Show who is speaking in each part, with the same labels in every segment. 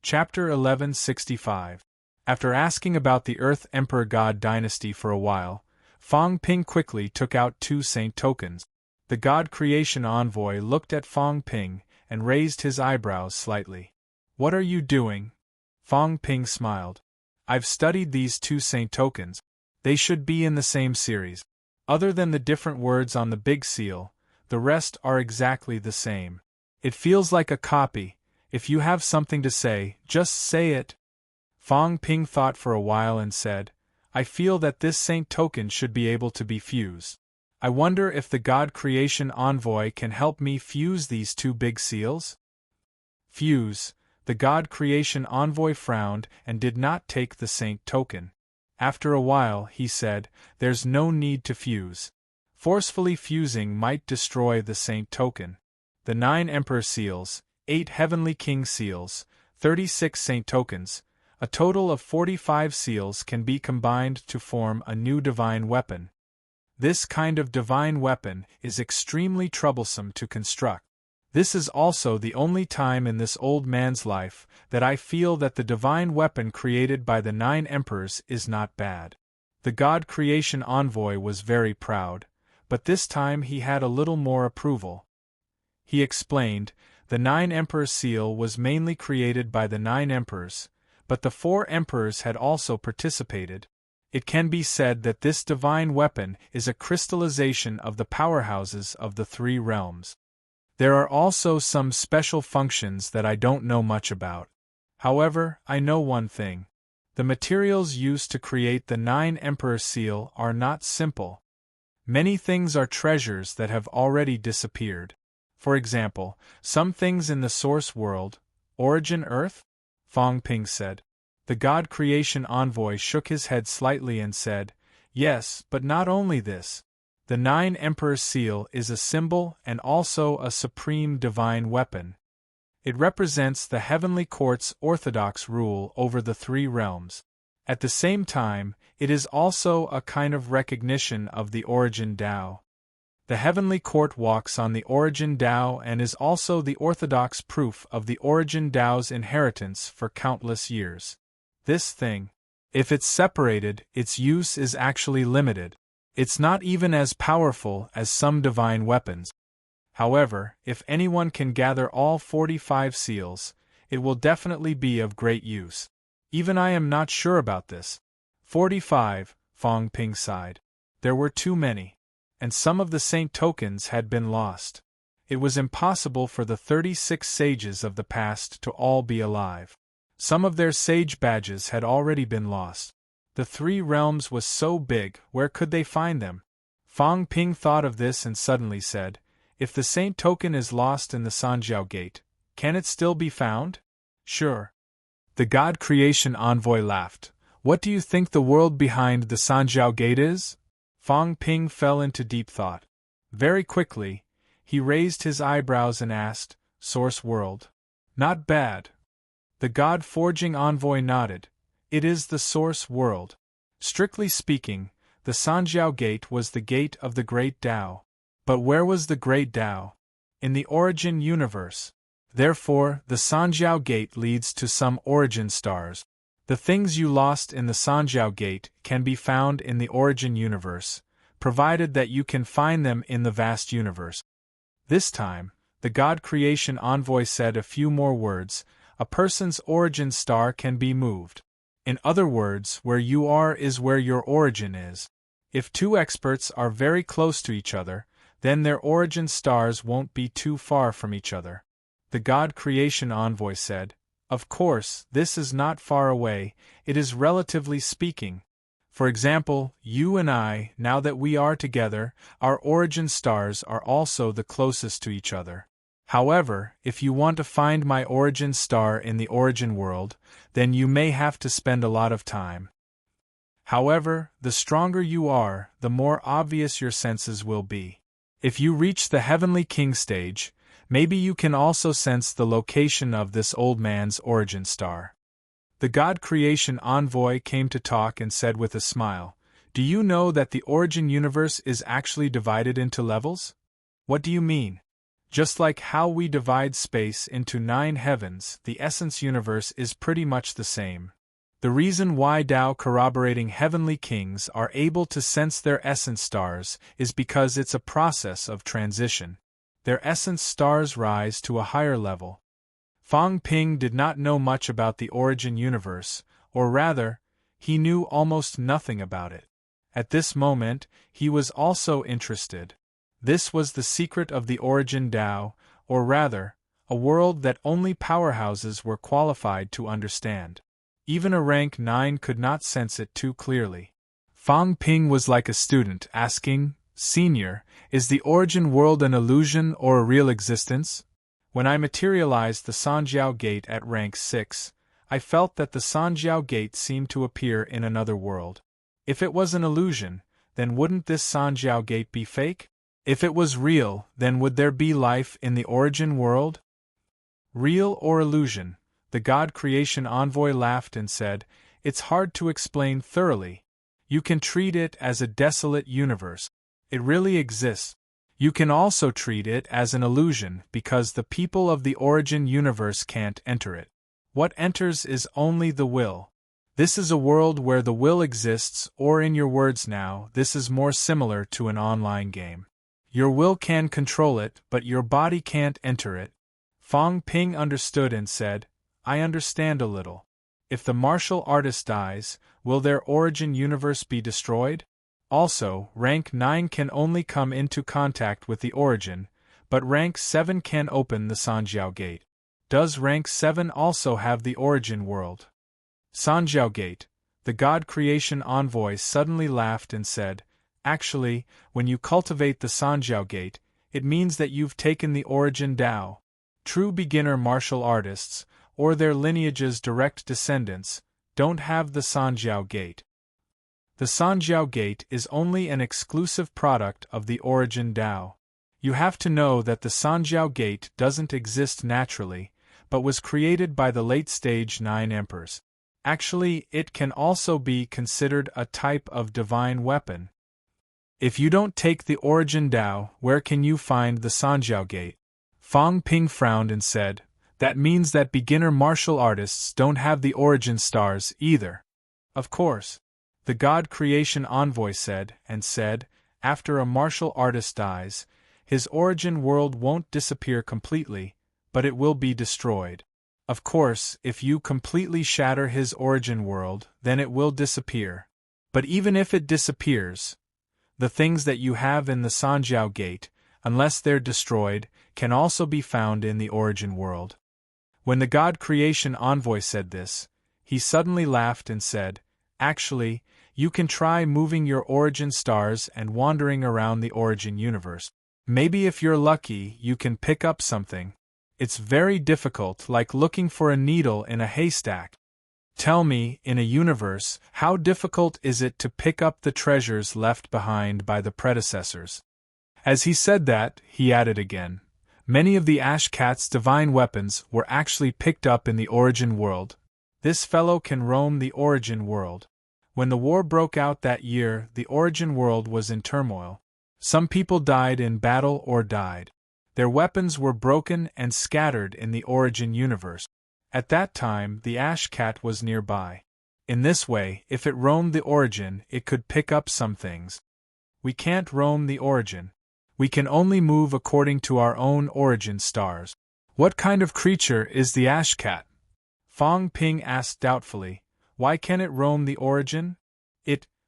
Speaker 1: Chapter 1165. After asking about the Earth Emperor God dynasty for a while, Fong Ping quickly took out 2 saint tokens. The God creation envoy looked at Fong Ping and raised his eyebrows slightly. "What are you doing?" Fong Ping smiled. "I've studied these 2 saint tokens. They should be in the same series. Other than the different words on the big seal, the rest are exactly the same. It feels like a copy. If you have something to say, just say it." Fong Ping thought for a while and said, "I feel that this saint token should be able to be fused. I wonder if the God creation envoy can help me fuse these 2 big seals?" Fuse. The God creation envoy frowned and did not take the saint token. After a while, he said, "There's no need to fuse. Forcefully fusing might destroy the saint token. The 9 Emperor seals, 8 Heavenly King seals, 36 saint tokens, a total of 45 seals can be combined to form a new divine weapon. This kind of divine weapon is extremely troublesome to construct. This is also the only time in this old man's life that I feel that the divine weapon created by the 9 emperors is not bad." The God creation envoy was very proud, but this time he had a little more approval. He explained, the 9 emperor seal was mainly created by the 9 emperors, but the 4 emperors had also participated. It can be said that this divine weapon is a crystallization of the powerhouses of the 3 realms. There are also some special functions that I don't know much about. However, I know one thing. The materials used to create the 9 emperor seal are not simple. Many things are treasures that have already disappeared. For example, some things in the source world, origin Earth? Fong Ping said. The God creation envoy shook his head slightly and said, "Yes, but not only this. The 9 Emperor seal is a symbol and also a supreme divine weapon. It represents the Heavenly Court's orthodox rule over the 3 realms. At the same time, it is also a kind of recognition of the origin Tao. The Heavenly Court walks on the origin Tao and is also the orthodox proof of the origin Tao's inheritance for countless years. This thing, if it's separated, its use is actually limited. It's not even as powerful as some divine weapons. However, if anyone can gather all 45 seals, it will definitely be of great use. Even I am not sure about this." 45, Fong Ping sighed. There were too many. And some of the saint tokens had been lost. It was impossible for the 36 sages of the past to all be alive. Some of their sage badges had already been lost. The 3 realms was so big, where could they find them? Fong Ping thought of this and suddenly said, "If the saint token is lost in the Sanjiao Gate, can it still be found?" "Sure." The God creation envoy laughed. "What do you think the world behind the Sanjiao Gate is?" Fong Ping fell into deep thought. Very quickly, he raised his eyebrows and asked, "Source world?" "Not bad." The God forging envoy nodded. "It is the source world. Strictly speaking, the Sanjiao Gate was the gate of the Great Tao. But where was the Great Tao? In the origin universe. Therefore, the Sanjiao Gate leads to some origin stars. The things you lost in the Sanjiao Gate can be found in the origin universe, provided that you can find them in the vast universe." This time, the God creation envoy said a few more words. A person's origin star can be moved. In other words, where you are is where your origin is. If 2 experts are very close to each other, then their origin stars won't be too far from each other. The God creation envoy said, "Of course, this is not far away, it is relatively speaking. For example, you and I, now that we are together, our origin stars are also the closest to each other. However, if you want to find my origin star in the origin world, then you may have to spend a lot of time. However, the stronger you are, the more obvious your senses will be. If you reach the Heavenly King stage, maybe you can also sense the location of this old man's origin star." The God creation envoy came to talk and said with a smile, "Do you know that the origin universe is actually divided into levels?" "What do you mean?" Just like how we divide space into 9 heavens, the essence universe is pretty much the same. The reason why Tao corroborating heavenly kings are able to sense their essence stars is because it's a process of transition. Their essence stars rise to a higher level. Fang Ping did not know much about the origin universe, or rather, he knew almost nothing about it. At this moment, he was also interested. This was the secret of the origin Tao, or rather, a world that only powerhouses were qualified to understand. Even a rank 9 could not sense it too clearly. Fang Ping was like a student asking, "Senior, is the origin world an illusion or a real existence?" When I materialized the Sanjiao Gate at rank 6, I felt that the Sanjiao Gate seemed to appear in another world. If it was an illusion, then wouldn't this Sanjiao Gate be fake? If it was real, then would there be life in the origin world? Real or illusion? The God Creation Envoy laughed and said, "It's hard to explain thoroughly. You can treat it as a desolate universe. It really exists. You can also treat it as an illusion because the people of the origin universe can't enter it. What enters is only the will. This is a world where the will exists, or in your words now, this is more similar to an online game. Your will can control it, but your body can't enter it." Fang Ping understood and said, "I understand a little. If the martial artist dies, will their origin universe be destroyed? Also, rank 9 can only come into contact with the origin, but rank 7 can open the Sanjiao Gate. Does rank 7 also have the origin world?" Sanjiao Gate, the God Creation Envoy suddenly laughed and said, "Actually, when you cultivate the Sanjiao Gate, it means that you've taken the origin Tao. True beginner martial artists, or their lineage's direct descendants, don't have the Sanjiao Gate. The Sanjiao Gate is only an exclusive product of the origin Tao. You have to know that the Sanjiao Gate doesn't exist naturally, but was created by the late-stage 9 emperors. Actually, it can also be considered a type of divine weapon. If you don't take the origin Tao, where can you find the Sanjiao Gate?" Fang Ping frowned and said, "That means that beginner martial artists don't have the origin stars either." "Of course," the God Creation Envoy said, "after a martial artist dies, his origin world won't disappear completely, but it will be destroyed. Of course, if you completely shatter his origin world, then it will disappear. But even if it disappears, the things that you have in the Sanjiao Gate, unless they're destroyed, can also be found in the origin world." When the God Creation Envoy said this, he suddenly laughed and said, "Actually, you can try moving your origin stars and wandering around the origin universe. Maybe if you're lucky, you can pick up something. It's very difficult, like looking for a needle in a haystack. Tell me, in a universe, how difficult is it to pick up the treasures left behind by the predecessors?" As he said that, he added again, "Many of the Ash Cat's divine weapons were actually picked up in the origin world. This fellow can roam the origin world. When the war broke out that year, the origin world was in turmoil. Some people died in battle or died. Their weapons were broken and scattered in the origin universe. At that time, the Ash Cat was nearby. In this way, if it roamed the origin, it could pick up some things. We can't roam the origin. We can only move according to our own origin stars." "What kind of creature is the Ash Cat?" Fang Ping asked doubtfully. "Why can it roam the origin?"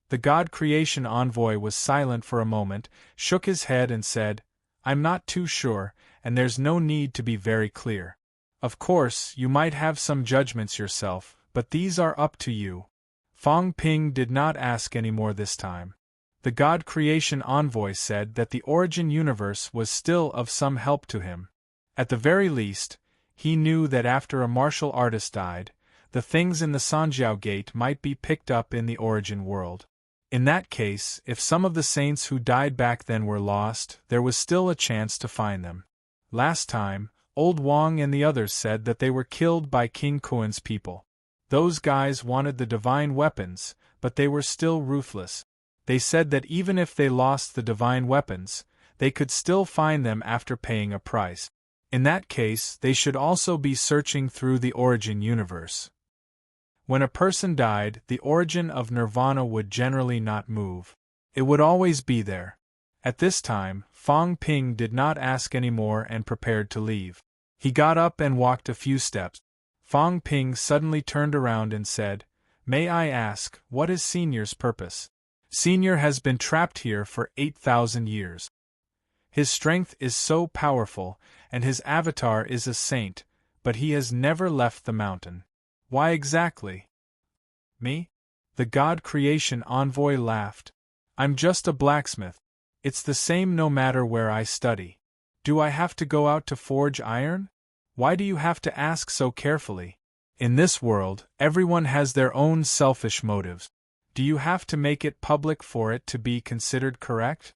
Speaker 1: The God Creation Envoy was silent for a moment, shook his head and said, "I'm not too sure, and there's no need to be very clear. Of course, you might have some judgments yourself, but these are up to you." Fang Ping did not ask any more this time. The God Creation Envoy said that the origin universe was still of some help to him. At the very least, he knew that after a martial artist died, the things in the Sanjiao Gate might be picked up in the origin world. In that case, if some of the saints who died back then were lost, there was still a chance to find them. Last time, Old Wang and the others said that they were killed by King Kuan's people. Those guys wanted the divine weapons, but they were still ruthless. They said that even if they lost the divine weapons, they could still find them after paying a price. In that case, they should also be searching through the origin universe. When a person died, the origin of nirvana would generally not move. It would always be there. At this time, Fong Ping did not ask any more and prepared to leave. He got up and walked a few steps. Fong Ping suddenly turned around and said, "May I ask, what is Senior's purpose? Senior has been trapped here for 8,000 years. His strength is so powerful, and his avatar is a saint, but he has never left the mountain. Why exactly?" "Me?" The God Creation Envoy laughed. "I'm just a blacksmith. It's the same no matter where I study. Do I have to go out to forge iron? Why do you have to ask so carefully? In this world, everyone has their own selfish motives. Do you have to make it public for it to be considered correct?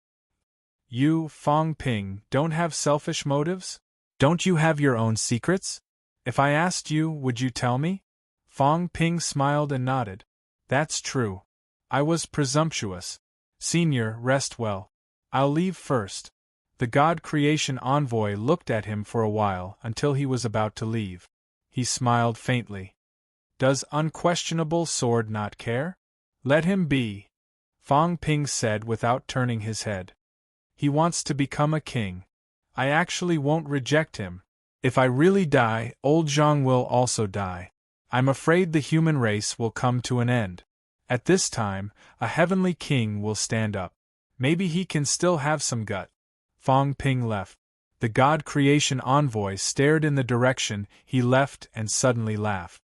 Speaker 1: You, Fong Ping, don't have selfish motives? Don't you have your own secrets? If I asked you, would you tell me?" Fong Ping smiled and nodded. "That's true. I was presumptuous. Senior, rest well. I'll leave first." The God Creation Envoy looked at him for a while until he was about to leave. He smiled faintly. "Does Unquestionable Sword not care? Let him be," Fong Ping said without turning his head. "He wants to become a king. I actually won't reject him. If I really die, old Zhang will also die. I'm afraid the human race will come to an end. At this time, a heavenly king will stand up. Maybe he can still have some gut." Fong Ping left. The God Creation Envoy stared in the direction he left and suddenly laughed.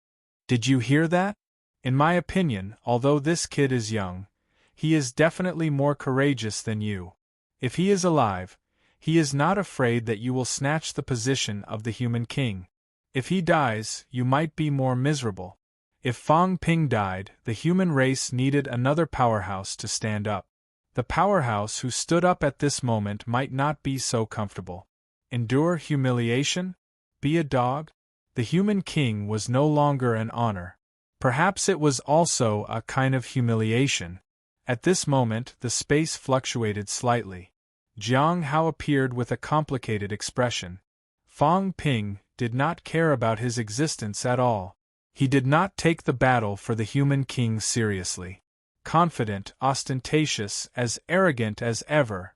Speaker 1: "Did you hear that? In my opinion, although this kid is young, he is definitely more courageous than you. If he is alive, he is not afraid that you will snatch the position of the human king. If he dies, you might be more miserable. If Fong Ping died, the human race needed another powerhouse to stand up. The powerhouse who stood up at this moment might not be so comfortable. Endure humiliation? Be a dog? The human king was no longer an honor. Perhaps it was also a kind of humiliation. At this moment, the space fluctuated slightly. Jiang Hao appeared with a complicated expression. Fong Ping did not care about his existence at all. He did not take the battle for the human king seriously. Confident, ostentatious, as arrogant as ever.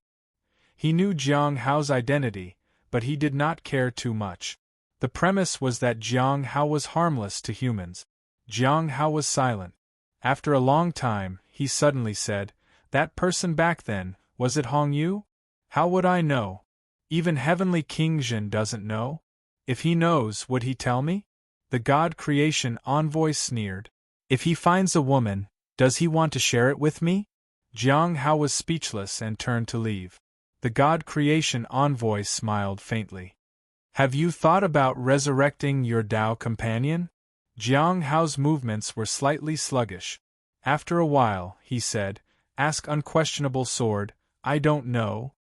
Speaker 1: He knew Jiang Hao's identity, but he did not care too much. The premise was that Jiang Hao was harmless to humans. Jiang Hao was silent. After a long time, he suddenly said, "That person back then, was it Hong Yu? How would I know? Even Heavenly King Zhen doesn't know. If he knows, would he tell me?" The God Creation Envoy sneered. "If he finds a woman, does he want to share it with me?" Jiang Hao was speechless and turned to leave. The God Creation Envoy smiled faintly. "Have you thought about resurrecting your Tao companion?" Jiang Hao's movements were slightly sluggish. After a while, he said, "Ask Unquestionable Sword, I don't know."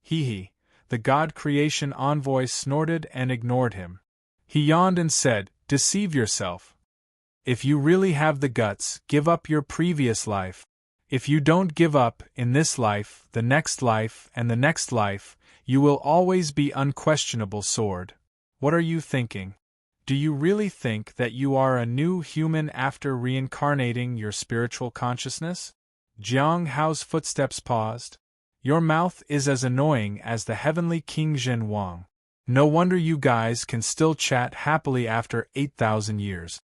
Speaker 1: Hee. The God Creation Envoy snorted and ignored him. He yawned and said, "Deceive yourself. If you really have the guts, give up your previous life. If you don't give up, in this life, the next life, and the next life, you will always be Unquestionable Sword. What are you thinking? Do you really think that you are a new human after reincarnating your spiritual consciousness?" Jiang Hao's footsteps paused. "Your mouth is as annoying as the heavenly King Zhen Wang. No wonder you guys can still chat happily after 8,000 years.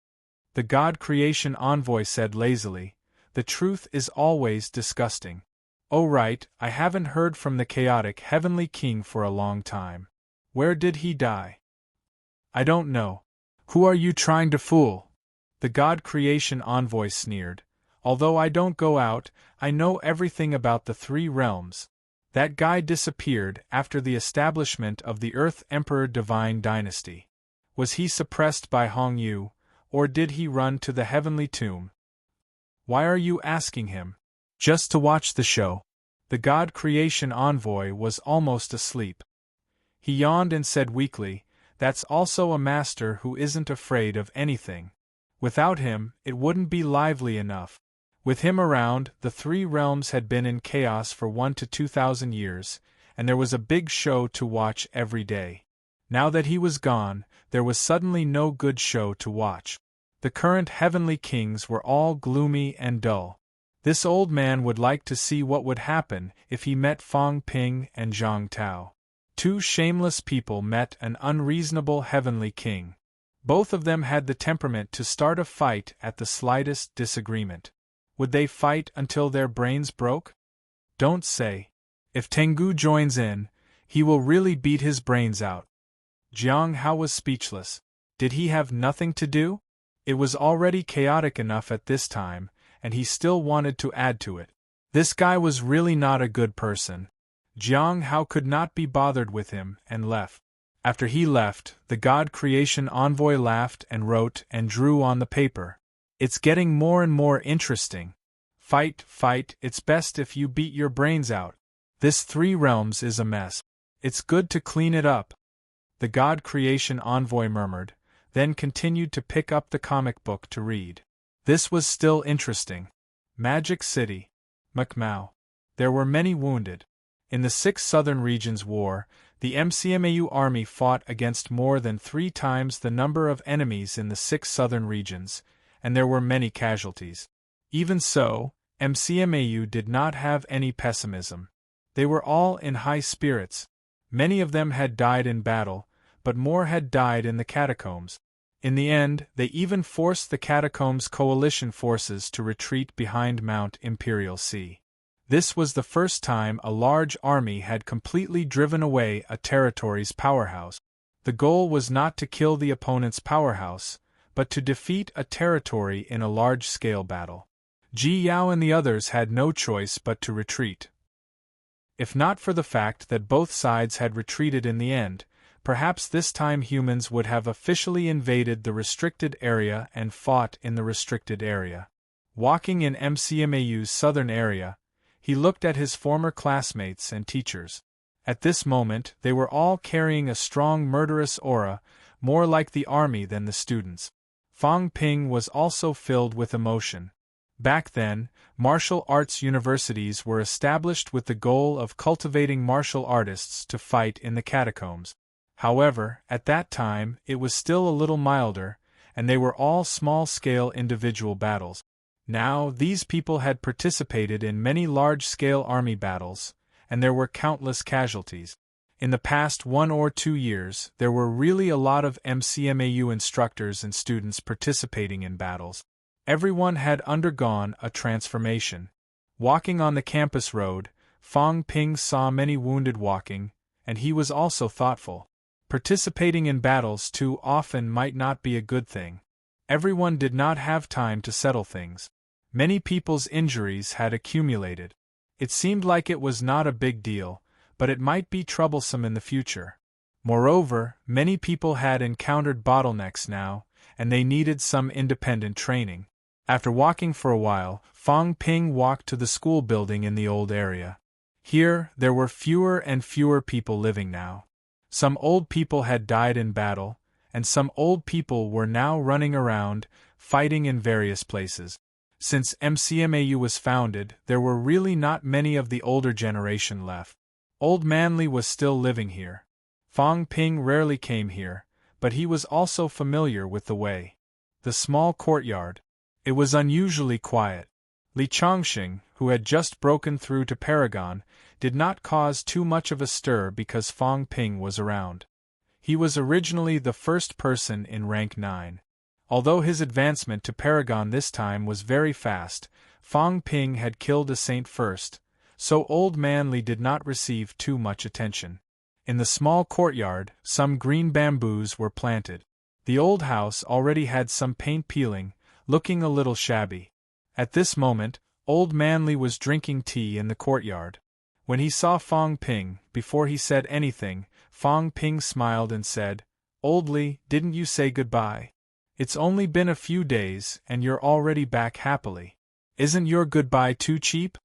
Speaker 1: The God Creation Envoy said lazily, "The truth is always disgusting. Oh right, I haven't heard from the chaotic Heavenly King for a long time. Where did he die?" "I don't know. Who are you trying to fool?" The God Creation Envoy sneered. "Although I don't go out, I know everything about the three realms. That guy disappeared after the establishment of the Earth Emperor Divine Dynasty. Was he suppressed by Hong Yu, or did he run to the heavenly tomb? Why are you asking him? Just to watch the show." The God Creation Envoy was almost asleep. He yawned and said weakly, "That's also a master who isn't afraid of anything. Without him, it wouldn't be lively enough. With him around, the three realms had been in chaos for 1 to 2,000 years, and there was a big show to watch every day. Now that he was gone, there was suddenly no good show to watch. The current heavenly kings were all gloomy and dull. This old man would like to see what would happen if he met Fang Ping and Zhang Tao. Two shameless people met an unreasonable heavenly king. Both of them had the temperament to start a fight at the slightest disagreement. Would they fight until their brains broke? Don't say. If Tengu joins in, he will really beat his brains out. Jiang Hao was speechless. Did he have nothing to do? It was already chaotic enough at this time, and he still wanted to add to it. This guy was really not a good person. Jiang Hao could not be bothered with him and left. After he left, the God Creation Envoy laughed and wrote and drew on the paper. It's getting more and more interesting. Fight, fight, it's best if you beat your brains out. This 3 realms is a mess. It's good to clean it up. The God Creation Envoy murmured, then continued to pick up the comic book to read. This was still interesting. Magic City. Macmao. There were many wounded. In the 6 Southern Regions War, the MCMAU army fought against more than 3 times the number of enemies in the 6 Southern Regions, and there were many casualties. Even so, MCMAU did not have any pessimism. They were all in high spirits. Many of them had died in battle, but more had died in the catacombs. In the end, they even forced the catacombs' coalition forces to retreat behind Mount Imperial Sea. This was the first time a large army had completely driven away a territory's powerhouse. The goal was not to kill the opponent's powerhouse, but to defeat a territory in a large-scale battle. Ji Yao and the others had no choice but to retreat. If not for the fact that both sides had retreated in the end, perhaps this time humans would have officially invaded the restricted area and fought in the restricted area. Walking in MCMAU's southern area, he looked at his former classmates and teachers. At this moment, they were all carrying a strong murderous aura, more like the army than the students. Fang Ping was also filled with emotion. Back then, martial arts universities were established with the goal of cultivating martial artists to fight in the catacombs. However, at that time, it was still a little milder, and they were all small-scale individual battles. Now, these people had participated in many large-scale army battles, and there were countless casualties. In the past 1 or 2 years, there were really a lot of MCMAU instructors and students participating in battles. Everyone had undergone a transformation. Walking on the campus road, Fang Ping saw many wounded walking, and he was also thoughtful. Participating in battles too often might not be a good thing. Everyone did not have time to settle things. Many people's injuries had accumulated. It seemed like it was not a big deal, but it might be troublesome in the future. Moreover, many people had encountered bottlenecks now, and they needed some independent training. After walking for a while, Fang Ping walked to the school building in the old area. Here, there were fewer and fewer people living now. Some old people had died in battle, and some old people were now running around, fighting in various places. Since MCMAU was founded, there were really not many of the older generation left. Old Manly was still living here. Fang Ping rarely came here, but he was also familiar with the way. The small courtyard. It was unusually quiet. Li Chongqing, who had just broken through to Paragon, did not cause too much of a stir because Fang Ping was around. He was originally the first person in rank 9. Although his advancement to Paragon this time was very fast, Fang Ping had killed a saint first, so Old Manly did not receive too much attention. In the small courtyard, some green bamboos were planted. The old house already had some paint peeling, looking a little shabby. At this moment, Old Manly was drinking tea in the courtyard. When he saw Fang Ping, before he said anything, Fang Ping smiled and said, "Old Li, didn't you say goodbye? It's only been a few days, and you're already back happily. Isn't your goodbye too cheap?"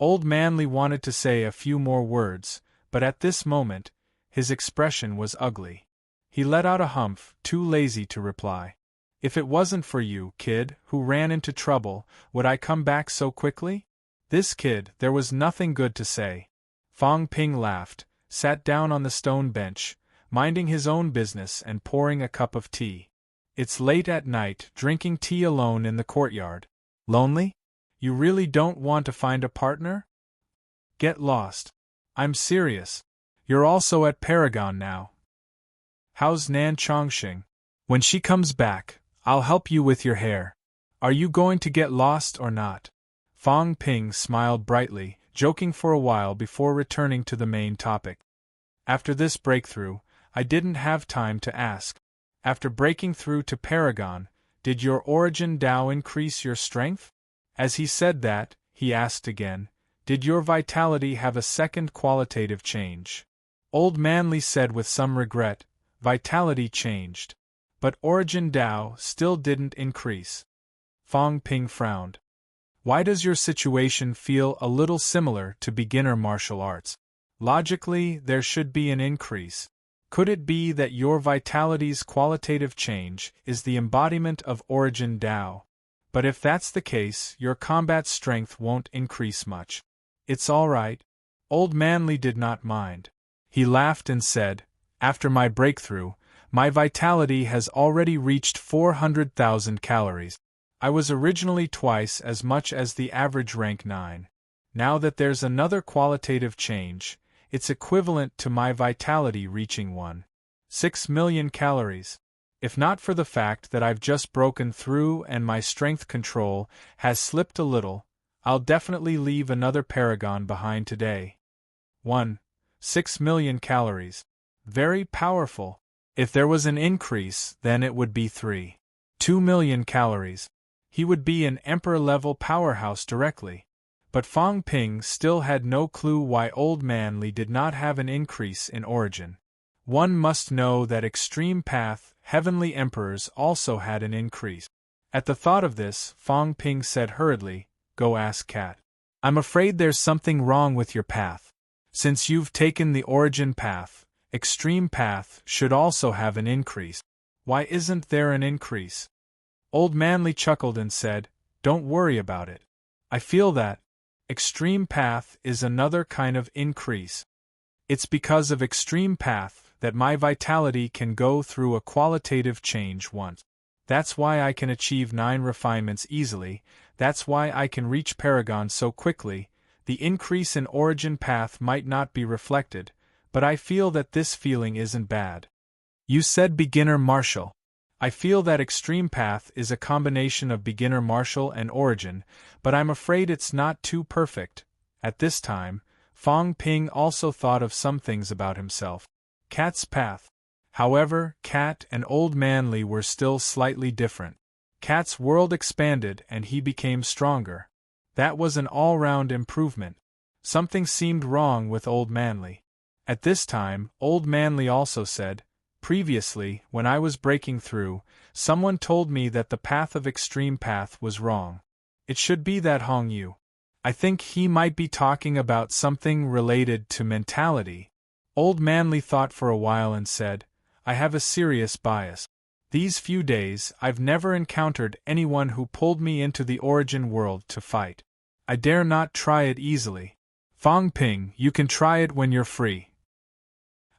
Speaker 1: Old Manly wanted to say a few more words, but at this moment, his expression was ugly. He let out a humph, too lazy to reply. "If it wasn't for you, kid, who ran into trouble, would I come back so quickly?" This kid, there was nothing good to say. Fang Ping laughed, sat down on the stone bench, minding his own business and pouring a cup of tea. It's late at night, drinking tea alone in the courtyard. Lonely? You really don't want to find a partner? Get lost. I'm serious. You're also at Paragon now. How's Nan Chongqing? When she comes back, I'll help you with your hair. Are you going to get lost or not? Fong Ping smiled brightly, joking for a while before returning to the main topic. After this breakthrough, I didn't have time to ask. After breaking through to Paragon, did your origin Tao increase your strength? As he said that, he asked again, did your vitality have a second qualitative change? Old Manly said with some regret, vitality changed. But origin Tao still didn't increase. Fong Ping frowned. Why does your situation feel a little similar to beginner martial arts? Logically, there should be an increase. Could it be that your vitality's qualitative change is the embodiment of origin Tao? But if that's the case, your combat strength won't increase much. It's all right. Old Manly did not mind. He laughed and said, after my breakthrough, my vitality has already reached 400,000 calories. I was originally twice as much as the average rank 9. Now that there's another qualitative change, it's equivalent to my vitality reaching 1.6 million calories. If not for the fact that I've just broken through and my strength control has slipped a little, I'll definitely leave another Paragon behind today. 1.6 million calories. Very powerful. If there was an increase, then it would be 3.2 million calories. He would be an emperor-level powerhouse directly. But Fong Ping still had no clue why Old Manly did not have an increase in origin. One must know that Extreme Path, Heavenly Emperors also had an increase. At the thought of this, Fong Ping said hurriedly, go ask Cat. I'm afraid there's something wrong with your path. Since you've taken the origin path, Extreme Path should also have an increase. Why isn't there an increase? Old Manly chuckled and said, don't worry about it. I feel that Extreme Path is another kind of increase. It's because of Extreme Path that my vitality can go through a qualitative change once. That's why I can achieve 9 refinements easily, that's why I can reach Paragon so quickly. The increase in origin path might not be reflected, but I feel that this feeling isn't bad. You said beginner martial. I feel that Extreme Path is a combination of beginner martial and origin, but I'm afraid it's not too perfect. At this time, Fong Ping also thought of some things about himself. Cat's path. However, Cat and Old Manly were still slightly different. Cat's world expanded and he became stronger. That was an all-round improvement. Something seemed wrong with Old Manly. At this time, Old Manly also said, previously, when I was breaking through, someone told me that the path of Extreme Path was wrong. It should be that Hong Yu. I think he might be talking about something related to mentality. Old Manly thought for a while and said, I have a serious bias. These few days, I've never encountered anyone who pulled me into the origin world to fight. I dare not try it easily. Fong Ping, you can try it when you're free.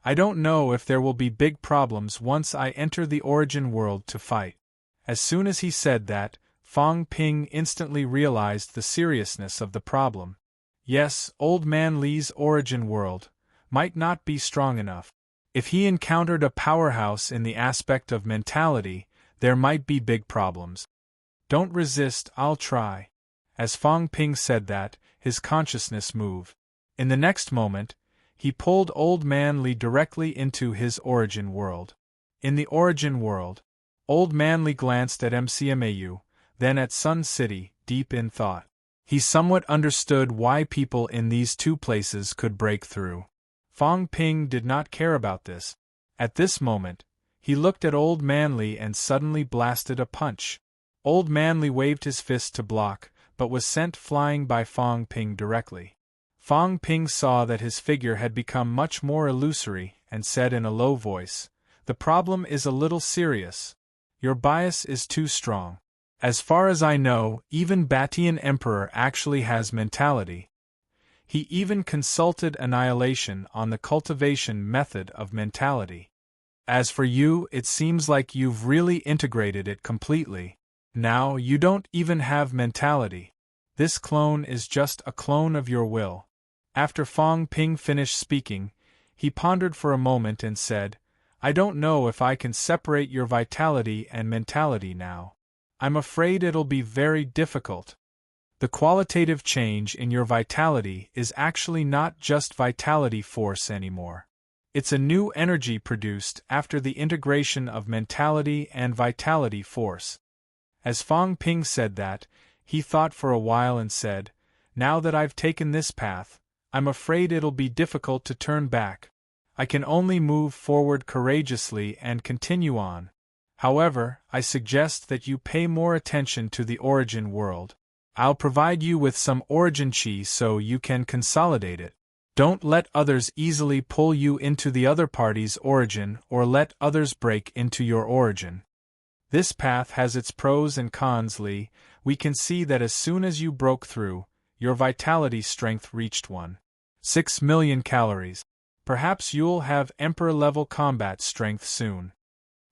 Speaker 1: I don't know if there will be big problems once I enter the origin world to fight. As soon as he said that, Fong Ping instantly realized the seriousness of the problem. Yes, Old Man Li's origin world might not be strong enough. If he encountered a powerhouse in the aspect of mentality, there might be big problems. Don't resist, I'll try. As Fong Ping said that, his consciousness moved. In the next moment, he pulled Old Man Li directly into his origin world. In the origin world, Old Man Li glanced at MCMAU, then at Sun City, deep in thought. He somewhat understood why people in these two places could break through. Fong Ping did not care about this. At this moment, he looked at Old Man Li and suddenly blasted a punch. Old Man Li waved his fist to block, but was sent flying by Fong Ping directly. Fong Ping saw that his figure had become much more illusory and said in a low voice, the problem is a little serious. Your bias is too strong. As far as I know, even Batian Emperor actually has mentality. He even consulted Annihilation on the cultivation method of mentality. As for you, it seems like you've really integrated it completely. Now you don't even have mentality. This clone is just a clone of your will. After Fong Ping finished speaking, he pondered for a moment and said, I don't know if I can separate your vitality and mentality now. I'm afraid it'll be very difficult. The qualitative change in your vitality is actually not just vitality force anymore. It's a new energy produced after the integration of mentality and vitality force. As Fong Ping said that, he thought for a while and said, Now that I've taken this path, I'm afraid it'll be difficult to turn back. I can only move forward courageously and continue on. However, I suggest that you pay more attention to the origin world. I'll provide you with some origin chi so you can consolidate it. Don't let others easily pull you into the other party's origin or let others break into your origin. This path has its pros and cons, Li. We can see that as soon as you broke through, your vitality strength reached 1.6 million calories. Perhaps you'll have Emperor-level combat strength soon.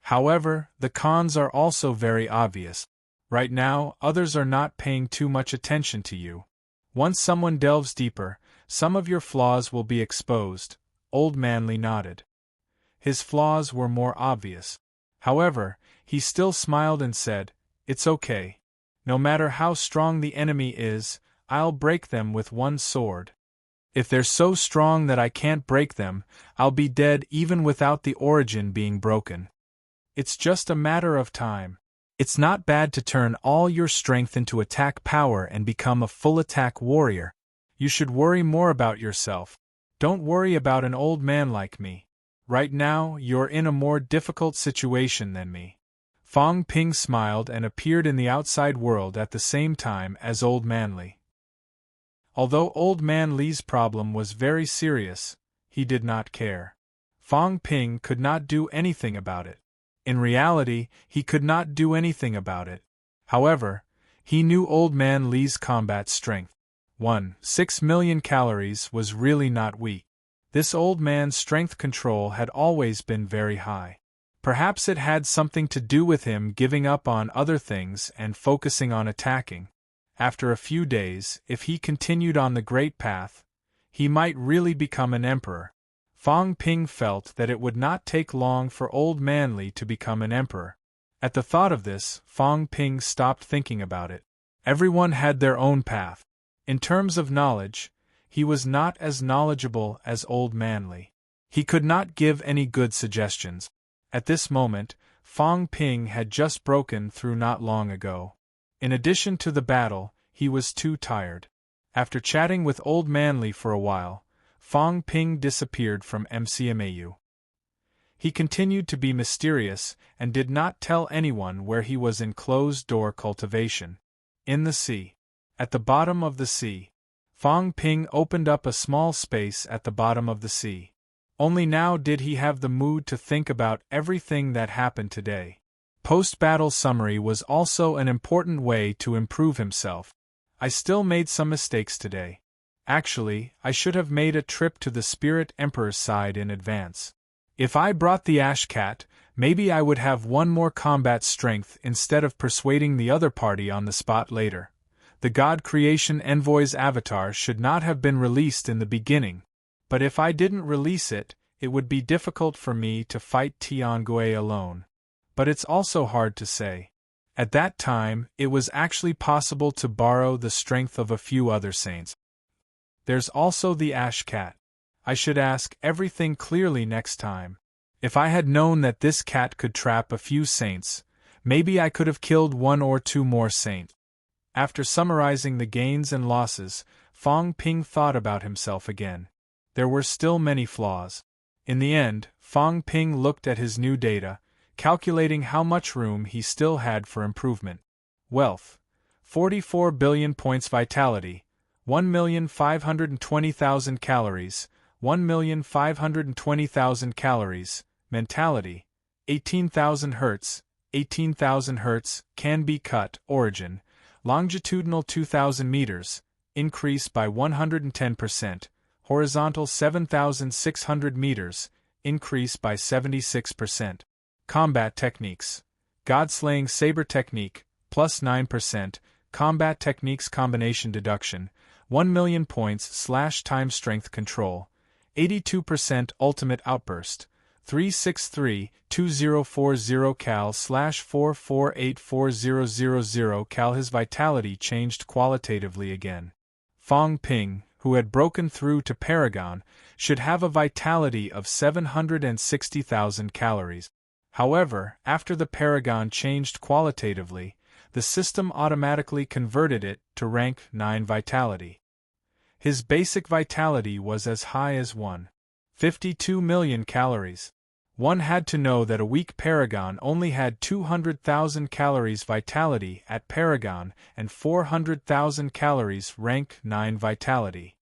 Speaker 1: However, the cons are also very obvious. Right now, others are not paying too much attention to you. Once someone delves deeper, some of your flaws will be exposed. Old Manly nodded. His flaws were more obvious. However, he still smiled and said, It's okay. No matter how strong the enemy is, I'll break them with one sword. If they're so strong that I can't break them, I'll be dead even without the origin being broken. It's just a matter of time. It's not bad to turn all your strength into attack power and become a full attack warrior. You should worry more about yourself. Don't worry about an old man like me. Right now, you're in a more difficult situation than me. Fong Ping smiled and appeared in the outside world at the same time as Old Man Li. Although Old Man Li's problem was very serious, he did not care. Fong Ping could not do anything about it. In reality, he could not do anything about it. However, he knew Old Man Li's combat strength. 1.6 million calories was really not weak. This old man's strength control had always been very high. Perhaps it had something to do with him giving up on other things and focusing on attacking. After a few days, if he continued on the great path, he might really become an emperor. Fong Ping felt that it would not take long for Old Man Li to become an emperor. At the thought of this, Fong Ping stopped thinking about it. Everyone had their own path. In terms of knowledge, he was not as knowledgeable as Old Man Li. He could not give any good suggestions. At this moment, Fong Ping had just broken through not long ago. In addition to the battle, he was too tired. After chatting with Old Man Li for a while, Fong Ping disappeared from MCMAU. He continued to be mysterious and did not tell anyone where he was in closed-door cultivation. In the sea. At the bottom of the sea. Fong Ping opened up a small space at the bottom of the sea. Only now did he have the mood to think about everything that happened today. Post-battle summary was also an important way to improve himself. I still made some mistakes today. Actually, I should have made a trip to the Spirit Emperor's side in advance. If I brought the Ash Cat, maybe I would have one more combat strength instead of persuading the other party on the spot later. The God Creation Envoy's avatar should not have been released in the beginning. But if I didn't release it, it would be difficult for me to fight Tiangui alone. But it's also hard to say. At that time, it was actually possible to borrow the strength of a few other saints. There's also the Ash Cat. I should ask everything clearly next time. If I had known that this cat could trap a few saints, maybe I could have killed one or two more saints. After summarizing the gains and losses, Fong Ping thought about himself again. There were still many flaws. In the end, Fong Ping looked at his new data, calculating how much room he still had for improvement. Wealth: 44 billion points. Vitality: 1,520,000 calories, 1,520,000 calories. Mentality: 18,000 Hz, 18,000 Hz, can be cut. Origin: longitudinal 2,000 meters, increase by 110%, horizontal 7,600 meters, increase by 76%. Combat techniques. God-slaying saber technique, plus 9%, combat techniques combination deduction, 1,000,000 points / time strength control, 82% ultimate outburst, 363-2040 cal / 4484000 cal. His vitality changed qualitatively again. Fong Ping, who had broken through to Paragon, should have a vitality of 760,000 calories. However, after the Paragon changed qualitatively, the system automatically converted it to rank 9 vitality. His basic vitality was as high as 152 million calories. One had to know that a weak Paragon only had 200,000 calories vitality at Paragon and 400,000 calories rank 9 vitality.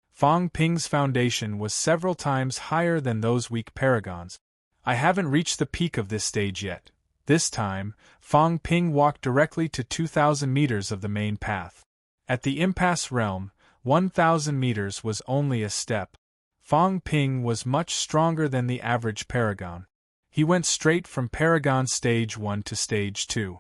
Speaker 1: Fong Ping's foundation was several times higher than those weak Paragons. I haven't reached the peak of this stage yet. This time, Fong Ping walked directly to 2,000 meters of the main path. At the impasse realm, 1,000 meters was only a step. Fong Ping was much stronger than the average Paragon. He went straight from Paragon Stage 1 to Stage 2.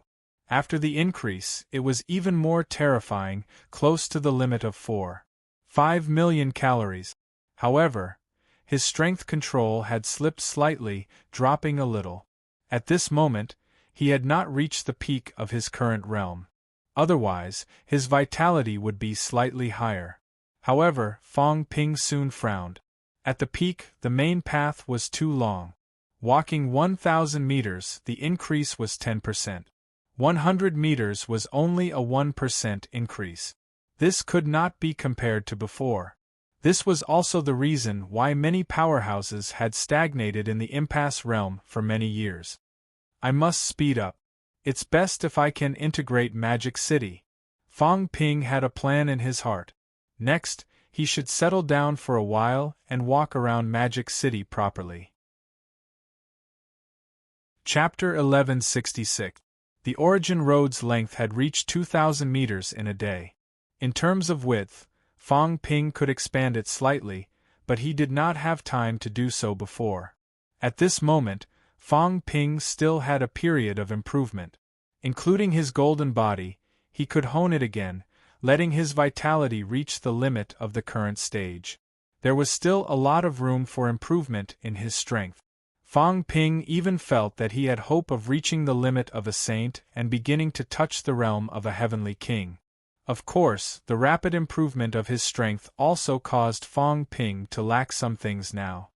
Speaker 1: After the increase, it was even more terrifying, close to the limit of 4.5 million calories. However, his strength control had slipped slightly, dropping a little. At this moment, he had not reached the peak of his current realm. Otherwise, his vitality would be slightly higher. However, Fong Ping soon frowned. At the peak, the main path was too long. Walking 1,000 meters, the increase was 10%. 100 meters was only a 1% increase. This could not be compared to before. This was also the reason why many powerhouses had stagnated in the impasse realm for many years. I must speed up. It's best if I can integrate Magic City. Fong Ping had a plan in his heart. Next, he should settle down for a while and walk around Magic City properly. Chapter 1166. The Origin Road's length had reached 2,000 meters in a day. In terms of width, Fong Ping could expand it slightly, but he did not have time to do so before. At this moment, Fong Ping still had a period of improvement. Including his golden body, he could hone it again, letting his vitality reach the limit of the current stage. There was still a lot of room for improvement in his strength. Fong Ping even felt that he had hope of reaching the limit of a saint and beginning to touch the realm of a heavenly king. Of course, the rapid improvement of his strength also caused Fong Ping to lack some things now.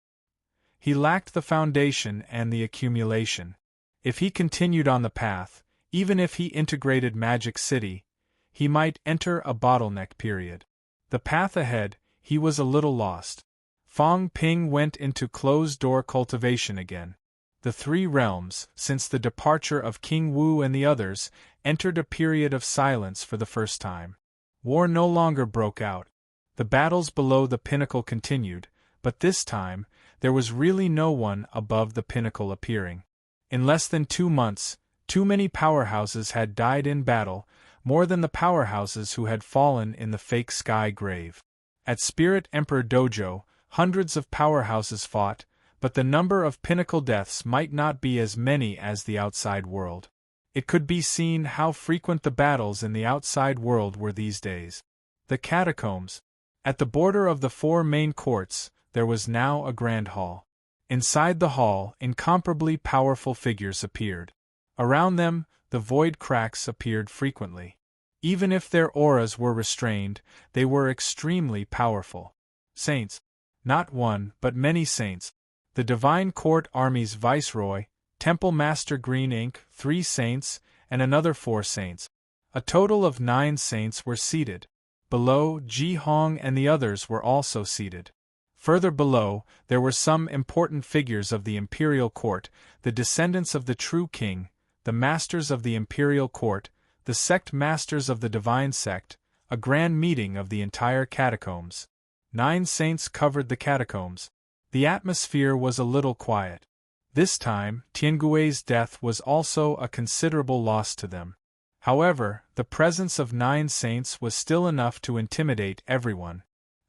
Speaker 1: He lacked the foundation and the accumulation. If he continued on the path, even if he integrated Magic City, he might enter a bottleneck period. The path ahead, he was a little lost. Fong Ping went into closed-door cultivation again. The three realms, since the departure of King Wu and the others, entered a period of silence for the first time. War no longer broke out. The battles below the pinnacle continued, but this time, there was really no one above the pinnacle appearing. In less than 2 months, too many powerhouses had died in battle, more than the powerhouses who had fallen in the fake sky grave. At Spirit Emperor Dojo, hundreds of powerhouses fought, but the number of pinnacle deaths might not be as many as the outside world. It could be seen how frequent the battles in the outside world were these days. The catacombs. At the border of the 4 main courts, there was now a grand hall. Inside the hall, incomparably powerful figures appeared. Around them, the void cracks appeared frequently. Even if their auras were restrained, they were extremely powerful. Saints. Not one, but many saints. The Divine Court Army's Viceroy, Temple Master Green Inc., 3 saints, and another 4 saints. A total of 9 saints were seated. Below, Ji Hong and the others were also seated. Further below, there were some important figures of the Imperial Court, the descendants of the true king, the masters of the Imperial Court, the sect masters of the Divine Sect, a grand meeting of the entire catacombs. 9 saints covered the catacombs. The atmosphere was a little quiet. This time, Tiangui's death was also a considerable loss to them. However, the presence of 9 saints was still enough to intimidate everyone.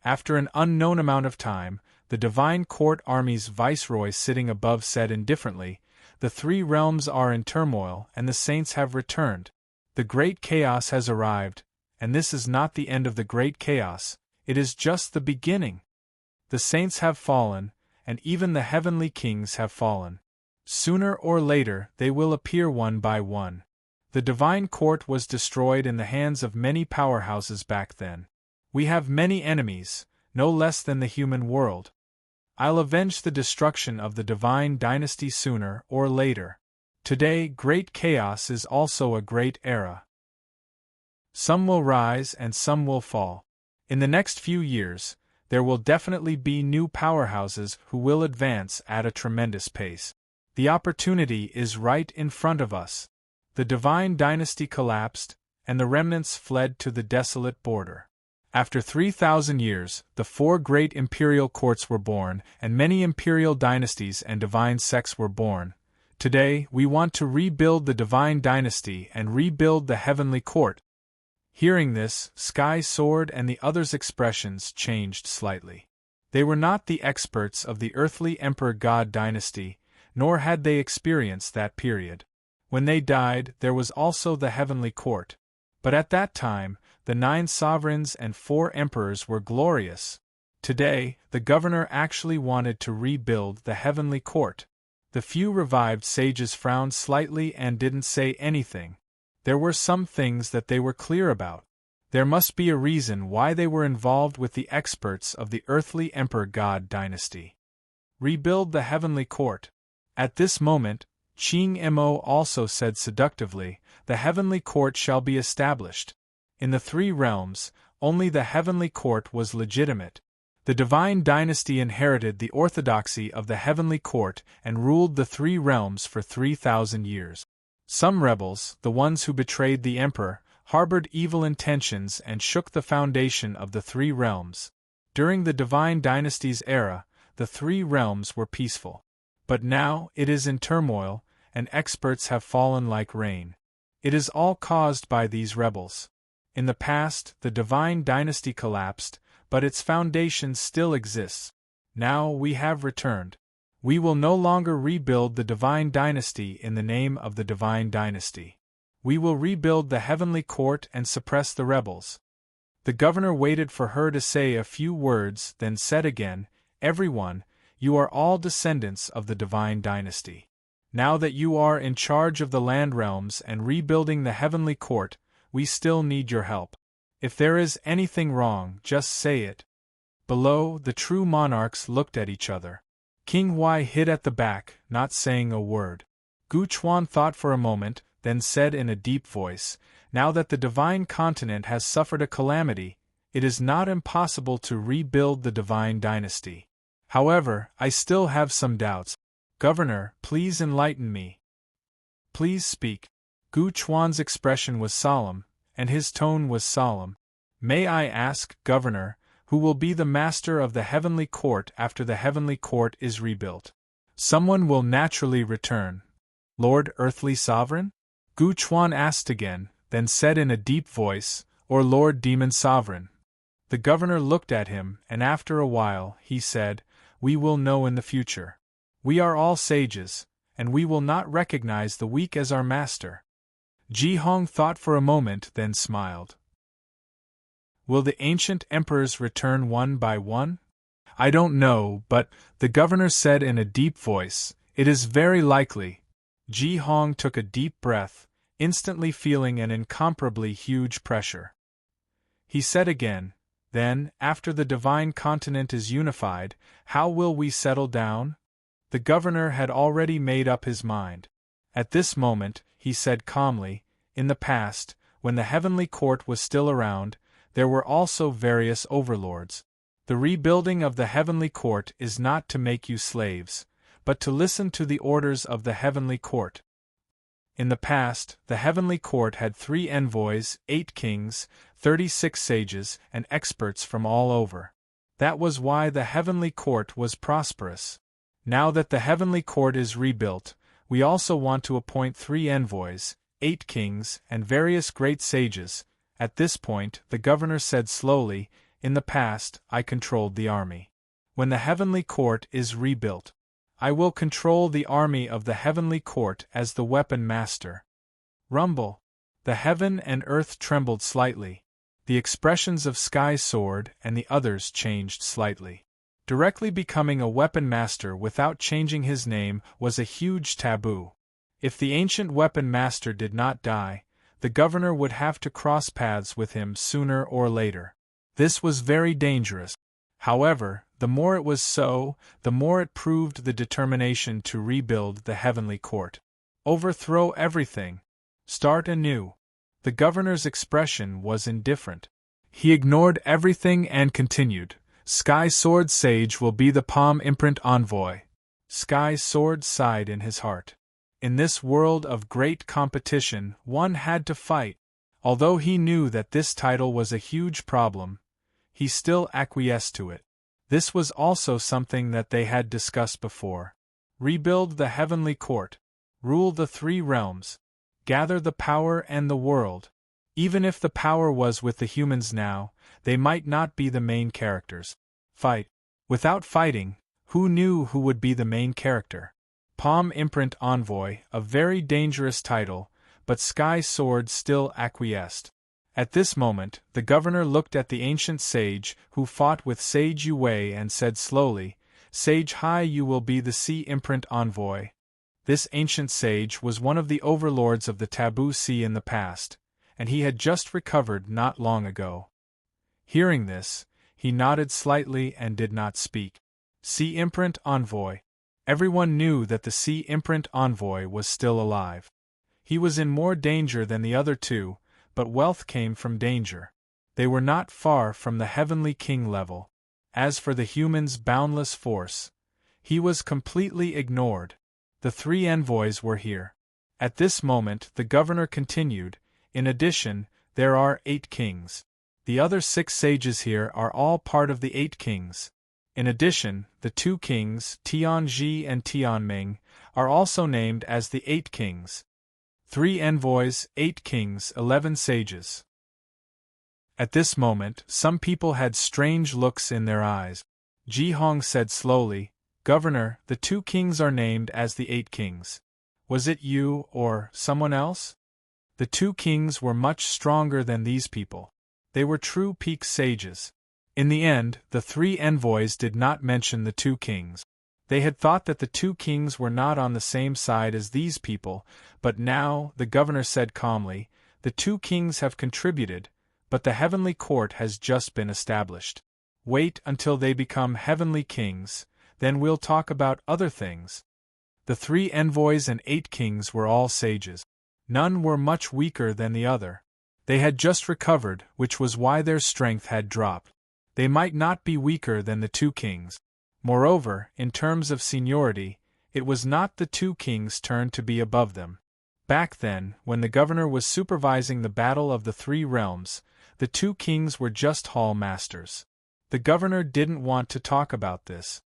Speaker 1: After an unknown amount of time, the Divine Court Army's viceroy sitting above said indifferently, "The 3 realms are in turmoil and the saints have returned. The great chaos has arrived, and this is not the end of the great chaos, it is just the beginning. The saints have fallen, and even the heavenly kings have fallen. Sooner or later they will appear one by one. The divine court was destroyed in the hands of many powerhouses back then. We have many enemies, no less than the human world. I'll avenge the destruction of the divine dynasty sooner or later. Today, great chaos is also a great era. Some will rise and some will fall. In the next few years, there will definitely be new powerhouses who will advance at a tremendous pace. The opportunity is right in front of us. The divine dynasty collapsed, and the remnants fled to the desolate border. After 3,000 years, the 4 great imperial courts were born, and many imperial dynasties and divine sects were born. Today, we want to rebuild the divine dynasty and rebuild the heavenly court. Hearing this, Sky Sword and the others' expressions changed slightly. They were not the experts of the earthly Emperor God dynasty, nor had they experienced that period. When they died, there was also the heavenly court. But at that time, the 9 sovereigns and 4 emperors were glorious. Today, the governor actually wanted to rebuild the heavenly court. The few revived sages frowned slightly and didn't say anything. There were some things that they were clear about. There must be a reason why they were involved with the experts of the earthly Emperor God dynasty. Rebuild the heavenly court. At this moment, Ching Mo also said seductively, "The heavenly court shall be established." In the 3 realms, only the heavenly court was legitimate. The divine dynasty inherited the orthodoxy of the heavenly court and ruled the 3 realms for 3,000 years. Some rebels, the ones who betrayed the emperor, harbored evil intentions and shook the foundation of the 3 realms. During the divine dynasty's era, the 3 realms were peaceful. But now it is in turmoil, and experts have fallen like rain. It is all caused by these rebels. In the past, the divine dynasty collapsed, but its foundation still exists. Now we have returned. We will no longer rebuild the divine dynasty in the name of the divine dynasty. We will rebuild the heavenly court and suppress the rebels. The governor waited for her to say a few words, then said again, "Everyone, you are all descendants of the divine dynasty. Now that you are in charge of the land realms and rebuilding the heavenly court, we still need your help. If there is anything wrong, just say it." Below, the true monarchs looked at each other. King Huai hid at the back, not saying a word. Gu Chuan thought for a moment, then said in a deep voice, "Now that the divine continent has suffered a calamity, it is not impossible to rebuild the divine dynasty. However, I still have some doubts. Governor, please enlighten me. Please speak." Gu Chuan's expression was solemn, and his tone was solemn. "May I ask, Governor, who will be the master of the heavenly court after the heavenly court is rebuilt?" "Someone will naturally return." "Lord Earthly Sovereign?" Gu Chuan asked again, then said in a deep voice, "Or Lord Demon Sovereign?" The governor looked at him, and after a while, he said, "We will know in the future. We are all sages, and we will not recognize the weak as our master." Ji Hong thought for a moment, then smiled. "Will the ancient emperors return one by one?" "I don't know, but," the governor said in a deep voice, "it is very likely." Ji Hong took a deep breath, instantly feeling an incomparably huge pressure. He said again, "Then, after the divine continent is unified, how will we settle down?" The governor had already made up his mind. At this moment, he said calmly, "In the past, when the heavenly court was still around, there were also various overlords. The rebuilding of the heavenly court is not to make you slaves, but to listen to the orders of the heavenly court. In the past, the heavenly court had 3 envoys, 8 kings, 36 sages, and experts from all over. That was why the heavenly court was prosperous. Now that the heavenly court is rebuilt, we also want to appoint 3 envoys, 8 kings, and various great sages. At this point, the governor said slowly, "In the past, I controlled the army. When the heavenly court is rebuilt, I will control the army of the heavenly court as the weapon master." Rumble. The heaven and earth trembled slightly. The expressions of Sky Sword and the others changed slightly. Directly becoming a weapon master without changing his name was a huge taboo. If the ancient weapon master did not die, the governor would have to cross paths with him sooner or later. This was very dangerous. However, the more it was so, the more it proved the determination to rebuild the heavenly court. Overthrow everything. Start anew. The governor's expression was indifferent. He ignored everything and continued, "Sky Sword Sage will be the palm imprint envoy." Sky Sword sighed in his heart. In this world of great competition, one had to fight. Although he knew that this title was a huge problem, he still acquiesced to it. This was also something that they had discussed before. Rebuild the heavenly court. Rule the 3 realms. Gather the power and the world. Even if the power was with the humans now, they might not be the main characters. Fight. Without fighting, who knew who would be the main character? Palm Imprint Envoy, a very dangerous title, but Sky Sword still acquiesced. At this moment, the governor looked at the ancient sage who fought with Sage Yue and said slowly, "Sage Hai, you will be the Sea Imprint Envoy." This ancient sage was one of the overlords of the Taboo Sea in the past, and he had just recovered not long ago. Hearing this, he nodded slightly and did not speak. Sea Imprint Envoy. Everyone knew that the Sea Imprint Envoy was still alive. He was in more danger than the other 2, but wealth came from danger. They were not far from the Heavenly King level. As for the humans' boundless force, he was completely ignored. The 3 envoys were here. At this moment, the governor continued, "In addition, there are 8 kings. The other 6 sages here are all part of the 8 kings. In addition, the 2 kings, Tianji and Tianming, are also named as the 8 kings. 3 envoys, 8 kings, 11 sages." At this moment, some people had strange looks in their eyes. Ji Hong said slowly, "Governor, the 2 kings are named as the 8 kings. Was it you, or someone else?" The 2 kings were much stronger than these people. They were true peak sages. In the end, the 3 envoys did not mention the 2 kings. They had thought that the 2 kings were not on the same side as these people, but now, the governor said calmly, "The 2 kings have contributed, but the heavenly court has just been established. Wait until they become heavenly kings, then we'll talk about other things." The 3 envoys and 8 kings were all sages. None were much weaker than the other. They had just recovered, which was why their strength had dropped. They might not be weaker than the 2 kings. Moreover, in terms of seniority, it was not the 2 kings' turn to be above them. Back then, when the governor was supervising the battle of the 3 realms, the 2 kings were just hall masters. The governor didn't want to talk about this.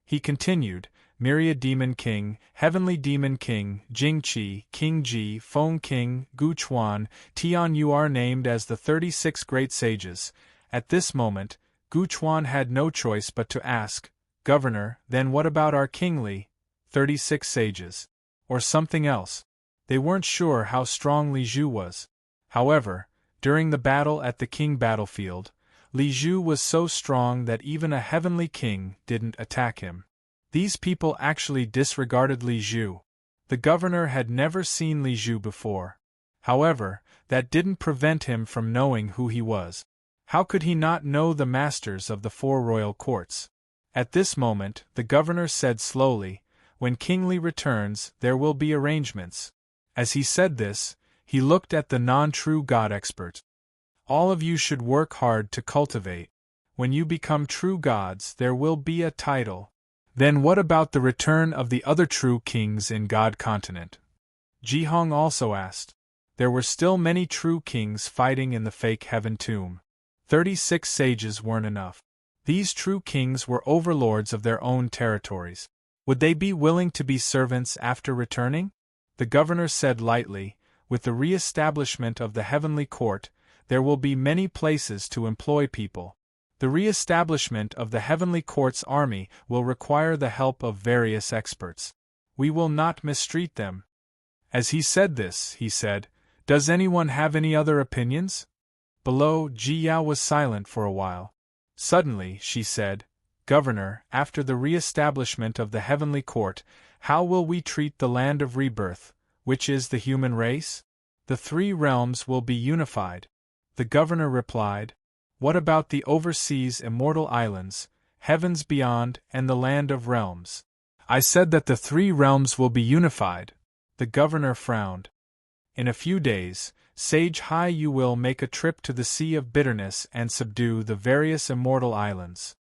Speaker 1: He continued, "Myriad Demon King, Heavenly Demon King, Jingqi, King Ji, Feng King, Gu Chuan, Tian, you are named as the 36 great sages." At this moment, Gu Chuan had no choice but to ask, "Governor, then what about our kingly 36 sages? Or something else?" They weren't sure how strong Li Zhu was. However, during the battle at the king battlefield, Li Zhu was so strong that even a heavenly king didn't attack him. These people actually disregarded Li Zhu. The governor had never seen Li Zhu before. However, that didn't prevent him from knowing who he was. How could he not know the masters of the 4 royal courts? At this moment, the governor said slowly, "When King Li returns, there will be arrangements." As he said this, he looked at the non-true god experts. "All of you should work hard to cultivate. When you become true gods, there will be a title." Then what about the return of the other true kings in God Continent? Ji Hong also asked. There were still many true kings fighting in the fake heaven tomb. 36 sages weren't enough. These true kings were overlords of their own territories. Would they be willing to be servants after returning? The governor said lightly, with the re-establishment of the heavenly court, there will be many places to employ people. The re-establishment of the heavenly court's army will require the help of various experts. We will not mistreat them." As he said this, he said, "Does anyone have any other opinions?" Below, Ji Yao was silent for a while. Suddenly, she said, "Governor, after the re-establishment of the heavenly court, how will we treat the land of rebirth, which is the human race? The three realms will be unified." The governor replied, "What about the overseas immortal islands, heavens beyond, and the land of realms?" "I said that the three realms will be unified." The governor frowned. "In a few days, Sage Hai, you will make a trip to the Sea of Bitterness and subdue the various immortal islands.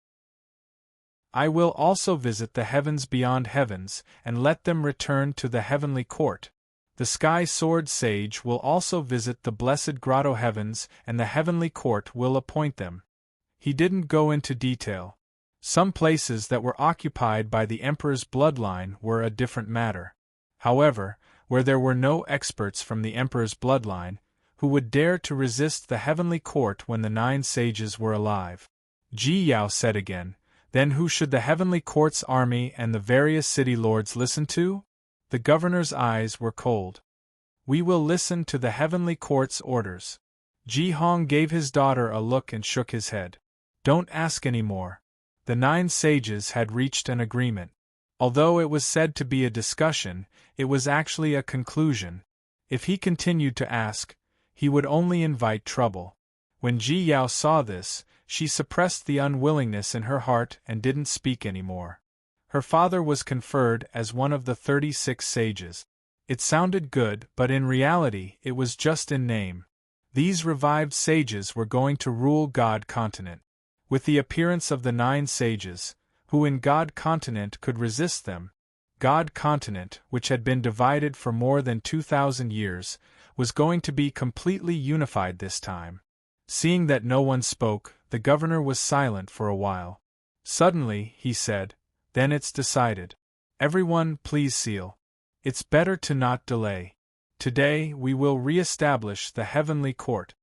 Speaker 1: I will also visit the heavens beyond heavens and let them return to the heavenly court. The Sky Sword Sage will also visit the blessed grotto heavens and the heavenly court will appoint them." He didn't go into detail. Some places that were occupied by the emperor's bloodline were a different matter. However, where there were no experts from the emperor's bloodline, who would dare to resist the heavenly court when the 9 sages were alive? Ji Yao said again, "Then who should the heavenly court's army and the various city lords listen to?" The governor's eyes were cold. "We will listen to the heavenly court's orders." Ji Hong gave his daughter a look and shook his head. "Don't ask any more." The 9 sages had reached an agreement. Although it was said to be a discussion, it was actually a conclusion. If he continued to ask, he would only invite trouble. When Ji Yao saw this, she suppressed the unwillingness in her heart and didn't speak anymore. Her father was conferred as one of the 36 sages. It sounded good, but in reality it was just in name. These revived sages were going to rule God Continent. With the appearance of the 9 sages, who in God Continent could resist them? God Continent, which had been divided for more than 2,000 years, was going to be completely unified this time. Seeing that no one spoke, the governor was silent for a while. Suddenly, he said, "Then it's decided. Everyone, please seal. It's better to not delay. Today we will re-establish the heavenly court."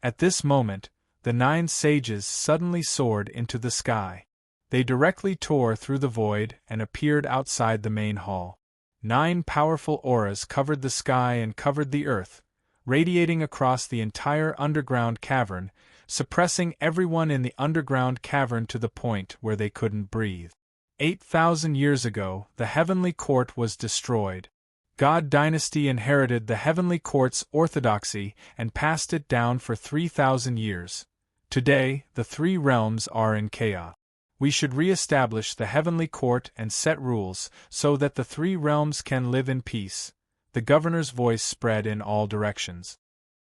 Speaker 1: At this moment, the 9 sages suddenly soared into the sky. They directly tore through the void and appeared outside the main hall. 9 powerful auras covered the sky and covered the earth, radiating across the entire underground cavern, suppressing everyone in the underground cavern to the point where they couldn't breathe. 8,000 years ago, the heavenly court was destroyed. God Dynasty inherited the heavenly court's orthodoxy and passed it down for 3,000 years. Today, the 3 realms are in chaos. We should re-establish the heavenly court and set rules so that the 3 realms can live in peace. The governor's voice spread in all directions.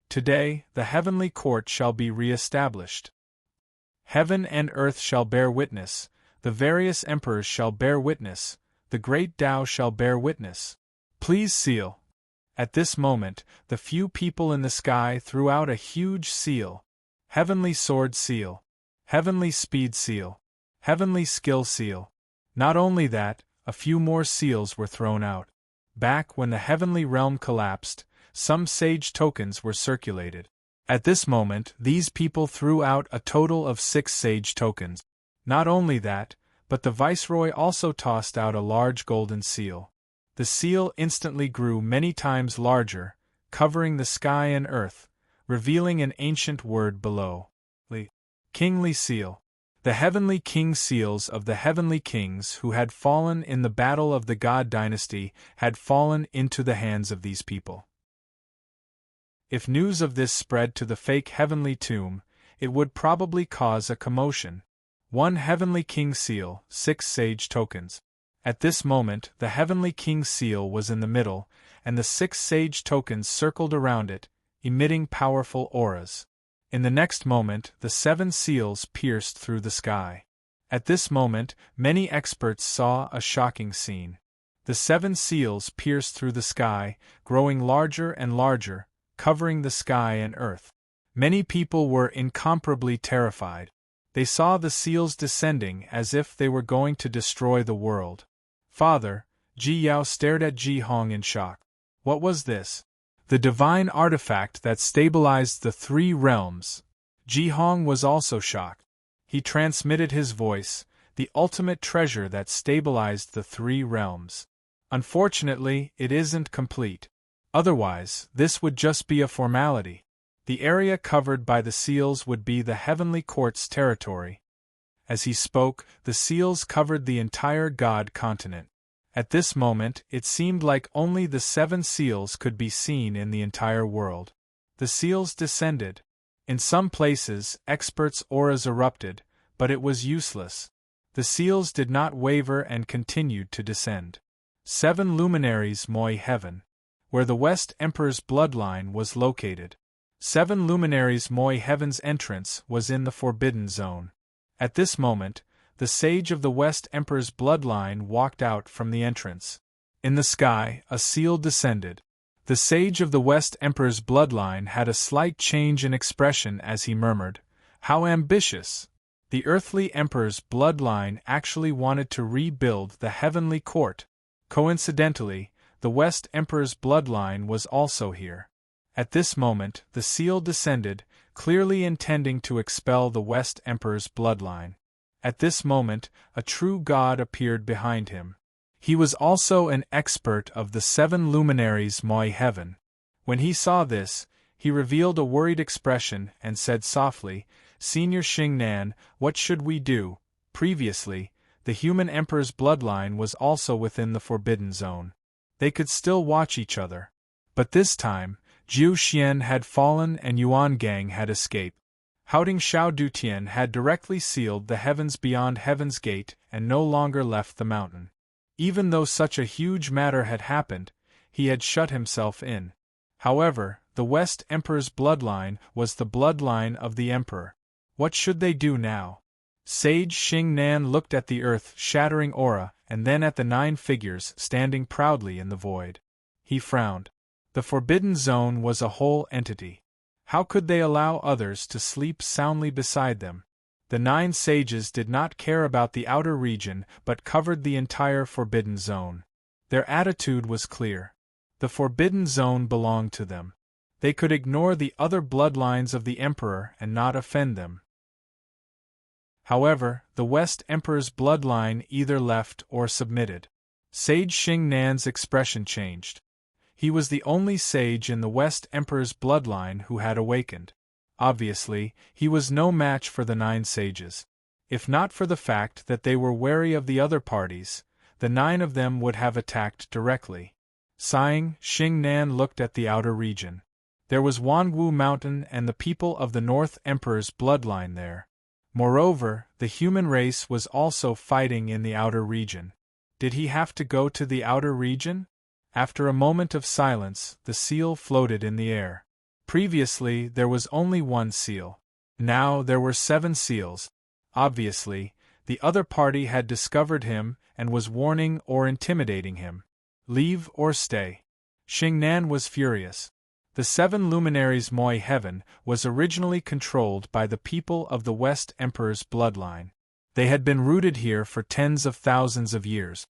Speaker 1: Today, the heavenly court shall be re-established. Heaven and earth shall bear witness, the various emperors shall bear witness, the great Tao shall bear witness. Please seal. At this moment, the few people in the sky threw out a huge seal. Heavenly sword seal. Heavenly speed seal. Heavenly skill seal. Not only that, a few more seals were thrown out. Back when the heavenly realm collapsed, some sage tokens were circulated. At this moment, these people threw out a total of 6 sage tokens. Not only that, but the viceroy also tossed out a large golden seal. The seal instantly grew many times larger, covering the sky and earth, revealing an ancient word below. Kingly seal. The heavenly king seals of the heavenly kings who had fallen in the battle of the God Dynasty had fallen into the hands of these people. If news of this spread to the fake heavenly tomb, it would probably cause a commotion. 1 heavenly king seal, 6 sage tokens. At this moment, the heavenly king seal was in the middle, and the 6 sage tokens circled around it, emitting powerful auras. In the next moment, the 7 seals pierced through the sky. At this moment, many experts saw a shocking scene. The 7 seals pierced through the sky, growing larger and larger, covering the sky and earth. Many people were incomparably terrified. They saw the seals descending as if they were going to destroy the world. "Father," Ji Yao stared at Ji Hong in shock. "What was this?" the divine artifact that stabilized the three realms. Jihong was also shocked. He transmitted his voice, the ultimate treasure that stabilized the three realms. Unfortunately, it isn't complete. Otherwise, this would just be a formality. The area covered by the seals would be the Heavenly Court's territory. As he spoke, the seals covered the entire God continent. At this moment, it seemed like only the 7 seals could be seen in the entire world. The seals descended. In some places, experts' auras erupted, but it was useless. The seals did not waver and continued to descend. 7 luminaries moi heaven. Where the West Emperor's bloodline was located. 7 luminaries moi heaven's entrance was in the Forbidden Zone. At this moment, the sage of the West Emperor's bloodline walked out from the entrance. In the sky, a seal descended. The sage of the West Emperor's bloodline had a slight change in expression as he murmured, "How ambitious!" The earthly emperor's bloodline actually wanted to rebuild the heavenly court. Coincidentally, the West Emperor's bloodline was also here. At this moment, the seal descended, clearly intending to expel the West Emperor's bloodline. At this moment, a true god appeared behind him. He was also an expert of the 7 luminaries moi heaven. When he saw this, he revealed a worried expression and said softly, "Senior Xingnan, what should we do?" Previously, the human emperor's bloodline was also within the Forbidden Zone. They could still watch each other. But this time, Jiu Xian had fallen and Yuan Gang had escaped. Haoding Xiao Dutian had directly sealed the heavens beyond Heaven's Gate and no longer left the mountain. Even though such a huge matter had happened, he had shut himself in. However, the West Emperor's bloodline was the bloodline of the Emperor. What should they do now? Sage Xingnan looked at the earth-shattering aura and then at the 9 figures standing proudly in the void. He frowned. The Forbidden Zone was a whole entity. How could they allow others to sleep soundly beside them? The 9 sages did not care about the outer region but covered the entire Forbidden Zone. Their attitude was clear. The Forbidden Zone belonged to them. They could ignore the other bloodlines of the Emperor and not offend them. However, the West Emperor's bloodline either left or submitted. Sage Xingnan's expression changed. He was the only sage in the West Emperor's bloodline who had awakened. Obviously, he was no match for the 9 sages. If not for the fact that they were wary of the other parties, the 9 of them would have attacked directly. Sighing, Xingnan looked at the outer region. There was Wanwu Mountain and the people of the North Emperor's bloodline there. Moreover, the human race was also fighting in the outer region. Did he have to go to the outer region? After a moment of silence, the seal floated in the air. Previously, there was only 1 seal. Now there were 7 seals. Obviously, the other party had discovered him and was warning or intimidating him. Leave or stay. Xingnan was furious. The 7 luminaries moi heaven was originally controlled by the people of the West Emperor's bloodline. They had been rooted here for tens of thousands of years.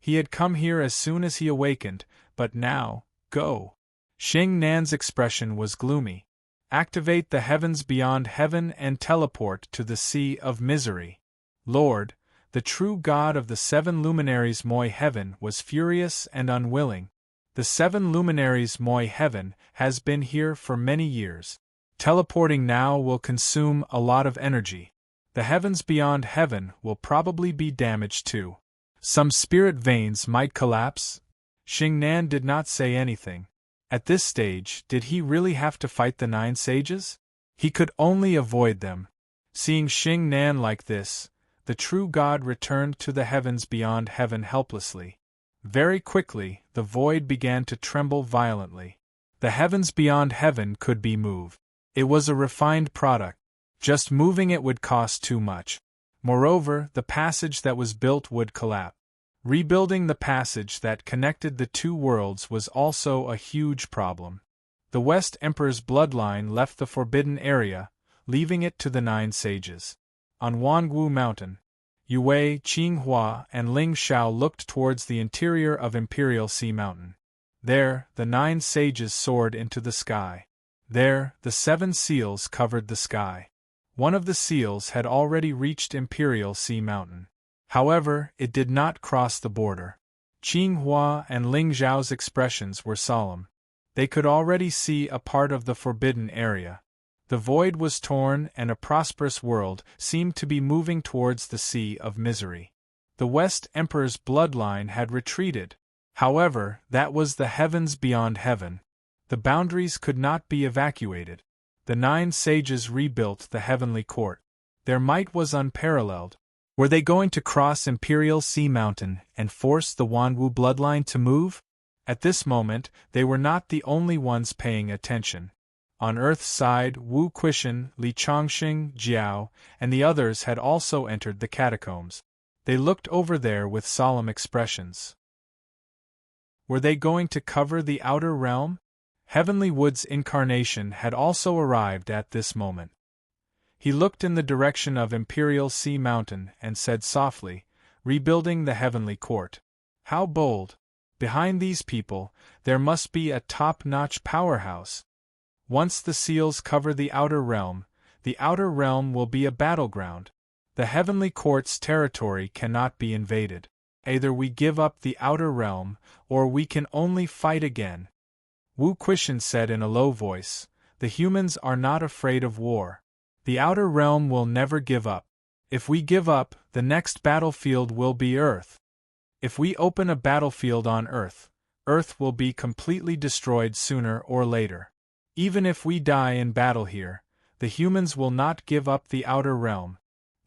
Speaker 1: He had come here as soon as he awakened, but now, go. Xingnan's expression was gloomy. Activate the heavens beyond heaven and teleport to the Sea of Misery. Lord, the true God of the 7 luminaries moi heaven was furious and unwilling. The 7 luminaries moi heaven has been here for many years. Teleporting now will consume a lot of energy. The heavens beyond heaven will probably be damaged too. Some spirit veins might collapse. Xingnan did not say anything. At this stage, did he really have to fight the 9 sages? He could only avoid them. Seeing Xingnan like this, the true God returned to the heavens beyond heaven helplessly. Very quickly, the void began to tremble violently. The heavens beyond heaven could be moved. It was a refined product. Just moving it would cost too much. Moreover, the passage that was built would collapse. Rebuilding the passage that connected the 2 worlds was also a huge problem. The West Emperor's bloodline left the forbidden area, leaving it to the 9 sages. On Wanwu Mountain, Yue, Qinghua, and Ling Xiao looked towards the interior of Imperial Sea Mountain. There, the 9 sages soared into the sky. There, the 7 seals covered the sky. One of the seals had already reached Imperial Sea Mountain. However, it did not cross the border. Qing Hua and Ling Zhao's expressions were solemn. They could already see a part of the forbidden area. The void was torn and a prosperous world seemed to be moving towards the Sea of Misery. The West Emperor's bloodline had retreated. However, that was the heavens beyond heaven. The boundaries could not be evacuated. The 9 sages rebuilt the heavenly court. Their might was unparalleled. Were they going to cross Imperial Sea Mountain and force the Wanwu bloodline to move? At this moment, they were not the only ones paying attention. On Earth's side, Wu Quishan, Li Chongxing, Jiao, and the others had also entered the catacombs. They looked over there with solemn expressions. Were they going to cover the outer realm? Heavenly Wood's incarnation had also arrived at this moment. He looked in the direction of Imperial Sea Mountain and said softly, "Rebuilding the heavenly court." How bold! Behind these people, there must be a top-notch powerhouse. Once the seals cover the outer realm will be a battleground. The heavenly court's territory cannot be invaded. Either we give up the outer realm, or we can only fight again. Wu Quishan said in a low voice, "The humans are not afraid of war. The outer realm will never give up. If we give up, the next battlefield will be Earth. If we open a battlefield on Earth, Earth will be completely destroyed sooner or later. Even if we die in battle here, the humans will not give up the outer realm."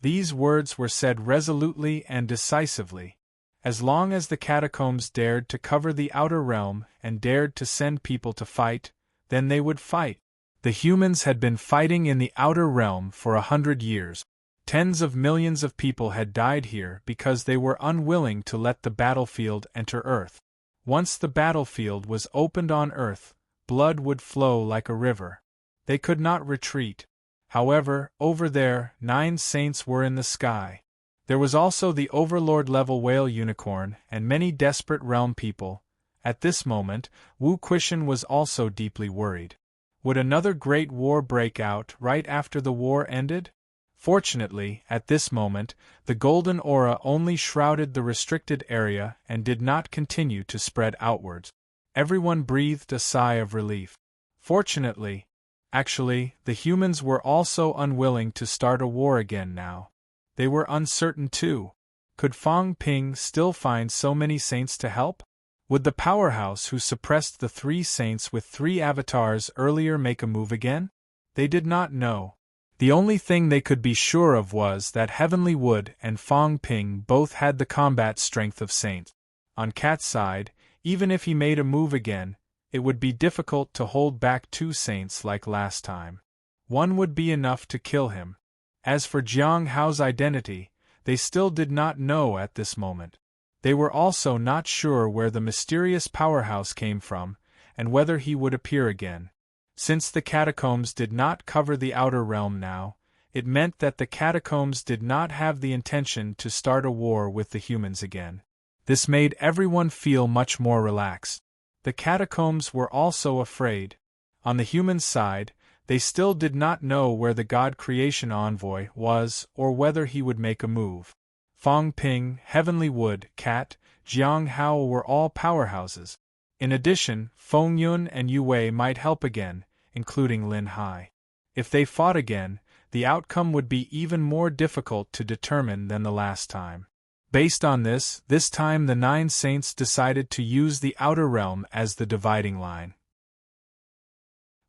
Speaker 1: These words were said resolutely and decisively. As long as the catacombs dared to cover the outer realm and dared to send people to fight, then they would fight. The humans had been fighting in the outer realm for 100 years. Tens of millions of people had died here because they were unwilling to let the battlefield enter Earth. Once the battlefield was opened on Earth, blood would flow like a river. They could not retreat. However, over there, 9 saints were in the sky. There was also the Overlord-level whale unicorn and many desperate realm people. At this moment, Wu Quishan was also deeply worried. Would another great war break out right after the war ended? Fortunately, at this moment, the golden aura only shrouded the restricted area and did not continue to spread outwards. Everyone breathed a sigh of relief. Fortunately, actually, the humans were also unwilling to start a war again now. They were uncertain too. Could Fang Ping still find so many saints to help? Would the powerhouse who suppressed the 3 saints with 3 avatars earlier make a move again? They did not know. The only thing they could be sure of was that Heavenly Wood and Fang Ping both had the combat strength of saints. On Cat's side, even if he made a move again, it would be difficult to hold back 2 saints like last time. One would be enough to kill him. As for Jiang Hao's identity, they still did not know at this moment. They were also not sure where the mysterious powerhouse came from, and whether he would appear again. Since the catacombs did not cover the outer realm now, it meant that the catacombs did not have the intention to start a war with the humans again. This made everyone feel much more relaxed. The catacombs were also afraid. On the human side, they still did not know where the God Creation Envoy was or whether he would make a move. Fang Ping, Heavenly Wood, Cat, Jiang Hao were all powerhouses. In addition, Feng Yun and Yu Wei might help again, including Lin Hai. If they fought again, the outcome would be even more difficult to determine than the last time. Based on this time the 9 saints decided to use the outer realm as the dividing line.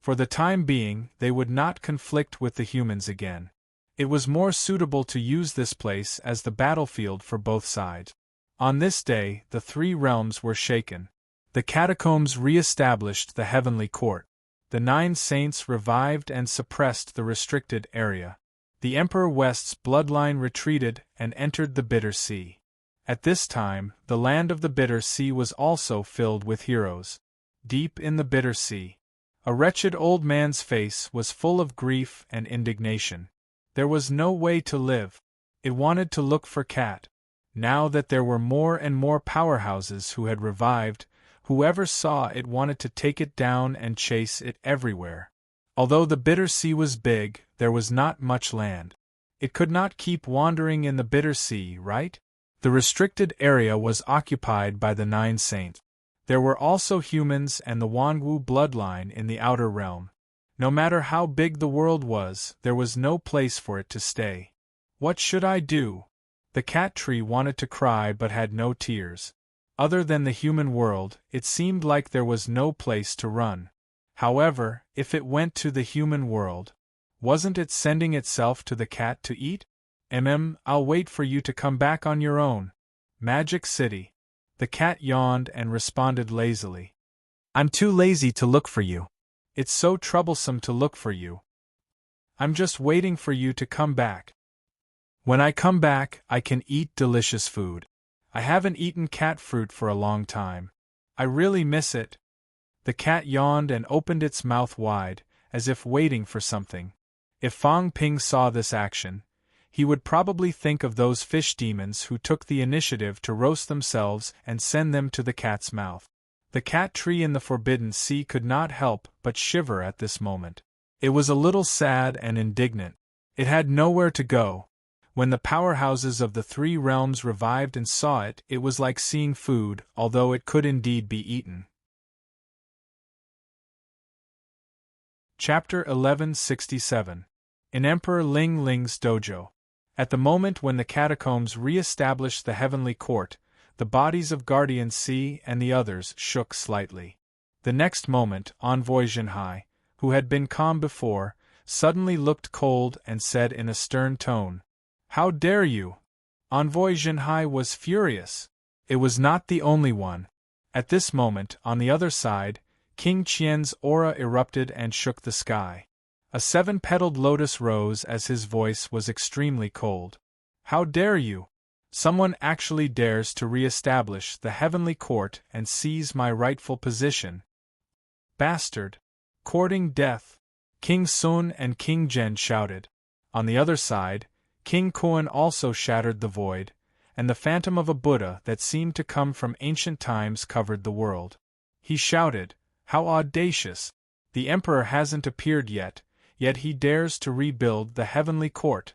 Speaker 1: For the time being, they would not conflict with the humans again. It was more suitable to use this place as the battlefield for both sides. On this day, the 3 realms were shaken. The catacombs re-established the heavenly court. The 9 saints revived and suppressed the restricted area. The Emperor West's bloodline retreated and entered the Bitter Sea. At this time, the land of the Bitter Sea was also filled with heroes. Deep in the Bitter Sea, a wretched old man's face was full of grief and indignation. There was no way to live. It wanted to look for Cat. Now that there were more and more powerhouses who had revived, Whoever saw it wanted to take it down and chase it everywhere. Although the bitter sea was big, there was not much land. It could not keep wandering in the bitter sea, right? The restricted area was occupied by the 9 saints. There were also humans and the Wanwu bloodline in the outer realm. No matter how big the world was, there was no place for it to stay. What should I do? The cat tree wanted to cry but had no tears. Other than the human world, it seemed like there was no place to run. However, if it went to the human world, wasn't it sending itself to the cat to eat? I'll wait for you to come back on your own. Magic City. The cat yawned and responded lazily. I'm too lazy to look for you. It's so troublesome to look for you. I'm just waiting for you to come back. When I come back, I can eat delicious food. I haven't eaten cat fruit for a long time. I really miss it. The cat yawned and opened its mouth wide, as if waiting for something. If Fang Ping saw this action, he would probably think of those fish demons who took the initiative to roast themselves and send them to the cat's mouth. The cat tree in the Forbidden Sea could not help but shiver at this moment. It was a little sad and indignant. It had nowhere to go. When the powerhouses of the 3 realms revived and saw it, it was like seeing food, although it could indeed be eaten. Chapter 1167. In Emperor Ling Ling's dojo. At the moment when the catacombs re-established the heavenly court, the bodies of Guardian C and the others shook slightly. The next moment, Envoy Jinhai, who had been calm before, suddenly looked cold and said in a stern tone, "How dare you?" Envoy Jinhai was furious. It was not the only one. At this moment, on the other side, King Qian's aura erupted and shook the sky. A 7-petaled lotus rose as his voice was extremely cold. How dare you? Someone actually dares to re-establish the heavenly court and seize my rightful position. Bastard! Courting death! King Sun and King Zhen shouted. On the other side, King Kuan also shattered the void, and the phantom of a Buddha that seemed to come from ancient times covered the world. He shouted, "How audacious! The emperor hasn't appeared yet he dares to rebuild the heavenly court.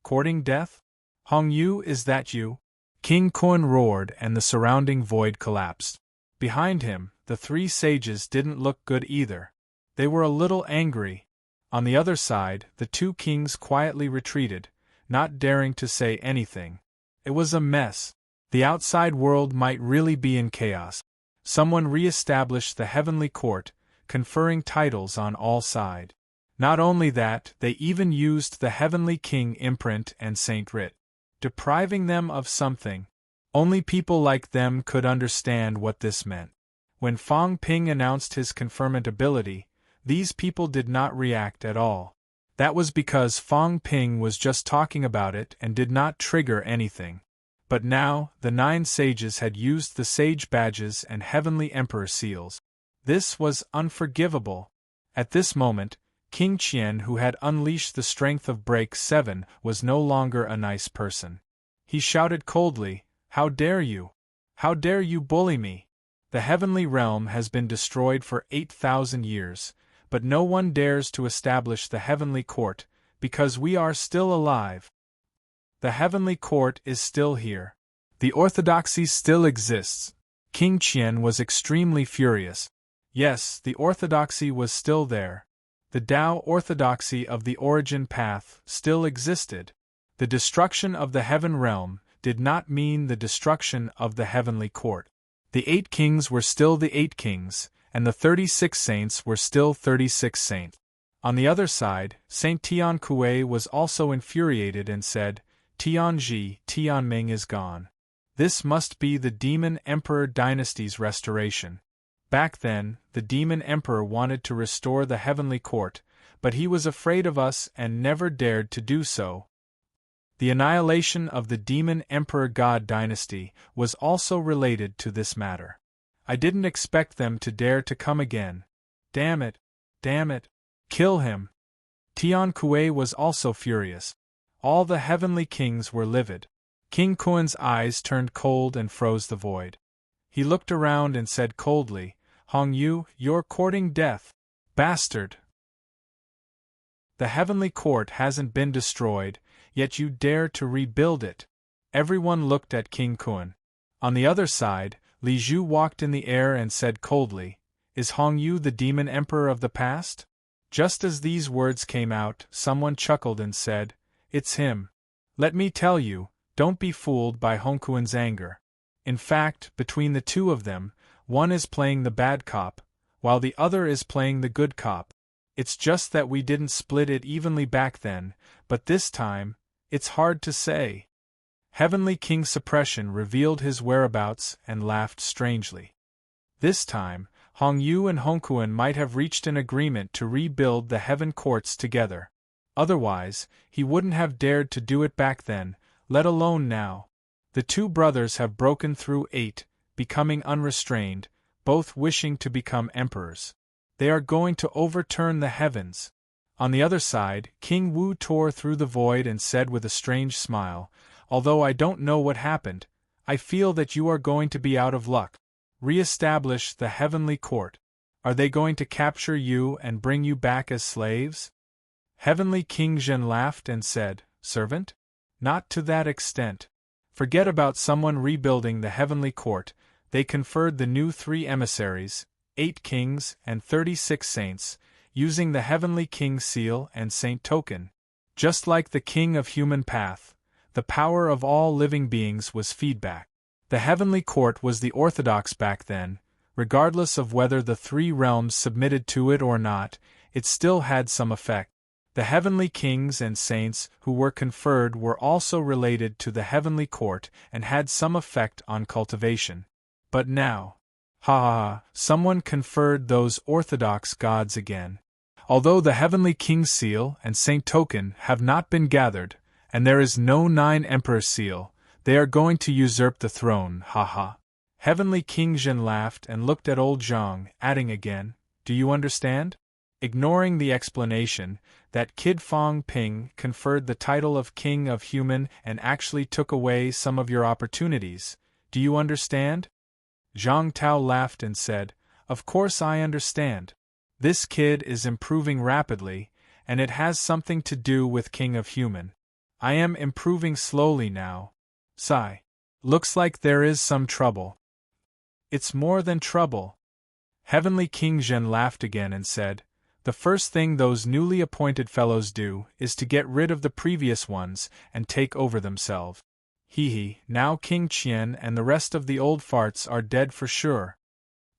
Speaker 1: Courting death? Hong Yu, is that you?" King Kuan roared and the surrounding void collapsed. Behind him, the 3 sages didn't look good either. They were a little angry. On the other side, the 2 kings quietly retreated, not daring to say anything. It was a mess. The outside world might really be in chaos. Someone re-established the heavenly court, conferring titles on all sides. Not only that, they even used the heavenly king imprint and saint writ, depriving them of something. Only people like them could understand what this meant. When Fang Ping announced his conferment ability, these people did not react at all. That was because Fang Ping was just talking about it and did not trigger anything. But now, the 9 sages had used the sage badges and heavenly emperor seals. This was unforgivable. At this moment, King Qian, who had unleashed the strength of Break 7, was no longer a nice person. He shouted coldly, "How dare you? How dare you bully me? The heavenly realm has been destroyed for 8,000 years, but no one dares to establish the heavenly court, because we are still alive. The heavenly court is still here. The orthodoxy still exists." King Qian was extremely furious. Yes, the orthodoxy was still there. The Tao orthodoxy of the origin path still existed. The destruction of the heaven realm did not mean the destruction of the heavenly court. The 8 kings were still the 8 kings, and the 36 saints were still 36 saints. On the other side, Saint Tian Kuei was also infuriated and said, "Tianji, Tianming is gone. This must be the Demon Emperor dynasty's restoration." Back then, the Demon Emperor wanted to restore the heavenly court, but he was afraid of us and never dared to do so. The annihilation of the Demon Emperor God dynasty was also related to this matter. I didn't expect them to dare to come again. Damn it! Damn it! Kill him! Tian Kuei was also furious. All the heavenly kings were livid. King Kuan's eyes turned cold and froze the void. He looked around and said coldly, Hong Yu, you're courting death. Bastard! The heavenly court hasn't been destroyed, yet you dare to rebuild it. Everyone looked at King Kun. On the other side, Li Zhu walked in the air and said coldly, Is Hong Yu the demon emperor of the past? Just as these words came out, someone chuckled and said, It's him. Let me tell you, don't be fooled by Hong Kuan's anger. In fact, between the two of them, one is playing the bad cop, while the other is playing the good cop. It's just that we didn't split it evenly back then, but this time, it's hard to say. Heavenly King Suppression revealed his whereabouts and laughed strangely. This time, Hong Yu and Hong Kuan might have reached an agreement to rebuild the heaven courts together. Otherwise, he wouldn't have dared to do it back then, let alone now. The two brothers have broken through 8, becoming unrestrained, both wishing to become emperors. They are going to overturn the heavens. On the other side, King Wu tore through the void and said with a strange smile, Although I don't know what happened, I feel that you are going to be out of luck. Re-establish the heavenly court. Are they going to capture you and bring you back as slaves? Heavenly King Zhen laughed and said, Servant? Not to that extent. Forget about someone rebuilding the heavenly court. They conferred the new 3 emissaries, 8 kings and 36 saints, using the heavenly king's seal and saint token. Just like the king of human path, the power of all living beings was feedback. The heavenly court was the orthodox back then, regardless of whether the 3 realms submitted to it or not, it still had some effect. The heavenly kings and saints who were conferred were also related to the heavenly court and had some effect on cultivation. But now, someone conferred those orthodox gods again. Although the heavenly king's seal and saint token have not been gathered, and there is no 9 emperor seal, they are going to usurp the throne, Heavenly King Zhen laughed and looked at old Zhang, adding again, Do you understand? Ignoring the explanation, that Kid Fong Ping conferred the title of King of Human and actually took away some of your opportunities. Do you understand? Zhang Tao laughed and said, Of course I understand. This kid is improving rapidly, and it has something to do with King of Human. I am improving slowly now. Sigh. Looks like there is some trouble. It's more than trouble. Heavenly King Zhen laughed again and said, The first thing those newly appointed fellows do is to get rid of the previous ones and take over themselves. Now King Qian and the rest of the old farts are dead for sure.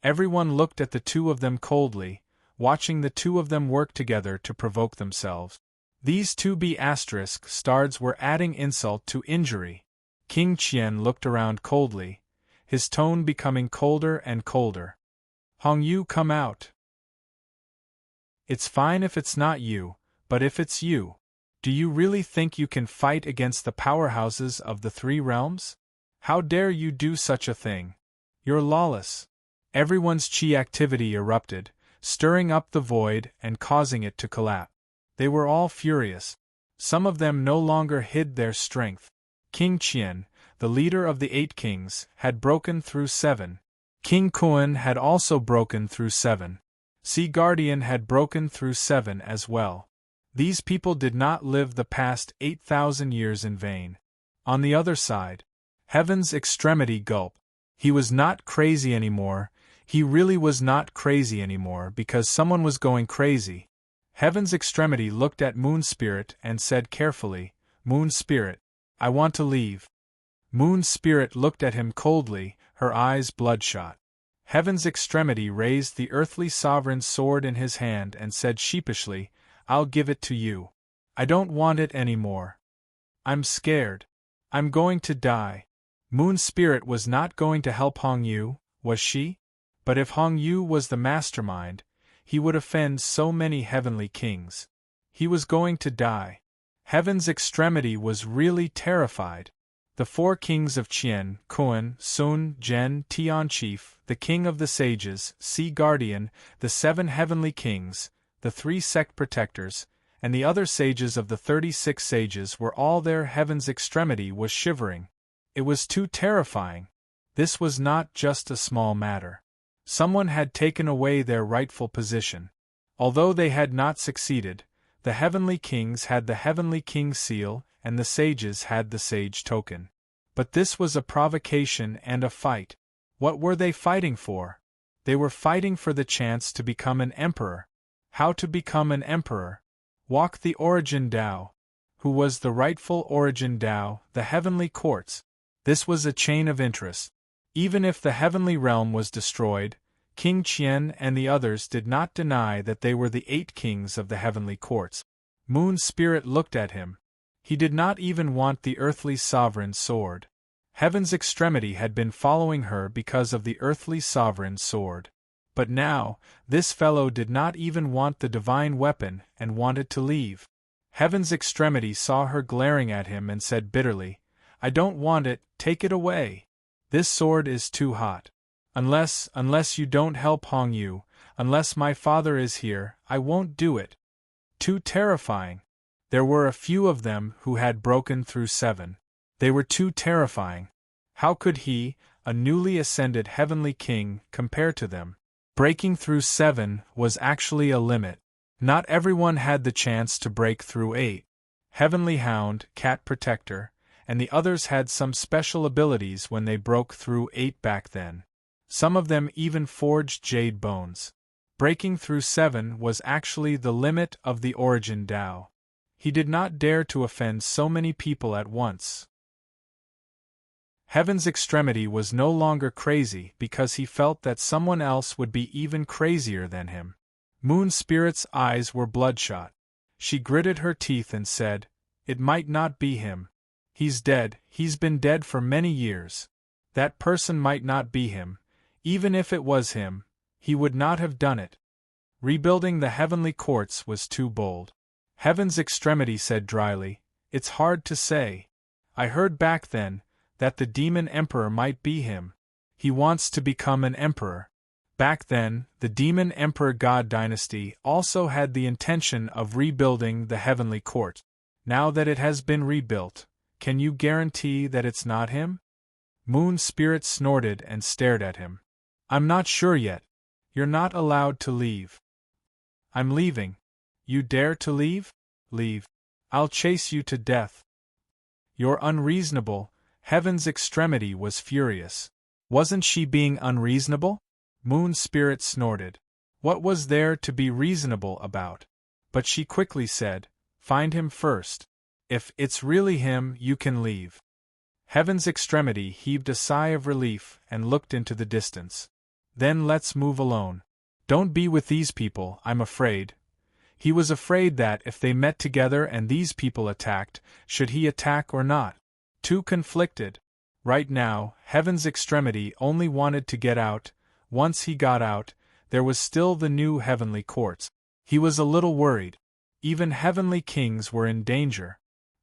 Speaker 1: Everyone looked at the two of them coldly, watching the two of them work together to provoke themselves. These 2B asterisk stards were adding insult to injury. King Qian looked around coldly, his tone becoming colder and colder. Hong Yu, come out. It's fine if it's not you, but if it's you, do you really think you can fight against the powerhouses of the 3 realms? How dare you do such a thing? You're lawless. Everyone's chi activity erupted, stirring up the void and causing it to collapse. They were all furious. Some of them no longer hid their strength. King Qian, the leader of the 8 kings, had broken through 7. King Kuan had also broken through 7. Sea Guardian had broken through 7 as well. These people did not live the past 8,000 years in vain. On the other side, Heaven's extremity gulp. He was not crazy anymore. He really was not crazy anymore because someone was going crazy. Heaven's extremity looked at Moon Spirit and said carefully, Moon Spirit, I want to leave. Moon Spirit looked at him coldly, her eyes bloodshot. Heaven's extremity raised the earthly sovereign's sword in his hand and said sheepishly, I'll give it to you. I don't want it anymore. I'm scared. I'm going to die. Moon Spirit was not going to help Hong Yu, was she? But if Hong Yu was the mastermind, he would offend so many heavenly kings. He was going to die. Heaven's extremity was really terrified. The 4 kings of Qian, Kuan, Sun, Zhen, Tian Chief, the king of the sages, Sea Guardian, the 7 heavenly kings, the 3 sect protectors, and the other sages of the 36 sages were all there. Heaven's extremity was shivering. It was too terrifying. This was not just a small matter. Someone had taken away their rightful position. Although they had not succeeded, the heavenly kings had the heavenly king seal, and the sages had the sage token. But this was a provocation and a fight. What were they fighting for? They were fighting for the chance to become an emperor. How to become an emperor? Walk the origin Tao. Who was the rightful origin Tao? The heavenly courts. This was a chain of interest. Even if the heavenly realm was destroyed, King Qian and the others did not deny that they were the 8 kings of the heavenly courts. Moon's spirit looked at him. He did not even want the earthly sovereign's sword. Heaven's extremity had been following her because of the earthly sovereign's sword. But now, this fellow did not even want the divine weapon and wanted to leave. Heaven's extremity saw her glaring at him and said bitterly, "I don't want it, take it away. This sword is too hot. Unless you don't help Hong Yu, unless my father is here, I won't do it." Too terrifying. There were a few of them who had broken through 7. They were too terrifying. How could he, a newly ascended heavenly king, compare to them? Breaking through 7 was actually a limit. Not everyone had the chance to break through 8. Heavenly Hound, Cat Protector, and the others had some special abilities when they broke through 8 back then. Some of them even forged jade bones. Breaking through 7 was actually the limit of the origin Tao. He did not dare to offend so many people at once. Heaven's extremity was no longer crazy because he felt that someone else would be even crazier than him. Moon Spirit's eyes were bloodshot. She gritted her teeth and said, "It might not be him. He's dead, he's been dead for many years. That person might not be him. Even if it was him, he would not have done it." Rebuilding the heavenly courts was too bold. Heaven's extremity said dryly, "It's hard to say. I heard back then that the demon emperor might be him. He wants to become an emperor." Back then, the demon emperor God dynasty also had the intention of rebuilding the heavenly court. Now that it has been rebuilt, can you guarantee that it's not him? Moon Spirit snorted and stared at him. "I'm not sure yet. You're not allowed to leave." "I'm leaving." "You dare to leave?" "Leave. I'll chase you to death." "You're unreasonable." Heaven's extremity was furious. Wasn't she being unreasonable? Moon Spirit snorted. What was there to be reasonable about? But she quickly said, "Find him first. If it's really him, you can leave." Heaven's extremity heaved a sigh of relief and looked into the distance. "Then let's move alone. Don't be with these people, I'm afraid." He was afraid that if they met together and these people attacked, should he attack or not? Too conflicted. Right now, Heaven's extremity only wanted to get out. Once he got out, there was still the new heavenly courts. He was a little worried. Even heavenly kings were in danger.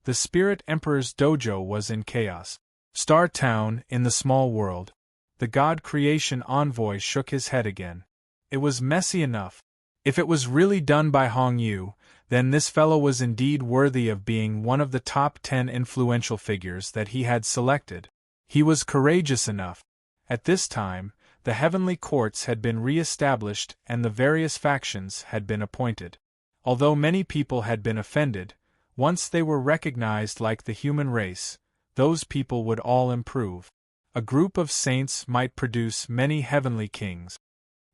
Speaker 1: The Spirit Emperor's dojo was in chaos. Star Town, in the small world. The God Creation envoy shook his head again. It was messy enough. If it was really done by Hong Yu, then this fellow was indeed worthy of being one of the top 10 influential figures that he had selected. He was courageous enough. At this time, the heavenly courts had been re-established and the various factions had been appointed. Although many people had been offended, once they were recognized like the human race, those people would all improve. A group of saints might produce many heavenly kings.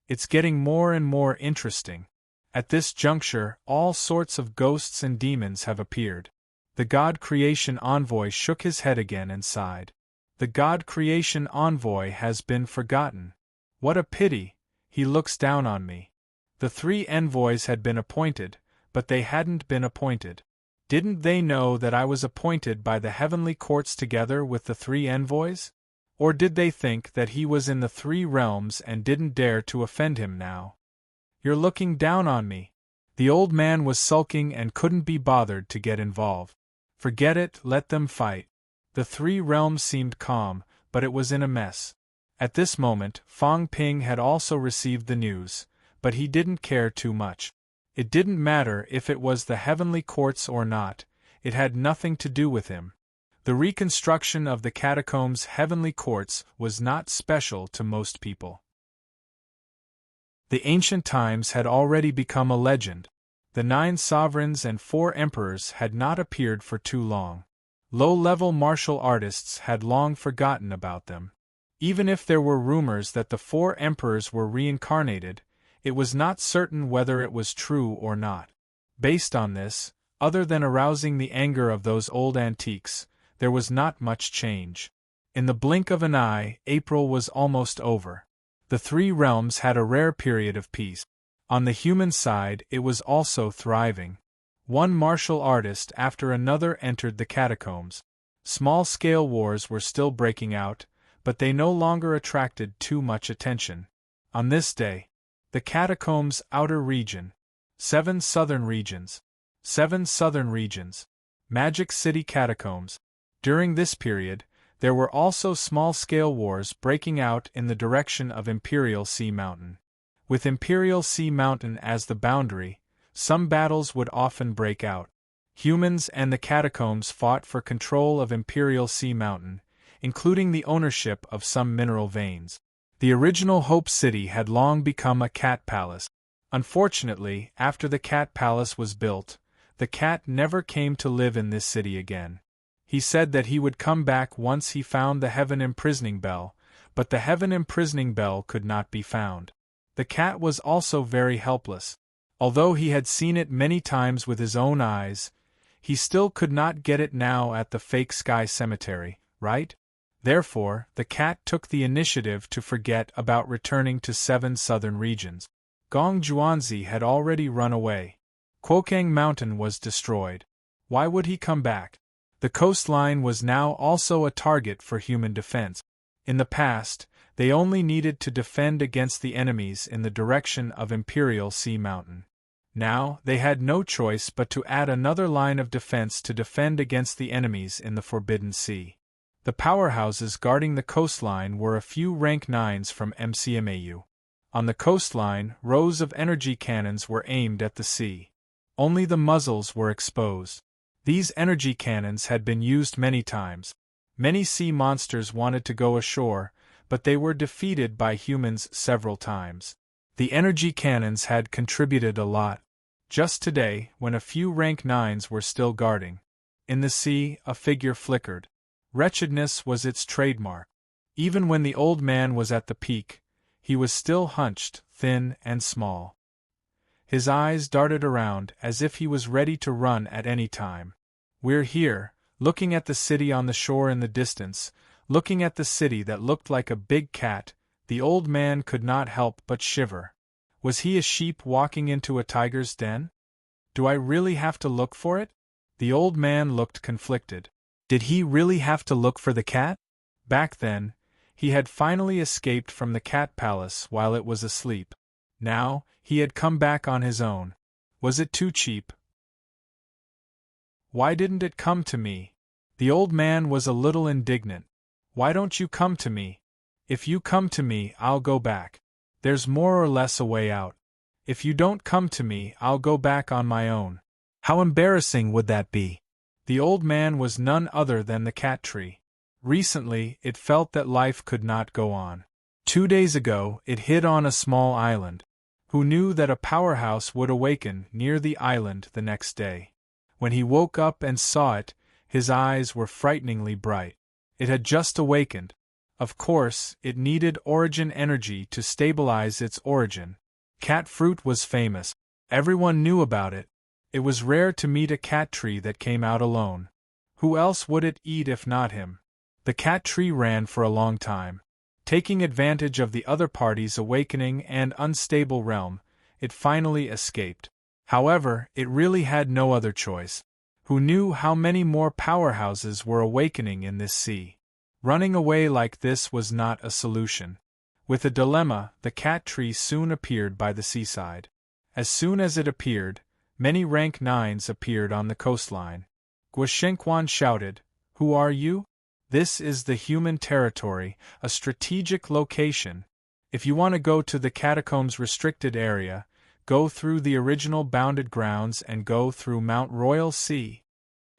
Speaker 1: It's getting more and more interesting. At this juncture, all sorts of ghosts and demons have appeared. The God Creation envoy shook his head again and sighed. The God Creation envoy has been forgotten. What a pity, he looks down on me. The 3 envoys had been appointed, but they hadn't been appointed. Didn't they know that I was appointed by the heavenly courts together with the 3 envoys? Or did they think that he was in the 3 realms and didn't dare to offend him now? "You're looking down on me." The old man was sulking and couldn't be bothered to get involved. Forget it, let them fight. The 3 realms seemed calm, but it was in a mess. At this moment, Fang Ping had also received the news, but he didn't care too much. It didn't matter if it was the heavenly courts or not, it had nothing to do with him. The reconstruction of the catacombs' heavenly courts was not special to most people. The ancient times had already become a legend. The 9 sovereigns and 4 emperors had not appeared for too long. Low-level martial artists had long forgotten about them. Even if there were rumors that the 4 emperors were reincarnated, it was not certain whether it was true or not. Based on this, other than arousing the anger of those old antiques, there was not much change. In the blink of an eye, April was almost over. The 3 realms had a rare period of peace. On the human side, it was also thriving. One martial artist after another entered the catacombs. Small-scale wars were still breaking out, but they no longer attracted too much attention. On this day, the catacombs' outer region, 7 southern regions, 7 southern regions, Magic City catacombs. During this period, there were also small-scale wars breaking out in the direction of Imperial Sea Mountain. With Imperial Sea Mountain as the boundary, some battles would often break out. Humans and the catacombs fought for control of Imperial Sea Mountain, including the ownership of some mineral veins. The original Hope City had long become a cat palace. Unfortunately, after the cat palace was built, the cat never came to live in this city again. He said that he would come back once he found the heaven imprisoning bell, but the heaven imprisoning bell could not be found. The cat was also very helpless. Although he had seen it many times with his own eyes, he still could not get it now at the fake sky cemetery, right? Therefore, the cat took the initiative to forget about returning to 7 southern regions. Gong Juanzi had already run away. Quokang Mountain was destroyed. Why would he come back? The coastline was now also a target for human defense. In the past, they only needed to defend against the enemies in the direction of Imperial Sea Mountain. Now, they had no choice but to add another line of defense to defend against the enemies in the Forbidden Sea. The powerhouses guarding the coastline were a few rank 9s from MCMAU. On the coastline, rows of energy cannons were aimed at the sea. Only the muzzles were exposed. These energy cannons had been used many times. Many sea monsters wanted to go ashore, but they were defeated by humans several times. The energy cannons had contributed a lot. Just today, when a few rank 9s were still guarding. In the sea, a figure flickered. Wretchedness was its trademark. Even when the old man was at the peak, he was still hunched, thin and small. His eyes darted around as if he was ready to run at any time. "We're here, looking at the city on the shore in the distance, looking at the city that looked like a big cat." The old man could not help but shiver. Was he a sheep walking into a tiger's den? Do I really have to look for it? The old man looked conflicted. Did he really have to look for the cat? Back then, he had finally escaped from the cat palace while it was asleep. Now, he had come back on his own. Was it too cheap? Why didn't it come to me? The old man was a little indignant. Why don't you come to me? If you come to me, I'll go back. There's more or less a way out. If you don't come to me, I'll go back on my own. How embarrassing would that be? The old man was none other than the cat tree. Recently, it felt that life could not go on. 2 days ago, it hid on a small island. Who knew that a powerhouse would awaken near the island the next day? When he woke up and saw it, his eyes were frighteningly bright. It had just awakened. Of course, it needed origin energy to stabilize its origin. Cat fruit was famous. Everyone knew about it. It was rare to meet a cat tree that came out alone. Who else would it eat if not him? The cat tree ran for a long time. Taking advantage of the other party's awakening and unstable realm, it finally escaped. However, it really had no other choice. Who knew how many more powerhouses were awakening in this sea? Running away like this was not a solution. With a dilemma, the cat tree soon appeared by the seaside. As soon as it appeared, many rank 9s appeared on the coastline. Guoshenquan shouted, "Who are you?" "This is the human territory, a strategic location. If you want to go to the catacombs restricted area, go through the original bounded grounds and go through Mount Royal Sea."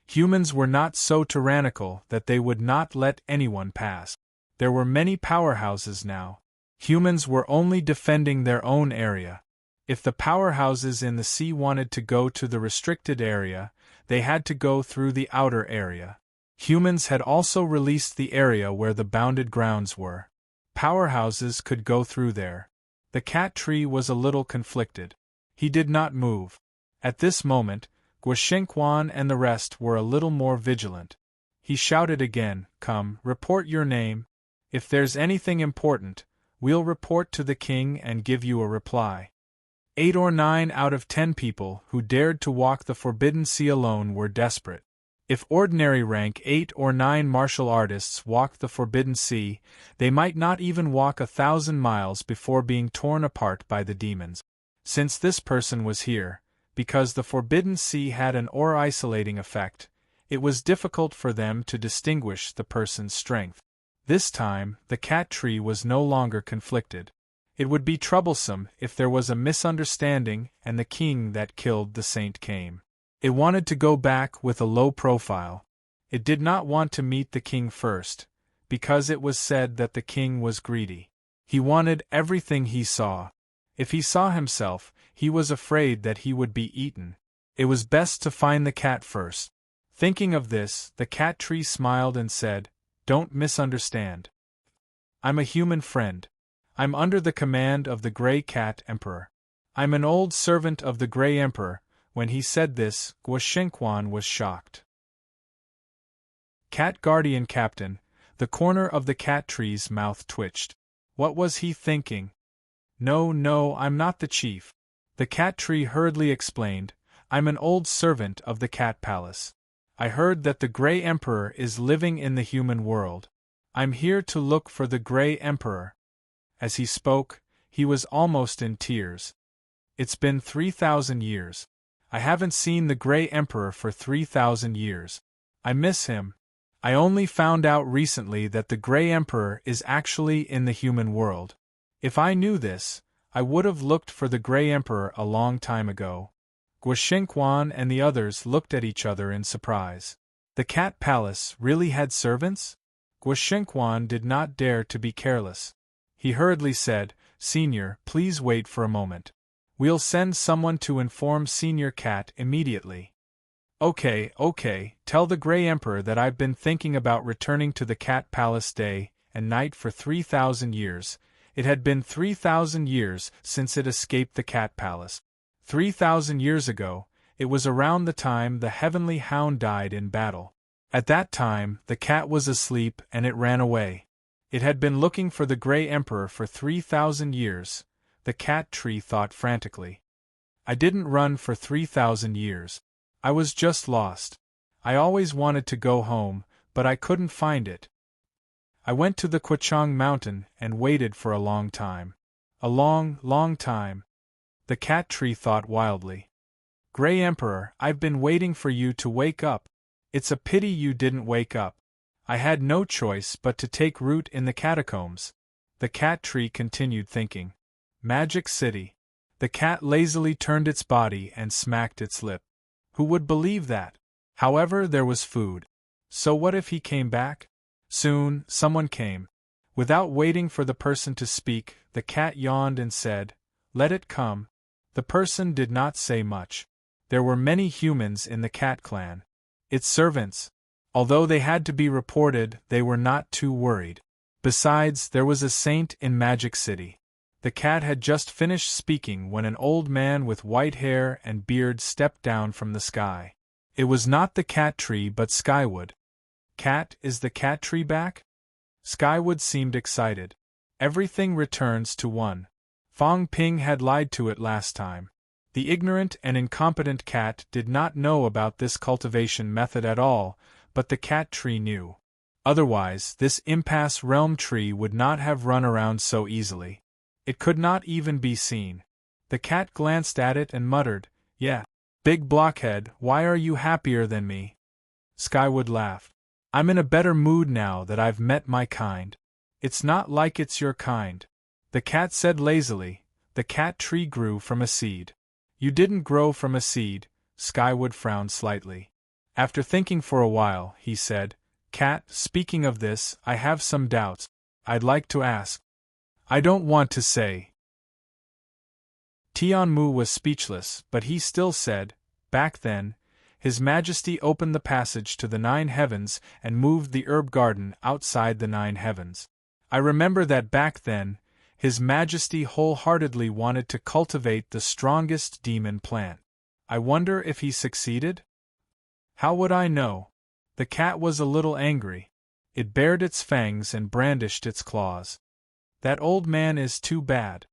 Speaker 1: Humans were not so tyrannical that they would not let anyone pass. There were many powerhouses now. Humans were only defending their own area. If the powerhouses in the sea wanted to go to the restricted area, they had to go through the outer area. Humans had also released the area where the bounded grounds were. Powerhouses could go through there. The cat tree was a little conflicted. He did not move. At this moment, Guoshenquan and the rest were a little more vigilant. He shouted again, "Come, report your name. If there's anything important, we'll report to the king and give you a reply." 8 or 9 out of 10 people who dared to walk the Forbidden Sea alone were desperate. If ordinary rank 8 or 9 martial artists walked the Forbidden Sea, they might not even walk 1,000 miles before being torn apart by the demons. Since this person was here, because the Forbidden Sea had an aura-isolating effect, it was difficult for them to distinguish the person's strength. This time, the cat tree was no longer conflicted. It would be troublesome if there was a misunderstanding and the king that killed the saint came. It wanted to go back with a low profile. It did not want to meet the king first, because it was said that the king was greedy. He wanted everything he saw. If he saw himself, he was afraid that he would be eaten. It was best to find the cat first. Thinking of this, the cat tree smiled and said, "Don't misunderstand. I'm a human friend. I'm under the command of the Grey Cat Emperor. I'm an old servant of the Grey Emperor." When he said this, Guoshenquan was shocked. Cat Guardian Captain, the corner of the cat tree's mouth twitched. What was he thinking? No, I'm not the chief. The cat tree hurriedly explained, "I'm an old servant of the cat palace. I heard that the Grey Emperor is living in the human world. I'm here to look for the Grey Emperor." As he spoke, he was almost in tears. "It's been 3,000 years. I haven't seen the Grey Emperor for 3,000 years. I miss him. I only found out recently that the Grey Emperor is actually in the human world. If I knew this, I would have looked for the Grey Emperor a long time ago." Guoshenquan and the others looked at each other in surprise. The cat palace really had servants? Guoshenquan did not dare to be careless. He hurriedly said, "Senior, please wait for a moment. We'll send someone to inform Senior Cat immediately." Okay, tell the Grey Emperor that I've been thinking about returning to the cat palace day and night for 3,000 years. It had been 3,000 years since it escaped the cat palace. 3,000 years ago, it was around the time the heavenly hound died in battle. At that time, the cat was asleep and it ran away. It had been looking for the Grey Emperor for 3,000 years. The cat tree thought frantically. "I didn't run for 3,000 years. I was just lost. I always wanted to go home, but I couldn't find it. I went to the Quechang Mountain and waited for a long time. A long time." The cat tree thought wildly. "Grey Emperor, I've been waiting for you to wake up. It's a pity you didn't wake up. I had no choice but to take root in the catacombs." The cat tree continued thinking. Magic City. The cat lazily turned its body and smacked its lip. Who would believe that? However, there was food. So what if he came back? Soon, someone came. Without waiting for the person to speak, the cat yawned and said, "Let it come." The person did not say much. There were many humans in the cat clan. Its servants. Although they had to be reported, they were not too worried. Besides, there was a saint in Magic City. The cat had just finished speaking when an old man with white hair and beard stepped down from the sky. It was not the cat tree but Skywood. "Cat, is the cat tree back?" Skywood seemed excited. "Everything returns to one. Fong Ping had lied to it last time." The ignorant and incompetent cat did not know about this cultivation method at all, but the cat tree knew. Otherwise, this impasse realm tree would not have run around so easily. It could not even be seen. The cat glanced at it and muttered, "Yeah, big blockhead, why are you happier than me?" Skywood laughed. "I'm in a better mood now that I've met my kind." "It's not like it's your kind," the cat said lazily. "The cat tree grew from a seed." "You didn't grow from a seed," Skywood frowned slightly. After thinking for a while, he said, "Cat, speaking of this, I have some doubts. I'd like to ask. I don't want to say." Tianmu was speechless, but he still said, "Back then, His Majesty opened the passage to the 9 heavens and moved the herb garden outside the 9 heavens. I remember that back then, His Majesty wholeheartedly wanted to cultivate the strongest demon plant. I wonder if he succeeded? How would I know?" The cat was a little angry. It bared its fangs and brandished its claws. "That old man is too bad.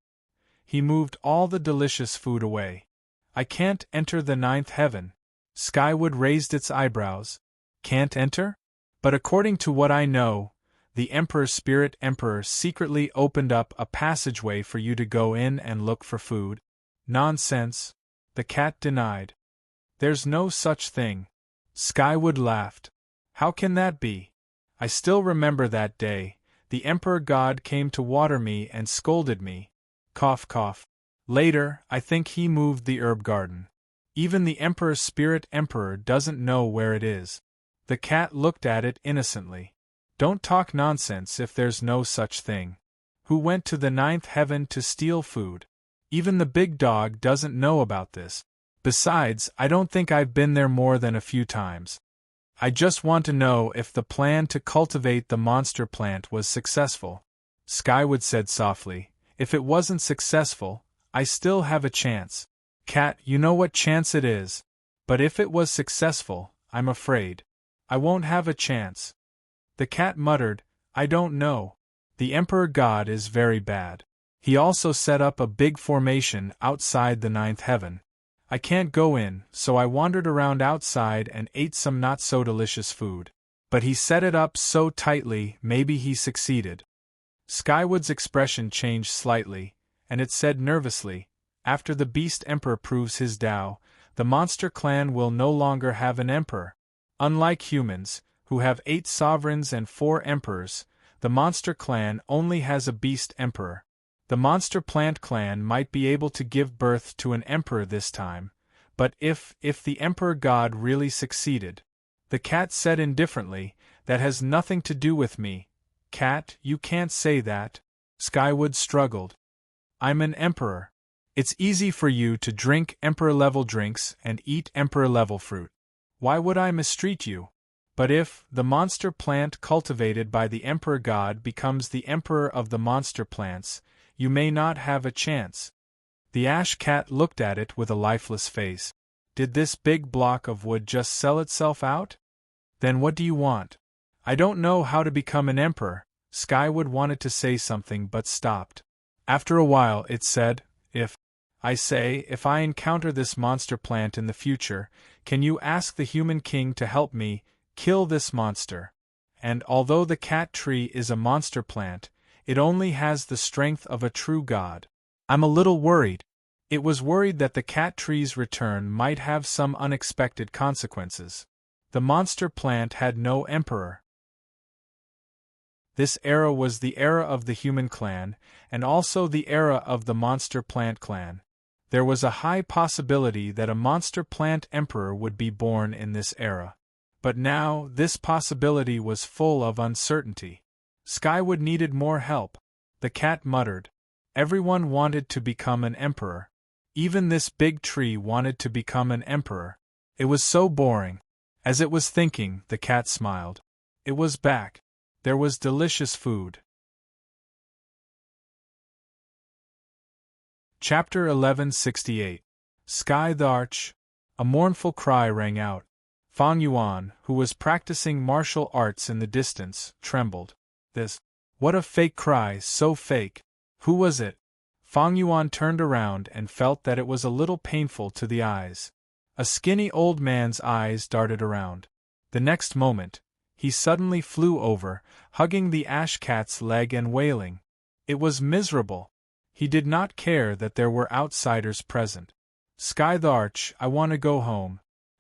Speaker 1: He moved all the delicious food away. I can't enter the 9th heaven." Skywood raised its eyebrows. "Can't enter? But according to what I know, the Emperor's Spirit Emperor secretly opened up a passageway for you to go in and look for food." "Nonsense," the cat denied. "There's no such thing." Skywood laughed. "How can that be? I still remember that day. The Emperor God came to water me and scolded me. Cough, cough. Later, I think he moved the herb garden. Even the Emperor's Spirit Emperor doesn't know where it is." The cat looked at it innocently. "Don't talk nonsense if there's no such thing. Who went to the 9th heaven to steal food? Even the big dog doesn't know about this. Besides, I don't think I've been there more than a few times. I just want to know if the plan to cultivate the monster plant was successful." Skywood said softly, "If it wasn't successful, I still have a chance." "Cat, you know what chance it is. But if it was successful, I'm afraid I won't have a chance." The cat muttered, "I don't know. The Emperor God is very bad. He also set up a big formation outside the 9th heaven. I can't go in, so I wandered around outside and ate some not-so-delicious food. But he set it up so tightly, maybe he succeeded." Skywood's expression changed slightly, and it said nervously, "After the Beast Emperor proves his Tao, the Monster Clan will no longer have an emperor. Unlike humans, who have 8 sovereigns and 4 emperors, the Monster Clan only has a Beast Emperor. The Monster Plant Clan might be able to give birth to an emperor this time, but if the Emperor God really succeeded..." The cat said indifferently, "That has nothing to do with me." "Cat, you can't say that." Skywood struggled. "I'm an emperor. It's easy for you to drink emperor-level drinks and eat emperor-level fruit. Why would I mistreat you? But if the monster plant cultivated by the Emperor God becomes the emperor of the monster plants, you may not have a chance." The ash cat looked at it with a lifeless face. "Did this big block of wood just sell itself out? Then what do you want?" "I don't know how to become an emperor." Skywood wanted to say something but stopped. After a while it said, If I encounter this monster plant in the future, can you ask the human king to help me kill this monster?" And although the cat tree is a monster plant, it only has the strength of a true god. I'm a little worried. It was worried that the cat tree's return might have some unexpected consequences. The monster plant had no emperor. This era was the era of the human clan, and also the era of the monster plant clan. There was a high possibility that a monster plant emperor would be born in this era. But now, this possibility was full of uncertainty. Skywood needed more help. The cat muttered. Everyone wanted to become an emperor. Even this big tree wanted to become an emperor. It was so boring. As it was thinking, the cat smiled. It was back. There was delicious food. Chapter 1168. Sky the Arch. A mournful cry rang out. Fang Yuan, who was practicing martial arts in the distance, trembled. What a fake cry, so fake. Who was it? Fang Yuan turned around and felt that it was a little painful to the eyes. A skinny old man's eyes darted around. The next moment, he suddenly flew over, hugging the ash cat's leg and wailing. It was miserable. He did not care that there were outsiders present. Sky the Arch, I want to go home.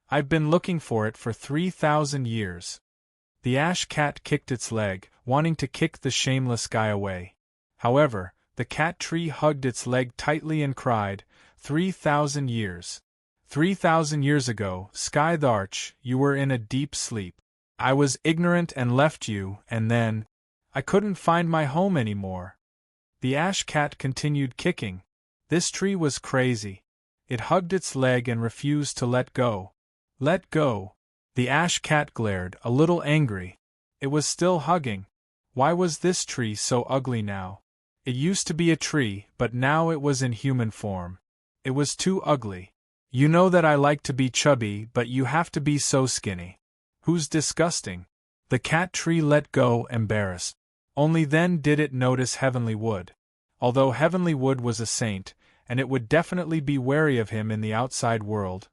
Speaker 1: I've been looking for it for 3,000 years. The ash cat kicked its leg, wanting to kick the shameless guy away. However, the cat tree hugged its leg tightly and cried, 3,000 years. 3,000 years ago, Skytharch, you were in a deep sleep. I was ignorant and left you, and then I couldn't find my home anymore. The ash cat continued kicking. This tree was crazy. It hugged its leg and refused to let go. Let go. The ash cat glared, a little angry. It was still hugging. Why was this tree so ugly now? It used to be a tree, but now it was in human form. It was too ugly. You know that I like to be chubby, but you have to be so skinny. Who's disgusting? The cat tree let go, embarrassed. Only then did it notice Heavenly Wood. Although Heavenly Wood was a saint, and it would definitely be wary of him in the outside world,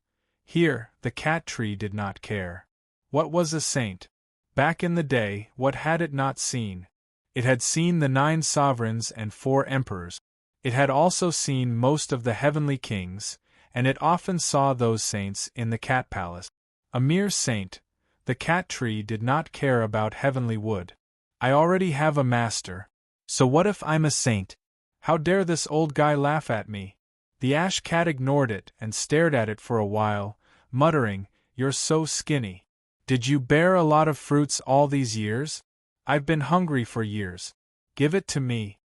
Speaker 1: here, the cat tree did not care. What was a saint? Back in the day, what had it not seen? It had seen the 9 sovereigns and 4 emperors. It had also seen most of the heavenly kings, and it often saw those saints in the cat palace. A mere saint, the cat tree did not care about Heavenly Wood. I already have a master. So what if I'm a saint? How dare this old guy laugh at me? The ash cat ignored it and stared at it for a while, muttering, "You're so skinny. Did you bear a lot of fruits all these years? I've been hungry for years. Give it to me."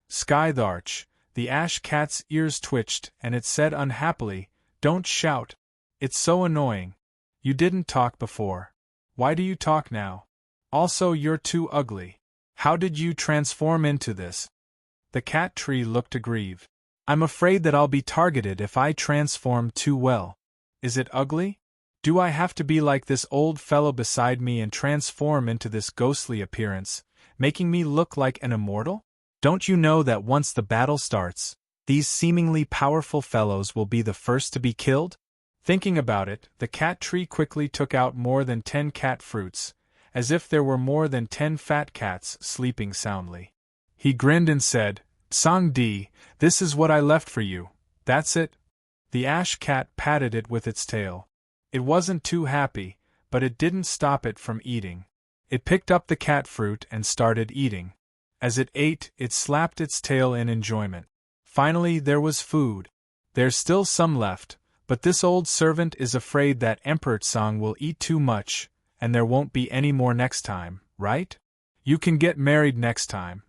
Speaker 1: Skytharch, the ash cat's ears twitched and it said unhappily, "Don't shout. It's so annoying. You didn't talk before. Why do you talk now? Also, you're too ugly. How did you transform into this?" The cat tree looked aggrieved. "I'm afraid that I'll be targeted if I transform too well. Is it ugly? Do I have to be like this old fellow beside me and transform into this ghostly appearance, making me look like an immortal? Don't you know that once the battle starts, these seemingly powerful fellows will be the first to be killed?" Thinking about it, the cat tree quickly took out more than 10 cat fruits, as if there were more than 10 fat cats sleeping soundly. He grinned and said, "Sangdi, this is what I left for you. That's it." The ash cat patted it with its tail. It wasn't too happy, but it didn't stop it from eating. It picked up the cat fruit and started eating. As it ate, it slapped its tail in enjoyment. Finally, there was food. There's still some left, but this old servant is afraid that Emperor Tsang will eat too much, and there won't be any more next time, right? You can get married next time.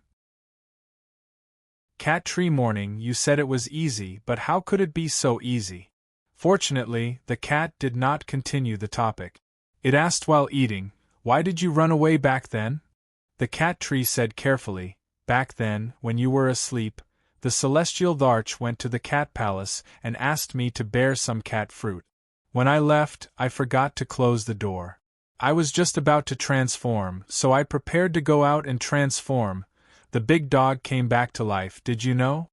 Speaker 1: Cat tree morning, you said it was easy, but how could it be so easy? Fortunately, the cat did not continue the topic. It asked while eating, "Why did you run away back then?" The cat tree said carefully, "Back then, when you were asleep, the celestial Tharch went to the cat palace and asked me to bear some cat fruit. When I left, I forgot to close the door. I was just about to transform, so I prepared to go out and transform. The big dog came back to life, did you know?"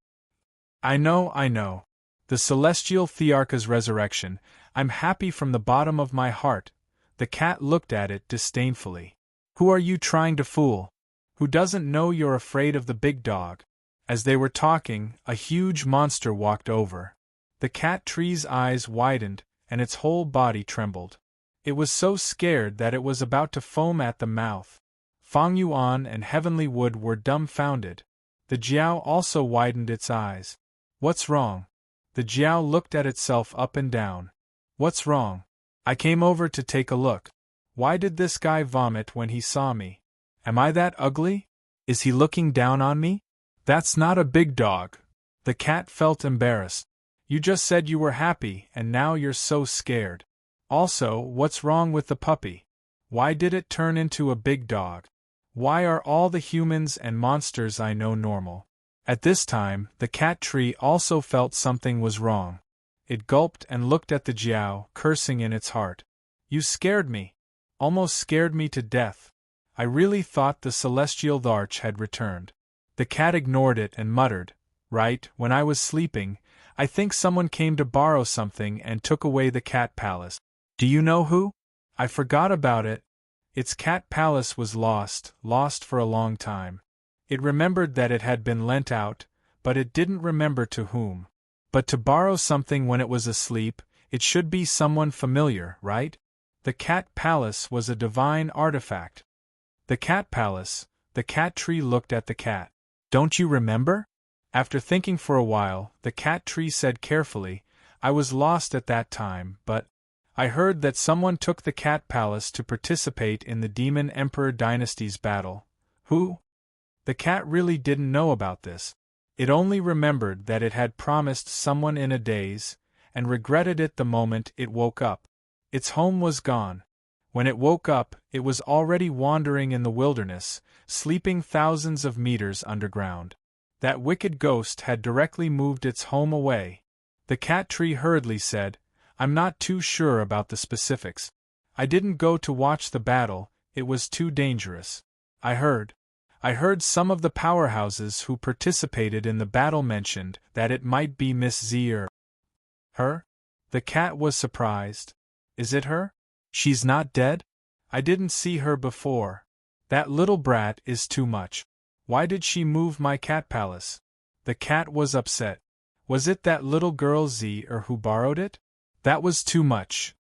Speaker 1: I know. The celestial Thearcha's resurrection. I'm happy from the bottom of my heart." The cat looked at it disdainfully. "Who are you trying to fool? Who doesn't know you're afraid of the big dog?" As they were talking, a huge monster walked over. The cat tree's eyes widened, and its whole body trembled. It was so scared that it was about to foam at the mouth. Fang Yuan and Heavenly Wood were dumbfounded. The Jiao also widened its eyes. "What's wrong?" The Jiao looked at itself up and down. "What's wrong? I came over to take a look. Why did this guy vomit when he saw me? Am I that ugly? Is he looking down on me? That's not a big dog." The cat felt embarrassed. "You just said you were happy, and now you're so scared. Also, what's wrong with the puppy? Why did it turn into a big dog? Why are all the humans and monsters I know normal?" At this time, the cat tree also felt something was wrong. It gulped and looked at the Jiao, cursing in its heart. "You scared me. Almost scared me to death. I really thought the celestial Tharch had returned." The cat ignored it and muttered, "Right, when I was sleeping, I think someone came to borrow something and took away the cat palace. Do you know who? I forgot about it. Its cat palace was lost for a long time. It remembered that it had been lent out, but it didn't remember to whom. But to borrow something when it was asleep, it should be someone familiar, right? The cat palace was a divine artifact." The cat palace, the cat tree looked at the cat. "Don't you remember?" After thinking for a while, the cat tree said carefully, I was lost at that time, but I heard that someone took the Cat Palace to participate in the Demon Emperor Dynasty's battle. Who? The cat really didn't know about this. It only remembered that it had promised someone in a daze, and regretted it the moment it woke up. Its home was gone. When it woke up, it was already wandering in the wilderness, sleeping thousands of meters underground. That wicked ghost had directly moved its home away. The cat tree hurriedly said, "I'm not too sure about the specifics. I didn't go to watch the battle, it was too dangerous. I heard some of the powerhouses who participated in the battle mentioned that it might be Miss Z or her?" The cat was surprised. "Is it her? She's not dead? I didn't see her before. That little brat is too much. Why did she move my cat palace?" The cat was upset. Was it that little girl Z or who borrowed it? That was too much.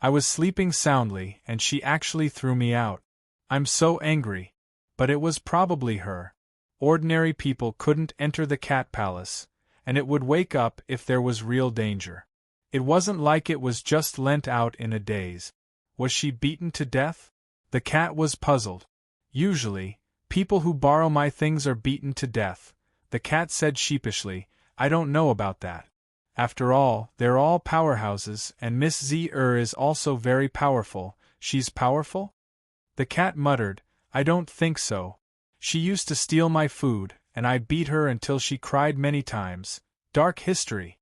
Speaker 1: I was sleeping soundly and she actually threw me out. I'm so angry. But it was probably her. Ordinary people couldn't enter the cat palace, and it would wake up if there was real danger. It wasn't like it was just lent out in a daze. Was she beaten to death? The cat was puzzled. Usually, people who borrow my things are beaten to death, the cat said sheepishly. I don't know about that. After all, they're all powerhouses, and Miss Z is also very powerful. She's powerful? The cat muttered, I don't think so. She used to steal my food, and I beat her until she cried many times. Dark history.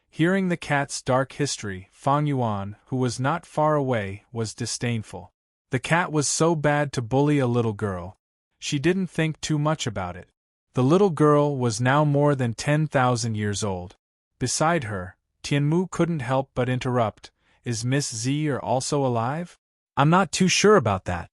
Speaker 1: Hearing the cat's dark history, Fang Yuan, who was not far away, was disdainful. The cat was so bad to bully a little girl. She didn't think too much about it. The little girl was now more than 10,000 years old. Beside her, Tianmu couldn't help but interrupt, Is Miss Z also alive? I'm not too sure about that.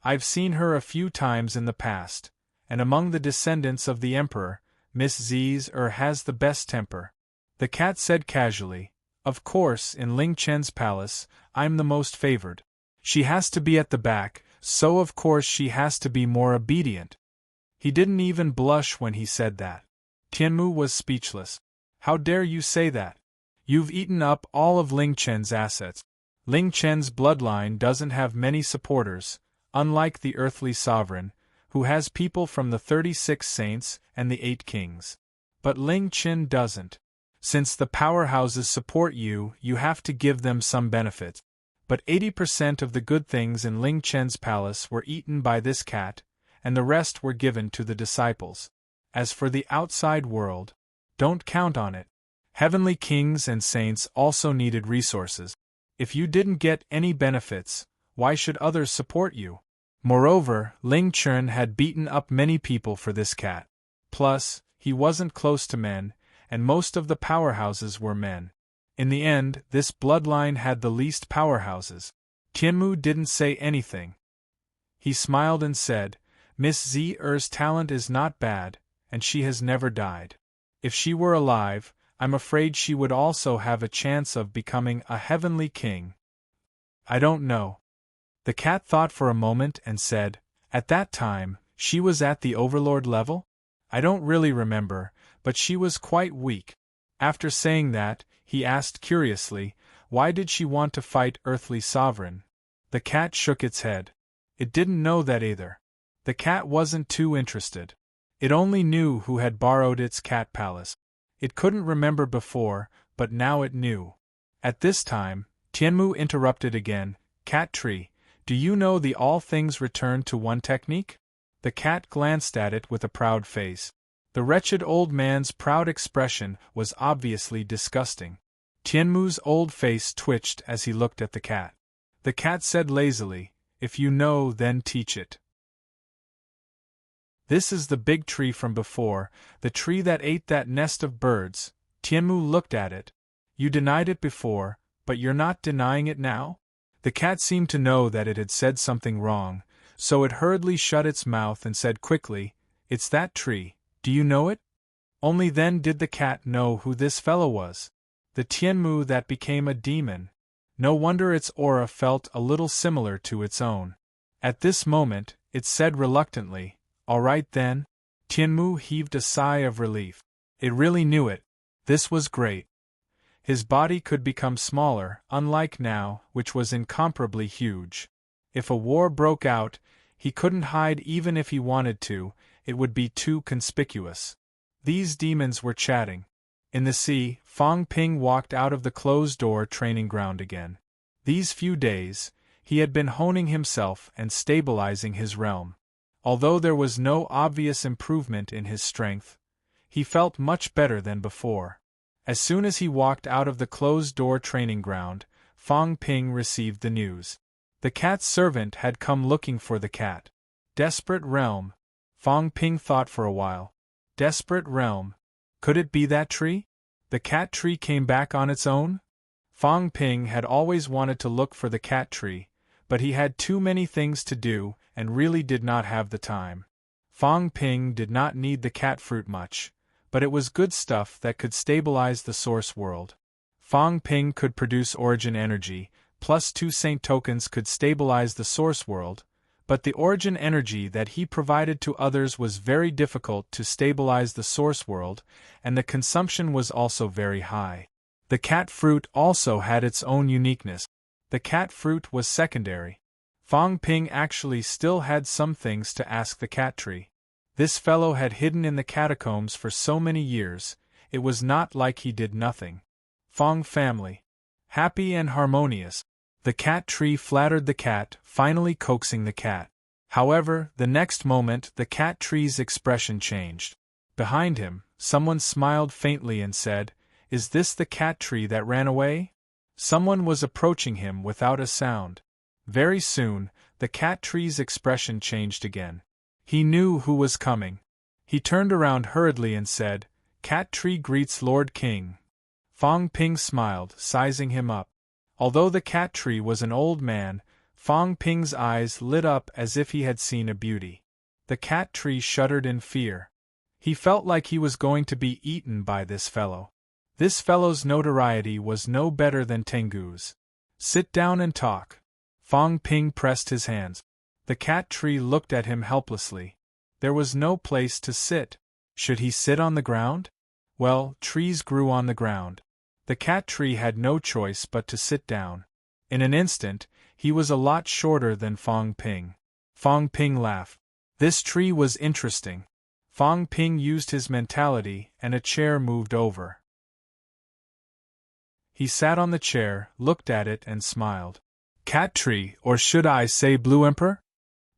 Speaker 1: I've seen her a few times in the past, and among the descendants of the emperor, Miss Z has the best temper. The cat said casually, Of course, in Ling Chen's palace, I'm the most favored. She has to be at the back, so of course she has to be more obedient. He didn't even blush when he said that. Tianmu was speechless. How dare you say that? You've eaten up all of Ling Chen's assets. Ling Chen's bloodline doesn't have many supporters, unlike the earthly sovereign, who has people from the 36 saints and the 8 kings. But Ling Chen doesn't. Since the powerhouses support you, you have to give them some benefits. But 80% of the good things in Ling Chen's palace were eaten by this cat, and the rest were given to the disciples. As for the outside world, don't count on it. Heavenly kings and saints also needed resources. If you didn't get any benefits, why should others support you? Moreover, Ling Chen had beaten up many people for this cat. Plus, he wasn't close to men, and most of the powerhouses were men. In the end, this bloodline had the least powerhouses. Tianmu didn't say anything. He smiled and said, Miss Z's talent is not bad, and she has never died. If she were alive, I'm afraid she would also have a chance of becoming a heavenly king. I don't know. The cat thought for a moment and said, At that time, she was at the overlord level? I don't really remember, but she was quite weak. After saying that, he asked curiously, Why did she want to fight earthly sovereign? The cat shook its head. It didn't know that either. The cat wasn't too interested. It only knew who had borrowed its cat palace. It couldn't remember before, but now it knew. At this time, Tianmu interrupted again, Cat tree, do you know the all things return to one technique? The cat glanced at it with a proud face. The wretched old man's proud expression was obviously disgusting. Tianmu's old face twitched as he looked at the cat. The cat said lazily, If you know, then teach it. This is the big tree from before, the tree that ate that nest of birds. Tianmu looked at it. You denied it before, but you're not denying it now? The cat seemed to know that it had said something wrong, so it hurriedly shut its mouth and said quickly, It's that tree, do you know it? Only then did the cat know who this fellow was. The Tianmu that became a demon. No wonder its aura felt a little similar to its own. At this moment, it said reluctantly, All right then. Tianmu heaved a sigh of relief. It really knew it. This was great. His body could become smaller, unlike now, which was incomparably huge. If a war broke out, he couldn't hide even if he wanted to, it would be too conspicuous. These demons were chatting. In the sea, Fong Ping walked out of the closed-door training ground again. These few days, he had been honing himself and stabilizing his realm. Although there was no obvious improvement in his strength, he felt much better than before. As soon as he walked out of the closed-door training ground, Fong Ping received the news. The cat's servant had come looking for the cat. Desperate realm. Fong Ping thought for a while. Desperate realm. Could it be that tree? The cat tree came back on its own? Fong Ping had always wanted to look for the cat tree, but he had too many things to do and really did not have the time. Fong Ping did not need the cat fruit much, but it was good stuff that could stabilize the source world. Fong Ping could produce origin energy, plus 2 saint tokens could stabilize the source world, but the origin energy that he provided to others was very difficult to stabilize the source world, and the consumption was also very high. The cat fruit also had its own uniqueness. The cat fruit was secondary. Fong Ping actually still had some things to ask the cat tree. This fellow had hidden in the catacombs for so many years, it was not like he did nothing. Fong family. Happy and harmonious. The cat tree flattered the cat, finally coaxing the cat. However, the next moment the cat tree's expression changed. Behind him, someone smiled faintly and said, "Is this the cat tree that ran away?" Someone was approaching him without a sound. Very soon, the cat tree's expression changed again. He knew who was coming. He turned around hurriedly and said, "Cat tree greets Lord King." Fong Ping smiled, sizing him up. Although the cat tree was an old man, Fong Ping's eyes lit up as if he had seen a beauty. The cat tree shuddered in fear. He felt like he was going to be eaten by this fellow. This fellow's notoriety was no better than Tengu's. "Sit down and talk." Fong Ping pressed his hands. The cat tree looked at him helplessly. There was no place to sit. Should he sit on the ground? Well, trees grew on the ground. The cat tree had no choice but to sit down. In an instant, he was a lot shorter than Fong Ping. Fong Ping laughed. This tree was interesting. Fong Ping used his mentality, and a chair moved over. He sat on the chair, looked at it and smiled. "Cat tree, or should I say Blue Emperor?"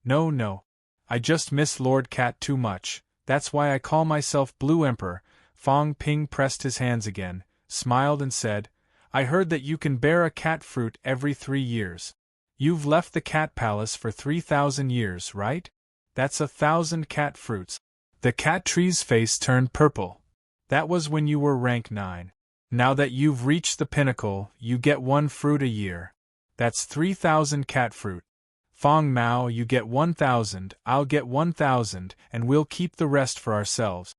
Speaker 1: No. I just miss Lord Cat too much, that's why I call myself Blue Emperor." Fong Ping pressed his hands again, smiled and said, "I heard that you can bear a cat fruit every 3 years. You've left the cat palace for 3,000 years, right? That's 1,000 cat fruits." The cat tree's face turned purple. "That was when you were rank 9. Now that you've reached the pinnacle, you get 1 fruit a year. That's 3,000 cat fruit. Fong Mao, you get 1,000, I'll get 1,000, and we'll keep the rest for ourselves."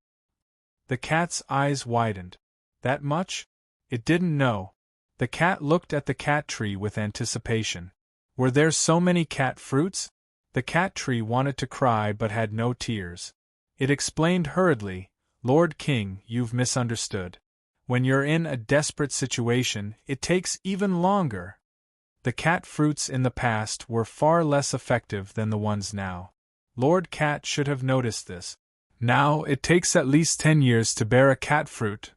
Speaker 1: The cat's eyes widened. That much? It didn't know. The cat looked at the cat tree with anticipation. Were there so many cat fruits? The cat tree wanted to cry but had no tears. It explained hurriedly, "Lord King, you've misunderstood. When you're in a desperate situation, it takes even longer. The cat fruits in the past were far less effective than the ones now. Lord Cat should have noticed this. Now it takes at least 10 years to bear a cat fruit.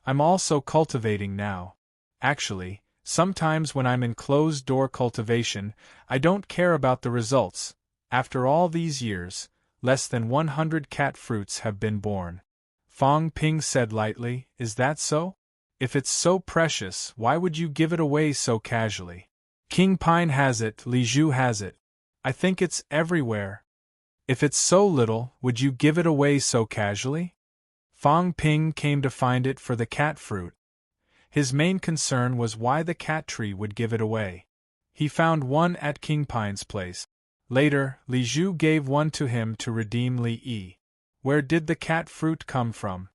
Speaker 1: I'm also cultivating now. Actually, sometimes when I'm in closed-door cultivation, I don't care about the results. After all these years, less than 100 cat fruits have been born." Fong Ping said lightly, "Is that so? If it's so precious, why would you give it away so casually? King Pine has it, Li Zhu has it. I think it's everywhere. If it's so little, would you give it away so casually?" Fong Ping came to find it for the cat fruit. His main concern was why the cat tree would give it away. He found one at King Pine's place. Later, Li Zhu gave one to him to redeem Li Yi. Where did the cat fruit come from?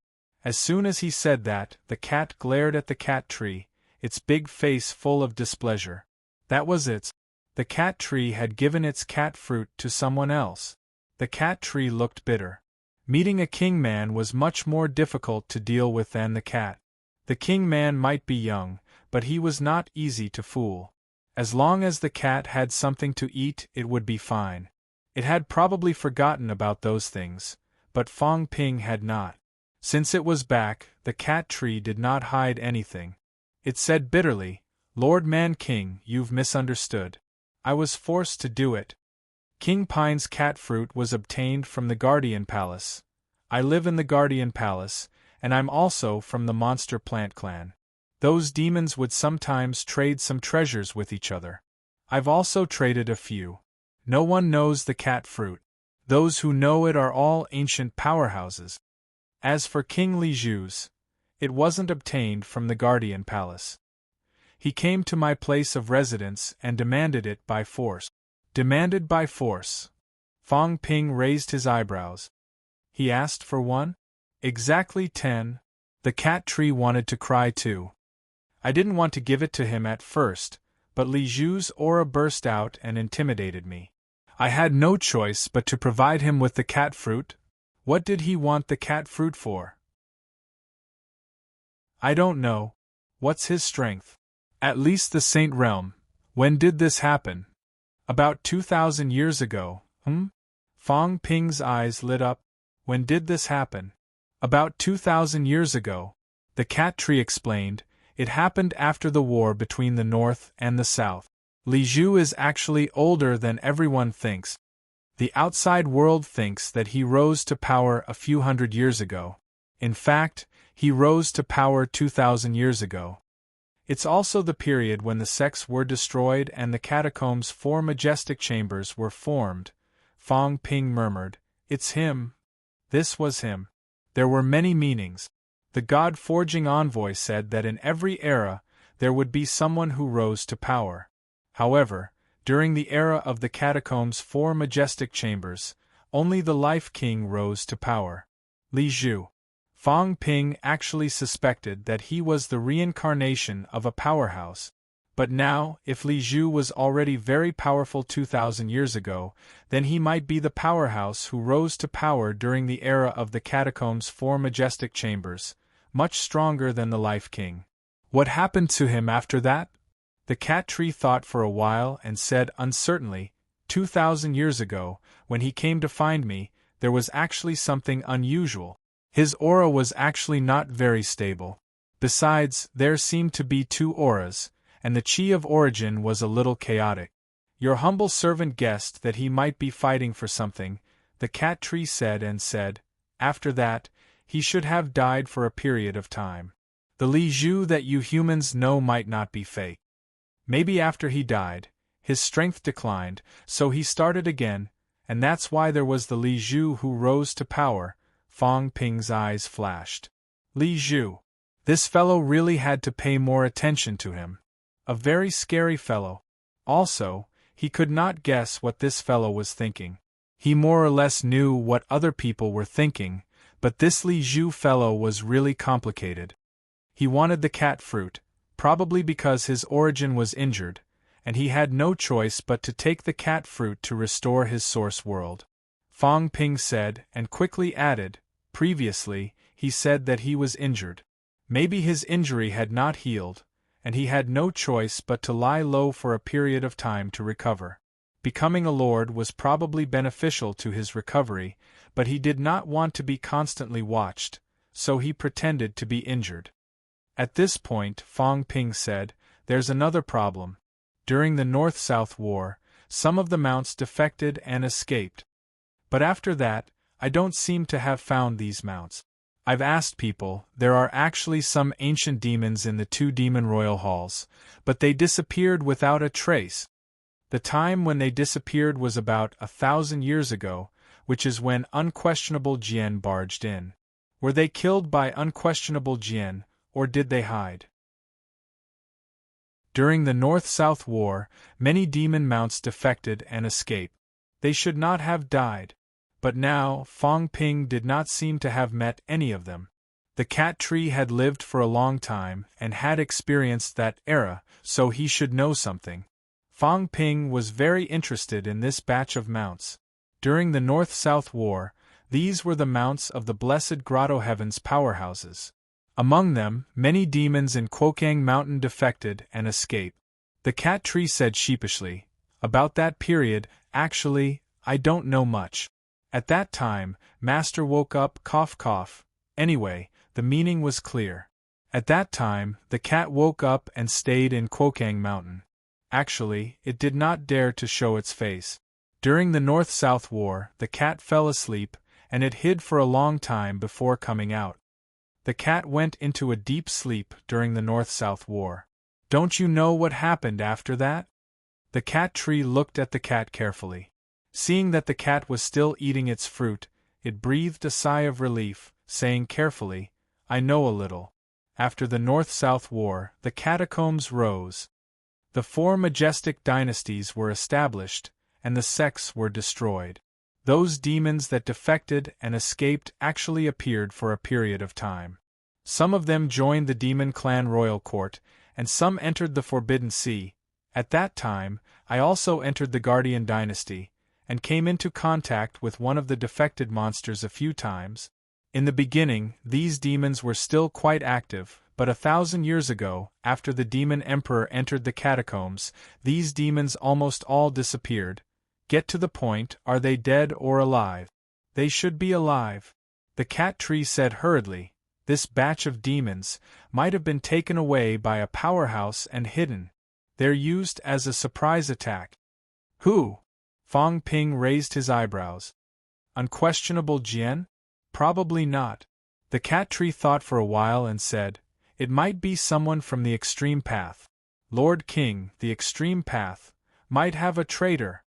Speaker 1: As soon as he said that, the cat glared at the cat tree, its big face full of displeasure. That was it. The cat tree had given its cat fruit to someone else. The cat tree looked bitter. Meeting a king man was much more difficult to deal with than the cat. The king man might be young, but he was not easy to fool. As long as the cat had something to eat, it would be fine. It had probably forgotten about those things, but Fong Ping had not. Since it was back, the cat tree did not hide anything. It said bitterly, "Lord Man King, you've misunderstood. I was forced to do it. King Pine's cat fruit was obtained from the Guardian Palace. I live in the Guardian Palace, and I'm also from the Monster Plant Clan. Those demons would sometimes trade some treasures with each other. I've also traded a few. No one knows the cat fruit. Those who know it are all ancient powerhouses. As for King Li Zhu's, it wasn't obtained from the Guardian Palace. He came to my place of residence and demanded it by force." Demanded by force. Fong Ping raised his eyebrows. "He asked for one?" "Exactly 10. The cat tree wanted to cry too. I didn't want to give it to him at first, but Li Zhu's aura burst out and intimidated me. I had no choice but to provide him with the cat fruit." "What did he want the cat fruit for?" "I don't know. What's his strength?" "At least the Saint Realm. When did this happen?" "About 2,000 years ago." Fong Ping's eyes lit up. "When did this happen?" "About 2,000 years ago," the cat tree explained. "It happened after the war between the North and the South. Li Zhu is actually older than everyone thinks. The outside world thinks that he rose to power a few hundred years ago. In fact, he rose to power 2,000 years ago. It's also the period when the sects were destroyed and the catacombs' 4 majestic chambers were formed." Fong Ping murmured, "It's him. This was him." There were many meanings. The God-forging envoy said that in every era, there would be someone who rose to power. However, during the era of the catacombs' 4 majestic chambers, only the Life King rose to power. Li Zhu. Fong Ping actually suspected that he was the reincarnation of a powerhouse. But now, if Li Zhu was already very powerful 2,000 years ago, then he might be the powerhouse who rose to power during the era of the catacombs' 4 majestic chambers, much stronger than the Life King. What happened to him after that? The cat tree thought for a while and said uncertainly, 2,000 years ago, when he came to find me, there was actually something unusual. His aura was actually not very stable. Besides, there seemed to be 2 auras, and the chi of origin was a little chaotic. Your humble servant guessed that he might be fighting for something, the cat tree said and said, after that, he should have died for a period of time. The Li Zhu that you humans know might not be fake. Maybe after he died, his strength declined, so he started again, and that's why there was the Li Zhu who rose to power. Fong Ping's eyes flashed. Li Zhu. This fellow really had to pay more attention to him. A very scary fellow. Also, he could not guess what this fellow was thinking. He more or less knew what other people were thinking, but this Li Zhu fellow was really complicated. He wanted the cat fruit, probably because his origin was injured, and he had no choice but to take the cat fruit to restore his source world. Fong Ping said, and quickly added, previously, he said that he was injured. Maybe his injury had not healed, and he had no choice but to lie low for a period of time to recover. Becoming a lord was probably beneficial to his recovery, but he did not want to be constantly watched, so he pretended to be injured. At this point, Fong Ping said, there's another problem. During the North-South War, some of the mounts defected and escaped. But after that, I don't seem to have found these mounts. I've asked people, there are actually some ancient demons in the 2 demon royal halls, but they disappeared without a trace. The time when they disappeared was about 1,000 years ago, which is when Unquestionable Jian barged in. Were they killed by Unquestionable Jian, or did they hide? During the North-South War, many demon mounts defected and escaped. They should not have died. But now, Fong Ping did not seem to have met any of them. The cat tree had lived for a long time and had experienced that era, so he should know something. Fong Ping was very interested in this batch of mounts. During the North-South War, these were the mounts of the Blessed Grotto Heaven's powerhouses. Among them, many demons in Quokang Mountain defected and escaped. The cat tree said sheepishly, "About that period, actually, I don't know much. At that time, Master woke up, cough cough. Anyway, the meaning was clear. At that time, the cat woke up and stayed in Quokang Mountain. Actually, it did not dare to show its face. During the North-South War, the cat fell asleep, and it hid for a long time before coming out. The cat went into a deep sleep during the North-South War. Don't you know what happened after that?" The cat tree looked at the cat carefully. Seeing that the cat was still eating its fruit, it breathed a sigh of relief, saying carefully, "I know a little. After the North-South War, the catacombs rose. The 4 majestic dynasties were established, and the sects were destroyed. Those demons that defected and escaped actually appeared for a period of time. Some of them joined the demon clan royal court, and some entered the Forbidden Sea. At that time, I also entered the Guardian dynasty, and came into contact with one of the defected monsters a few times. In the beginning, these demons were still quite active, but 1,000 years ago, after the demon emperor entered the catacombs, these demons almost all disappeared. Get to the point, are they dead or alive?" "They should be alive," the cat tree said hurriedly. "This batch of demons might have been taken away by a powerhouse and hidden. They're used as a surprise attack." "Who?" Fong Ping raised his eyebrows. "Unquestionable Jian? Probably not." The cat tree thought for a while and said, "It might be someone from the extreme path. Lord King, the extreme path, might have a traitor."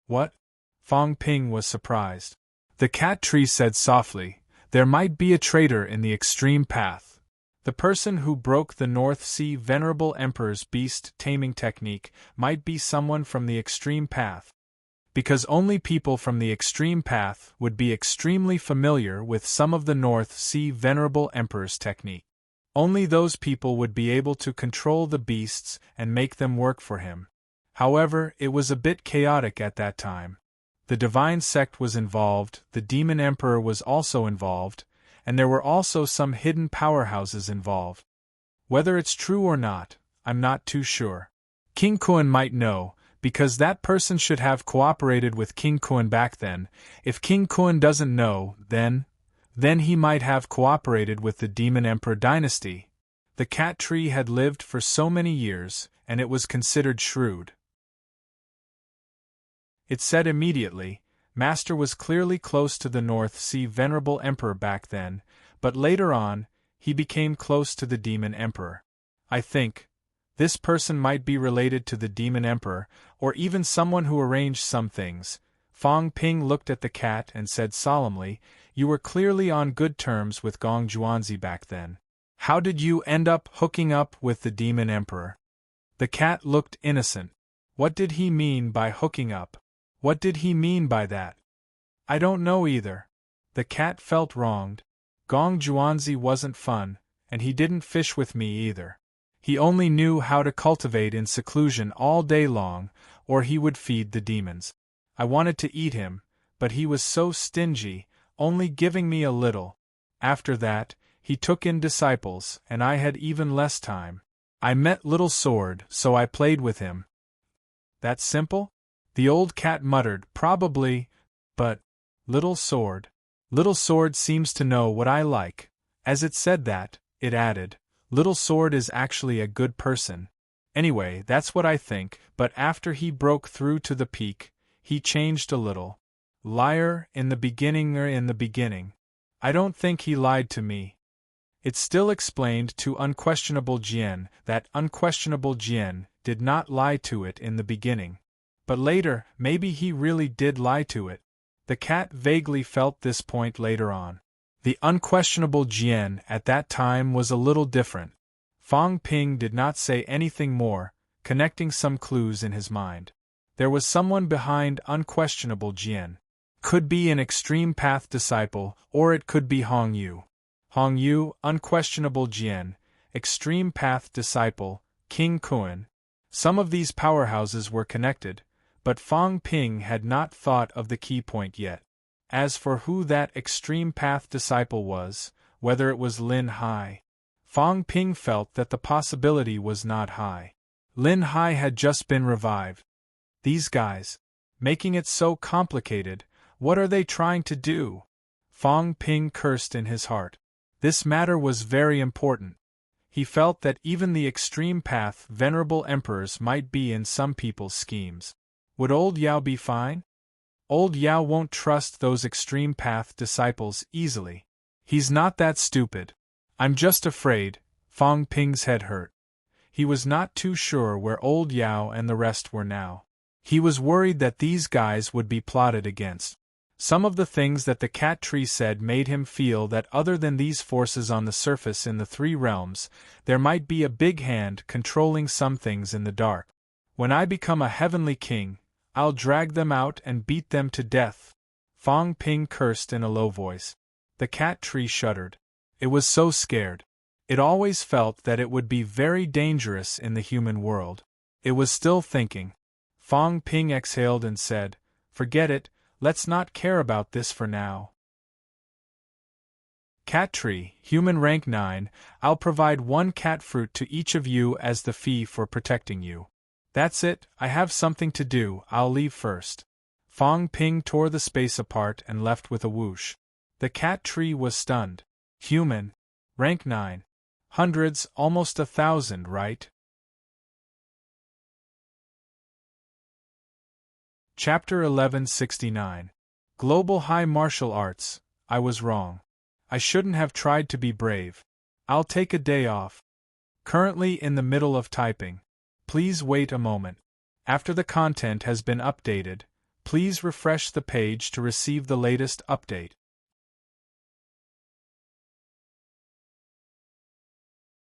Speaker 1: "What?" Fong Ping was surprised. The cat tree said softly, "There might be a traitor in the extreme path. The person who broke the North Sea Venerable Emperor's beast taming technique might be someone from the extreme path. Because only people from the extreme path would be extremely familiar with some of the North Sea Venerable Emperor's technique. Only those people would be able to control the beasts and make them work for him. However, it was a bit chaotic at that time. The divine sect was involved, the demon emperor was also involved, and there were also some hidden powerhouses involved. Whether it's true or not, I'm not too sure. King Kuan might know, because that person should have cooperated with King Kuan back then. If King Kuan doesn't know, then he might have cooperated with the Demon Emperor dynasty. The cat tree had lived for so many years, and it was considered shrewd. It said immediately, Master was clearly close to the North Sea Venerable Emperor back then, but later on, he became close to the Demon Emperor. I think this person might be related to the Demon Emperor, or even someone who arranged some things. Fong Ping looked at the cat and said solemnly, "You were clearly on good terms with Gong Juanzi back then. How did you end up hooking up with the Demon Emperor?" The cat looked innocent. What did he mean by hooking up? What did he mean by that? I don't know either. The cat felt wronged. Gong Juanzi wasn't fun, and he didn't fish with me either. He only knew how to cultivate in seclusion all day long, or he would feed the demons. I wanted to eat him, but he was so stingy, only giving me a little. After that, he took in disciples, and I had even less time. I met Little Sword, so I played with him. That simple? The old cat muttered, "Probably, but Little Sword. Little Sword seems to know what I like." As it said that, it added, "Little Sword is actually a good person. Anyway, that's what I think, but after he broke through to the peak, he changed a little. Liar in the beginning. I don't think he lied to me." It still explained to Unquestionable Jian that Unquestionable Jian did not lie to it in the beginning. But later, maybe he really did lie to it. The cat vaguely felt this point later on. The Unquestionable Jian at that time was a little different. Fong Ping did not say anything more, connecting some clues in his mind. There was someone behind Unquestionable Jian. Could be an extreme path disciple, or it could be Hong Yu. Hong Yu, Unquestionable Jian, extreme path disciple, King Kuan. Some of these powerhouses were connected, but Fong Ping had not thought of the key point yet. As for who that extreme path disciple was, whether it was Lin Hai. Fang Ping felt that the possibility was not high. Lin Hai had just been revived. These guys, making it so complicated, what are they trying to do? Fang Ping cursed in his heart. This matter was very important. He felt that even the extreme path venerable emperors might be in some people's schemes. Would old Yao be fine? Old Yao won't trust those extreme path disciples easily. He's not that stupid. I'm just afraid. Fang Ping's head hurt. He was not too sure where old Yao and the rest were now. He was worried that these guys would be plotted against. Some of the things that the cat tree said made him feel that other than these forces on the surface in the three realms, there might be a big hand controlling some things in the dark. When I become a heavenly king, I'll drag them out and beat them to death. Fang Ping cursed in a low voice. The cat tree shuddered. It was so scared. It always felt that it would be very dangerous in the human world. It was still thinking. Fang Ping exhaled and said, "Forget it. Let's not care about this for now." Cat tree, human rank 9, I'll provide 1 cat fruit to each of you as the fee for protecting you. That's it, I have something to do, I'll leave first. Fang Ping tore the space apart and left with a whoosh. The cat tree was stunned. Human. Rank 9. Hundreds, almost 1,000, right? Chapter 1169. Global High Martial Arts. I was wrong. I shouldn't have tried to be brave. I'll take a day off. Currently in the middle of typing. Please wait a moment. After the content has been updated, please refresh the page to receive the latest update.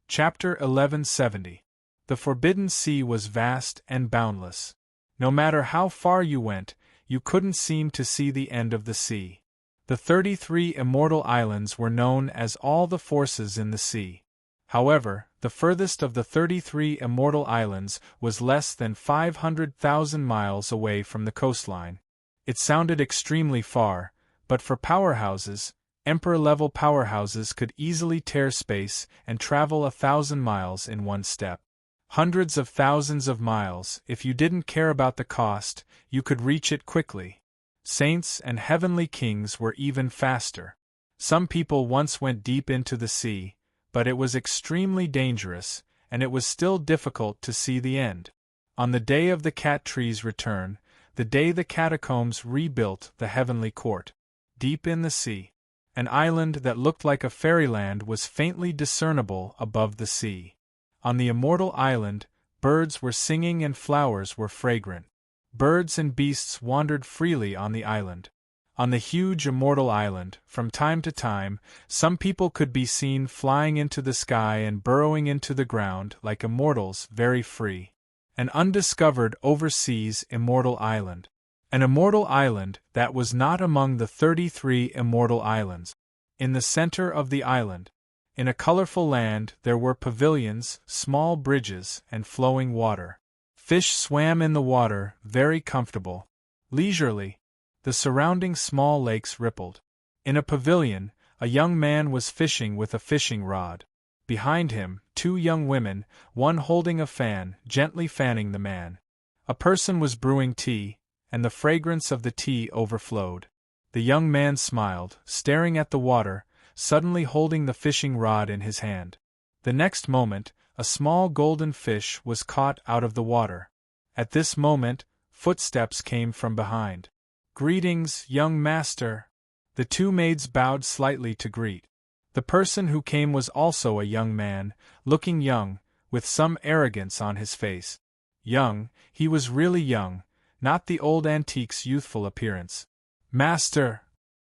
Speaker 1: Chapter 1170. The Forbidden Sea was vast and boundless. No matter how far you went, you couldn't seem to see the end of the sea. The 33 immortal islands were known as all the forces in the sea. However, the furthest of the 33 immortal islands was less than 500,000 miles away from the coastline. It sounded extremely far, but for powerhouses, emperor-level powerhouses could easily tear space and travel 1,000 miles in one step. Hundreds of thousands of miles, if you didn't care about the cost, you could reach it quickly. Saints and heavenly kings were even faster. Some people once went deep into the sea, but it was extremely dangerous, and it was still difficult to see the end. On the day of the cat tree's return, the day the catacombs rebuilt the heavenly court, deep in the sea, an island that looked like a fairyland was faintly discernible above the sea. On the immortal island, birds were singing and flowers were fragrant. Birds and beasts wandered freely on the island. On the huge immortal island, from time to time, some people could be seen flying into the sky and burrowing into the ground like immortals, very free. An undiscovered overseas immortal island. An immortal island that was not among the 33 immortal islands. In the center of the island, in a colorful land, there were pavilions, small bridges, and flowing water. Fish swam in the water, very comfortable. Leisurely, the surrounding small lakes rippled. In a pavilion, a young man was fishing with a fishing rod. Behind him, 2 young women, one holding a fan, gently fanning the man. A person was brewing tea, and the fragrance of the tea overflowed. The young man smiled, staring at the water, suddenly holding the fishing rod in his hand. The next moment, a small golden fish was caught out of the water. At this moment, footsteps came from behind. "Greetings, young master." The 2 maids bowed slightly to greet. The person who came was also a young man, looking young, with some arrogance on his face. Young, he was really young, not the old antique's youthful appearance. "Master!"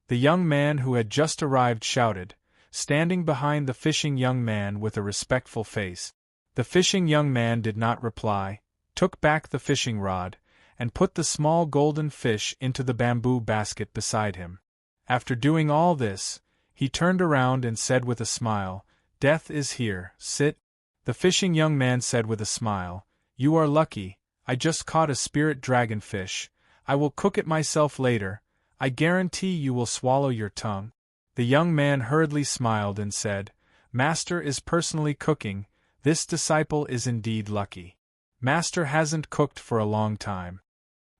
Speaker 1: The young man who had just arrived shouted, standing behind the fishing young man with a respectful face. The fishing young man did not reply, took back the fishing rod, and put the small golden fish into the bamboo basket beside him. After doing all this, he turned around and said with a smile, "Death is here, sit." The fishing young man said with a smile, "You are lucky, I just caught a spirit dragonfish. I will cook it myself later. I guarantee you will swallow your tongue." The young man hurriedly smiled and said, Master is personally cooking, this disciple is indeed lucky. Master hasn't cooked for a long time.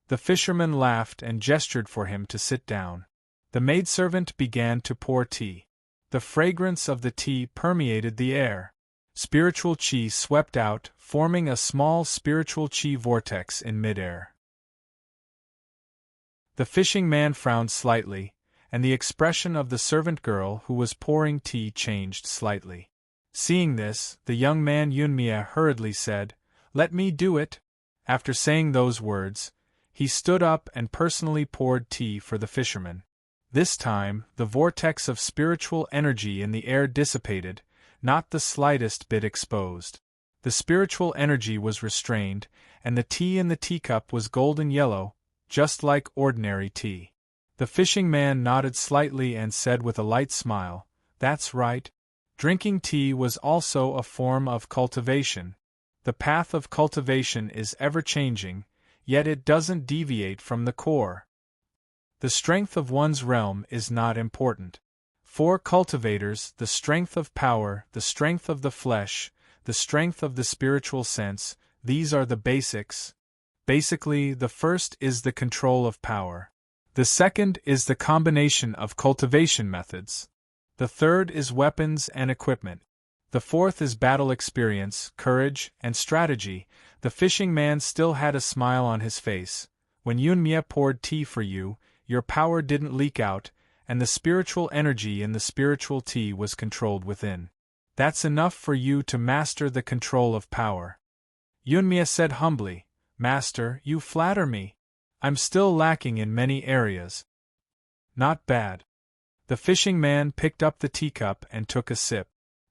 Speaker 1: The fisherman laughed and gestured for him to sit down. The maidservant began to pour tea. The fragrance of the tea permeated the air. Spiritual chi swept out, forming a small spiritual chi vortex in midair. The fishing man frowned slightly, and the expression of the servant girl who was pouring tea changed slightly. Seeing this, the young man Yunmia hurriedly said, Let me do it. After saying those words, he stood up and personally poured tea for the fisherman. This time, the vortex of spiritual energy in the air dissipated, not the slightest bit exposed. The spiritual energy was restrained, and the tea in the teacup was golden yellow, just like ordinary tea. The fishing man nodded slightly and said with a light smile, That's right. Drinking tea was also a form of cultivation. The path of cultivation is ever-changing, yet it doesn't deviate from the core. The strength of one's realm is not important. For cultivators, the strength of power, the strength of the flesh, the strength of the spiritual sense, these are the basics. Basically, the first is the control of power. The second is the combination of cultivation methods. The third is weapons and equipment. The fourth is battle experience, courage, and strategy. The fishing man still had a smile on his face. When Yunmia poured tea for you, your power didn't leak out, and the spiritual energy in the spiritual tea was controlled within. That's enough for you to master the control of power. Yunmia said humbly, Master, you flatter me. I'm still lacking in many areas. Not bad. The fishing man picked up the teacup and took a sip.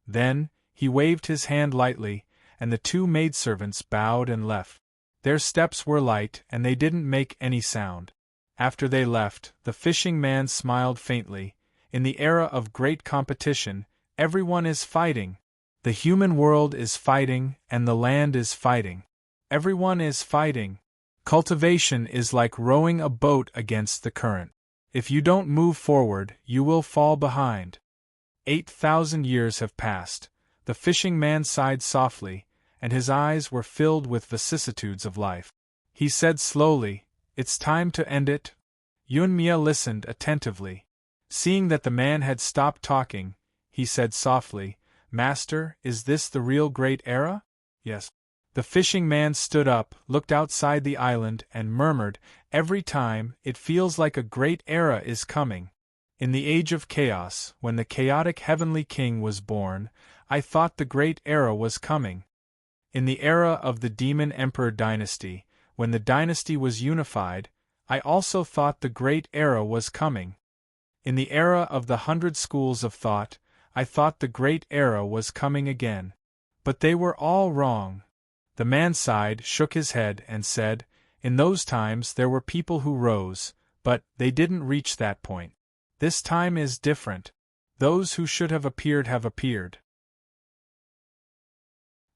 Speaker 1: Then, he waved his hand lightly, and the two maidservants bowed and left. Their steps were light and they didn't make any sound. After they left, the fishing man smiled faintly. In the era of great competition, everyone is fighting. The human world is fighting and the land is fighting. Everyone is fighting. Cultivation is like rowing a boat against the current. If you don't move forward, you will fall behind. 8,000 years have passed. The fishing man sighed softly, and his eyes were filled with vicissitudes of life. He said slowly, It's time to end it. Yunmia listened attentively. Seeing that the man had stopped talking, he said softly, Master, is this the real great era? Yes. The fishing man stood up, looked outside the island, and murmured, Every time, it feels like a great era is coming. In the age of chaos, when the chaotic heavenly king was born, I thought the great era was coming. In the era of the demon emperor dynasty, when the dynasty was unified, I also thought the great era was coming. In the era of the 100 schools of thought, I thought the great era was coming again. But they were all wrong. The man sighed, shook his head, and said, In those times there were people who rose, but they didn't reach that point. This time is different. Those who should have appeared have appeared.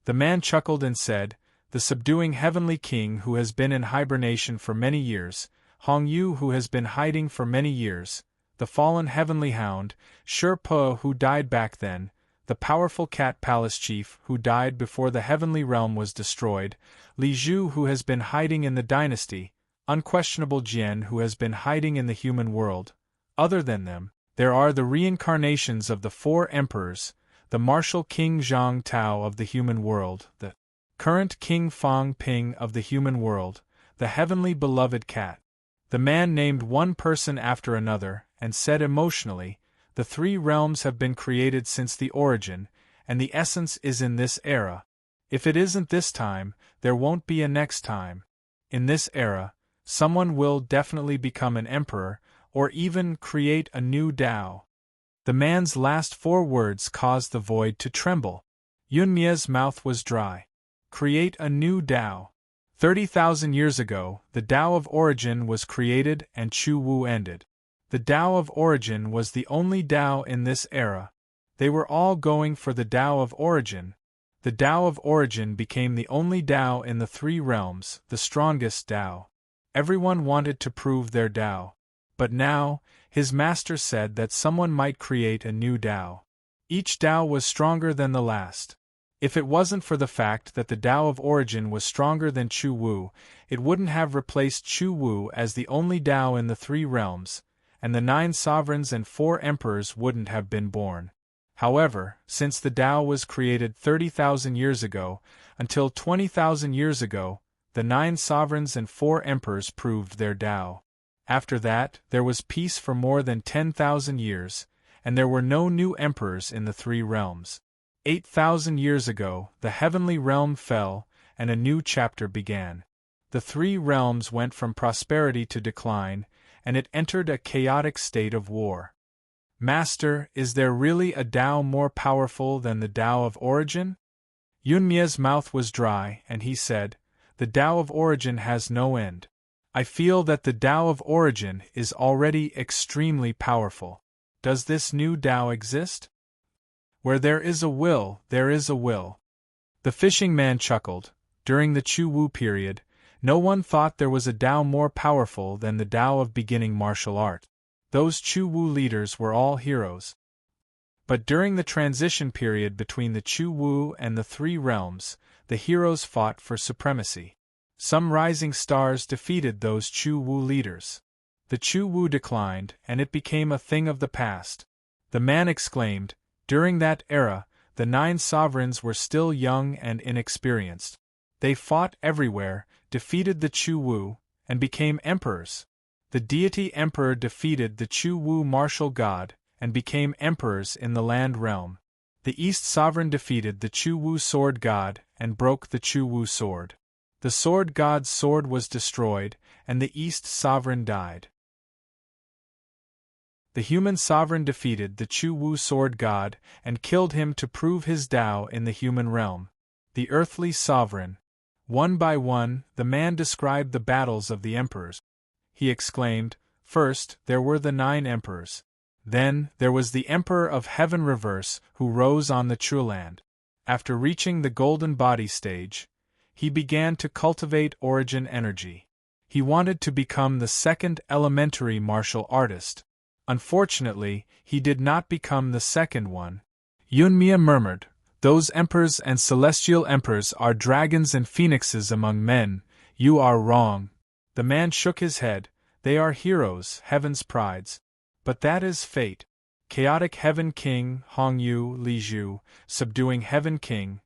Speaker 1: The man chuckled and said, The subduing heavenly king who has been in hibernation for many years, Hong Yu who has been hiding for many years, the fallen heavenly hound, Shi Po who died back then, the powerful cat palace chief who died before the heavenly realm was destroyed, Li Zhu who has been hiding in the dynasty, unquestionable Jian who has been hiding in the human world. Other than them, there are the reincarnations of the 4 emperors, the martial King Zhang Tao of the human world, the current King Fang Ping of the human world, the heavenly beloved cat. The man named one person after another, and said emotionally, The 3 realms have been created since the origin, and the essence is in this era. If it isn't this time, there won't be a next time. In this era, someone will definitely become an emperor, or even create a new Tao. The man's last 4 words caused the void to tremble. Yunmia's mouth was dry. Create a new Tao. 30,000 years ago, the Tao of origin was created and Chu Wu ended. The Tao of origin was the only Tao in this era. They were all going for the Tao of origin. The Tao of origin became the only Tao in the 3 realms, the strongest Tao. Everyone wanted to prove their Tao. But now, his master said that someone might create a new Tao. Each Tao was stronger than the last. If it wasn't for the fact that the Tao of origin was stronger than Chu Wu, it wouldn't have replaced Chu Wu as the only Tao in the three realms, and the 9 sovereigns and 4 emperors wouldn't have been born. However, since the Tao was created 30,000 years ago, until 20,000 years ago, the 9 sovereigns and 4 emperors proved their Tao. After that, there was peace for more than 10,000 years, and there were no new emperors in the three realms. 8,000 years ago, the heavenly realm fell, and a new chapter began. The three realms went from prosperity to decline, and it entered a chaotic state of war. Master, is there really a Tao more powerful than the Tao of origin? Yunmie's mouth was dry, and he said, "The Tao of origin has no end. I feel that the Tao of origin is already extremely powerful. Does this new Tao exist? Where there is a will, there is a will." The fishing man chuckled. During the Chu Wu period, no one thought there was a Tao more powerful than the Tao of beginning martial art. Those Chu Wu leaders were all heroes. But during the transition period between the Chu Wu and the three realms, the heroes fought for supremacy. Some rising stars defeated those Chu Wu leaders. The Chu Wu declined, and it became a thing of the past. The man exclaimed, "During that era, the 9 sovereigns were still young and inexperienced. They fought everywhere, defeated the Chu Wu, and became emperors. The deity emperor defeated the Chu Wu martial god, and became emperors in the land realm. The East sovereign defeated the Chu Wu sword god, and broke the Chu Wu sword. The sword god's sword was destroyed, and the East sovereign died. The human sovereign defeated the Chu Wu sword god, and killed him to prove his Tao in the human realm. The earthly sovereign. One by one, the man described the battles of the emperors. He exclaimed, "First, there were the 9 emperors. Then, there was the Emperor of Heaven Reverse, who rose on the Chuland. After reaching the golden body stage, he began to cultivate origin energy. He wanted to become the second elementary martial artist. Unfortunately, he did not become the second one." Yunmia murmured, "Those emperors and celestial emperors are dragons and phoenixes among men. You are wrong." The man shook his head. "They are heroes, heaven's prides. But that is fate. Chaotic Heaven King, Hongyu, Lizhu, subduing Heaven King.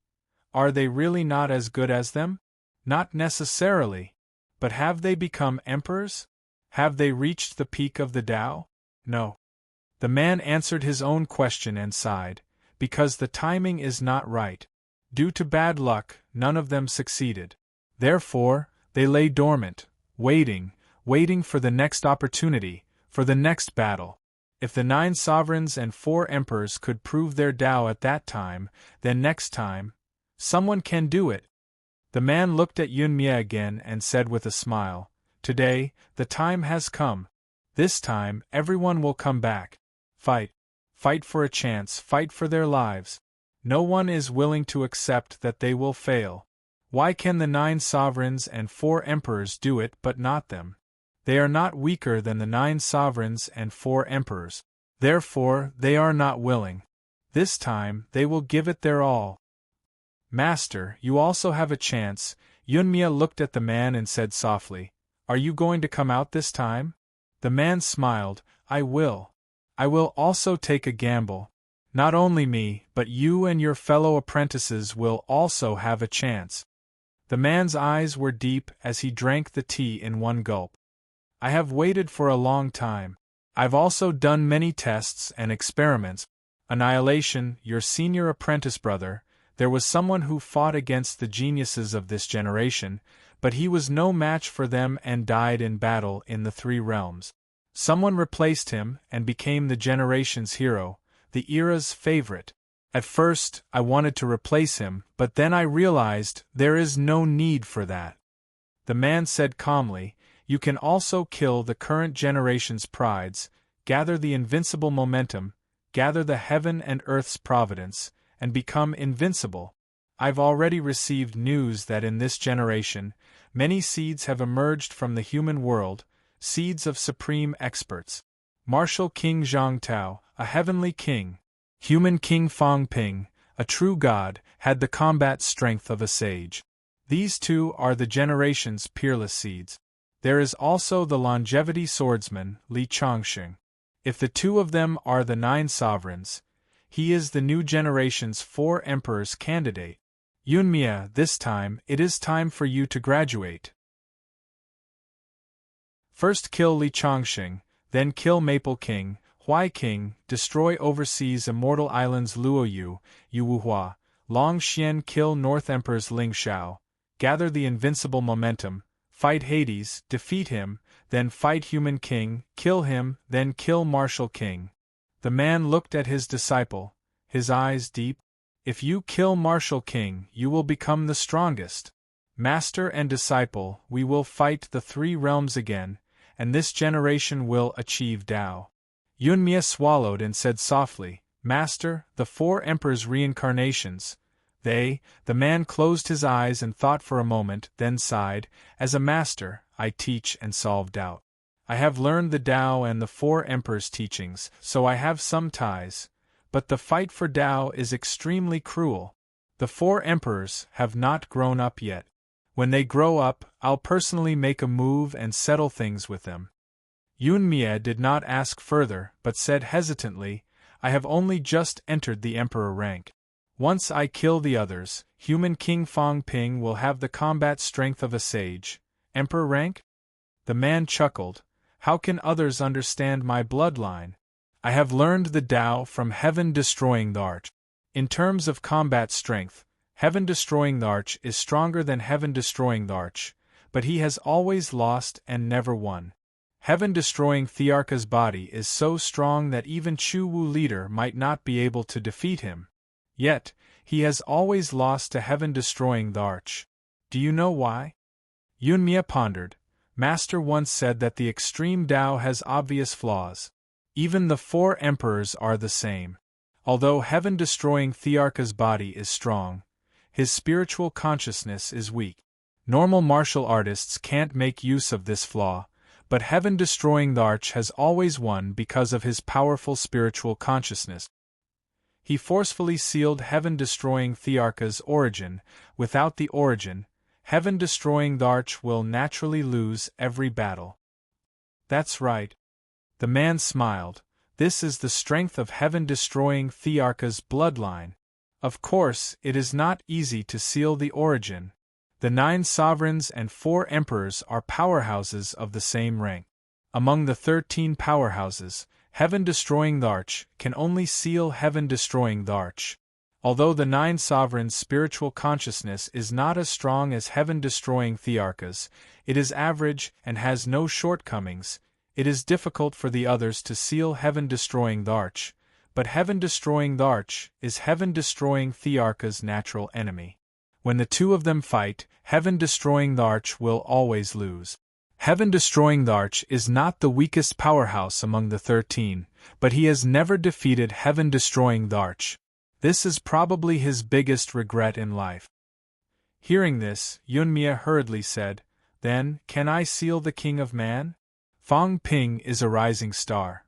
Speaker 1: Are they really not as good as them? Not necessarily. But have they become emperors? Have they reached the peak of the Tao? No." The man answered his own question and sighed, "Because the timing is not right. Due to bad luck, none of them succeeded. Therefore, they lay dormant, waiting for the next opportunity, for the next battle. If the 9 sovereigns and 4 emperors could prove their Tao at that time, then next time, someone can do it." The man looked at Yunmie again and said with a smile, "Today, the time has come. This time, everyone will come back. Fight. Fight for a chance, fight for their lives. No one is willing to accept that they will fail. Why can the 9 sovereigns and 4 emperors do it but not them? They are not weaker than the 9 sovereigns and 4 emperors. Therefore, they are not willing. This time, they will give it their all." "Master, you also have a chance." Yunmie looked at the man and said softly, "Are you going to come out this time?" The man smiled, "I will. I will also take a gamble. Not only me, but you and your fellow apprentices will also have a chance." The man's eyes were deep as he drank the tea in one gulp. "I have waited for a long time. I've also done many tests and experiments. Annihilation, your senior apprentice brother, there was someone who fought against the geniuses of this generation, but he was no match for them and died in battle in the three realms. Someone replaced him and became the generation's hero, the era's favorite. At first, I wanted to replace him, but then I realized there is no need for that." The man said calmly, "You can also kill the current generation's prides, gather the invincible momentum, gather the heaven and earth's providence, and become invincible. I've already received news that in this generation, many seeds have emerged from the human world, seeds of supreme experts. Martial King Zhang Tao, a heavenly king. Human King Fang Ping, a true god, had the combat strength of a sage. These two are the generation's peerless seeds. There is also the longevity swordsman, Li Chongqing. If the two of them are the 9 sovereigns, he is the new generation's 4 emperors candidate. Yunmia, this time, it is time for you to graduate. First kill Li Chongqing, then kill Maple King, Huai King, destroy overseas immortal islands Luoyu, Yuwuhua, Long Xian, kill North Emperor's Ling Shao, gather the invincible momentum, fight Hades, defeat him, then fight Human King, kill him, then kill Martial King. The man looked at his disciple, his eyes deep. If you kill Martial King, you will become the strongest. Master and disciple, we will fight the 3 realms again, and this generation will achieve Tao. Yunmia swallowed and said softly, Master, the 4 emperors' reincarnations. The man closed his eyes and thought for a moment, then sighed, as a master, I teach and solve doubt. I have learned the Tao and the 4 emperors' teachings, so I have some ties. But the fight for Tao is extremely cruel. The 4 emperors have not grown up yet. When they grow up, I'll personally make a move and settle things with them. Yunmia did not ask further, but said hesitantly, I have only just entered the emperor rank. Once I kill the others, Human King Fang Ping will have the combat strength of a sage. Emperor rank? The man chuckled. How can others understand my bloodline? I have learned the Tao from Heaven-Destroying the Arch. In terms of combat strength, Heaven-Destroying the Arch is stronger than Heaven-Destroying the Arch, but he has always lost and never won. Heaven-Destroying Thearka's body is so strong that even Chu Wu leader might not be able to defeat him. Yet, he has always lost to Heaven-Destroying the Arch. Do you know why? Yunmia pondered. Master once said that the extreme Tao has obvious flaws. Even the 4 emperors are the same. Although Heaven-Destroying Thearka's body is strong, his spiritual consciousness is weak. Normal martial artists can't make use of this flaw, but Heaven-Destroying the Arch has always won because of his powerful spiritual consciousness. He forcefully sealed Heaven-Destroying Thearka's origin. Without the origin, Heaven-Destroying the Arch will naturally lose every battle. That's right. The man smiled. This is the strength of Heaven-Destroying Thearka's bloodline. Of course, it is not easy to seal the origin. The 9 sovereigns and 4 emperors are powerhouses of the same rank. Among the 13 powerhouses, Heaven-Destroying the Arch can only seal Heaven-Destroying the Arch. Although the 9 sovereigns' spiritual consciousness is not as strong as Heaven-Destroying Thearka's, it is average and has no shortcomings. It is difficult for the others to seal Heaven-Destroying the Arch, but Heaven-Destroying the Arch is Heaven-Destroying Thearka's natural enemy. When the 2 of them fight, Heaven-Destroying the Arch will always lose. Heaven-Destroying the Arch is not the weakest powerhouse among the 13, but he has never defeated Heaven-Destroying the Arch. This is probably his biggest regret in life. Hearing this, Yunmia hurriedly said, Then, can I seal the King of Man? Fang Ping is a rising star.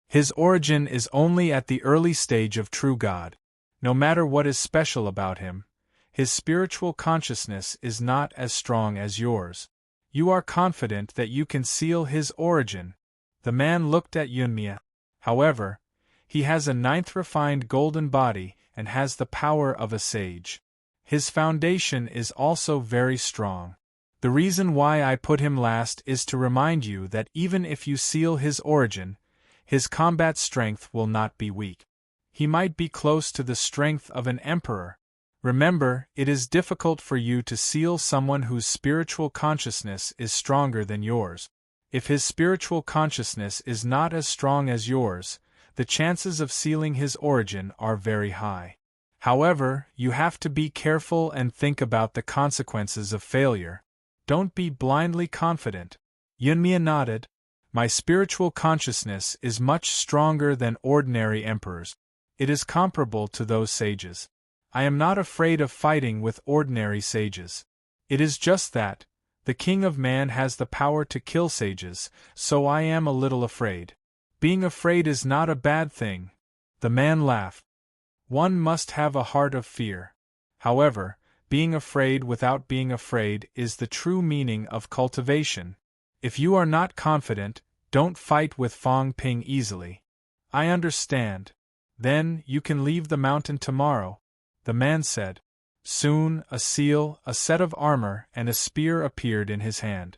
Speaker 1: His origin is only at the early stage of true God. No matter what is special about him, his spiritual consciousness is not as strong as yours. You are confident that you can seal his origin. The man looked at Yunmia. However, he has a 9th refined golden body and has the power of a sage. His foundation is also very strong. The reason why I put him last is to remind you that even if you seal his origin, his combat strength will not be weak. He might be close to the strength of an emperor. Remember, it is difficult for you to seal someone whose spiritual consciousness is stronger than yours. If his spiritual consciousness is not as strong as yours, the chances of sealing his origin are very high. However, you have to be careful and think about the consequences of failure. Don't be blindly confident. Yunmia nodded. My spiritual consciousness is much stronger than ordinary emperors. It is comparable to those sages. I am not afraid of fighting with ordinary sages. It is just that The king of man has the power to kill sages, so I am a little afraid. Being afraid is not a bad thing. The man laughed. One must have a heart of fear. However, being afraid without being afraid is the true meaning of cultivation. If you are not confident, don't fight with Fong Ping easily. I understand. Then, you can leave the mountain tomorrow, the man said. Soon, a seal, a set of armor, and a spear appeared in his hand.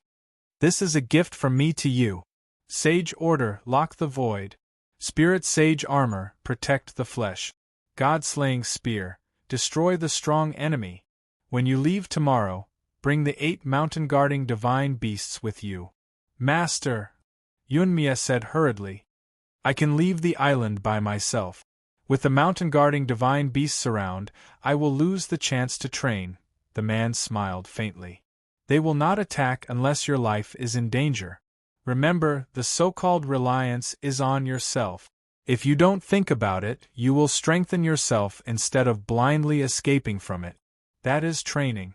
Speaker 1: This is a gift from me to you. Sage order, lock the void. Spirit sage armor, protect the flesh. God-slaying spear, destroy the strong enemy. When you leave tomorrow, bring the 8 mountain-guarding divine beasts with you. Master, Yunmia said hurriedly. I can leave the island by myself. With the mountain-guarding divine beasts around, I will lose the chance to train. The man smiled faintly. They will not attack unless your life is in danger. Remember, the so-called reliance is on yourself. If you don't think about it, you will strengthen yourself instead of blindly escaping from it. That is training.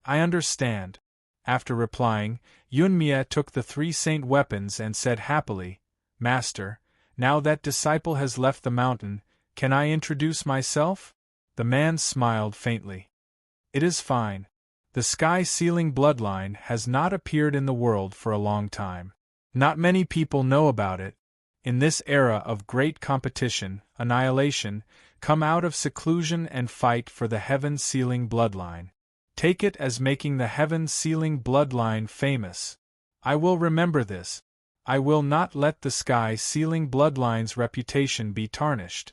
Speaker 1: I understand. After replying, Yunmia took the 3 saint weapons and said happily, Master, now that disciple has left the mountain, can I introduce myself? The man smiled faintly. It is fine. The sky-sealing bloodline has not appeared in the world for a long time. Not many people know about it. In this era of great competition, annihilation, come out of seclusion and fight for the heaven-sealing bloodline. Take it as making the heaven-sealing bloodline famous. I will remember this. I will not let the sky-sealing bloodline's reputation be tarnished.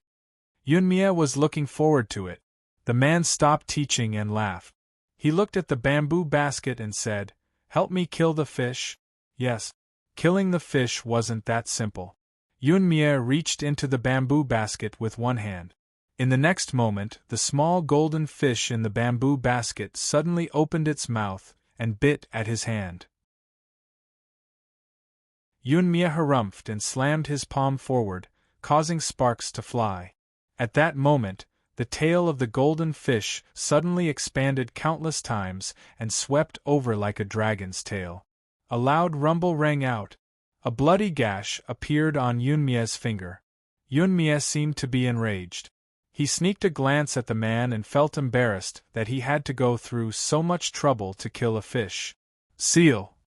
Speaker 1: Yunmia was looking forward to it. The man stopped teaching and laughed. He looked at the bamboo basket and said, Help me kill the fish? Yes. Killing the fish wasn't that simple. Yunmia reached into the bamboo basket with one hand. In the next moment, the small golden fish in the bamboo basket suddenly opened its mouth and bit at his hand. Yunmia harumphed and slammed his palm forward, causing sparks to fly. At that moment, the tail of the golden fish suddenly expanded countless times and swept over like a dragon's tail. A loud rumble rang out. A bloody gash appeared on Yunmia's finger. Yunmia seemed to be enraged. He sneaked a glance at the man and felt embarrassed that he had to go through so much trouble to kill a fish. Seal!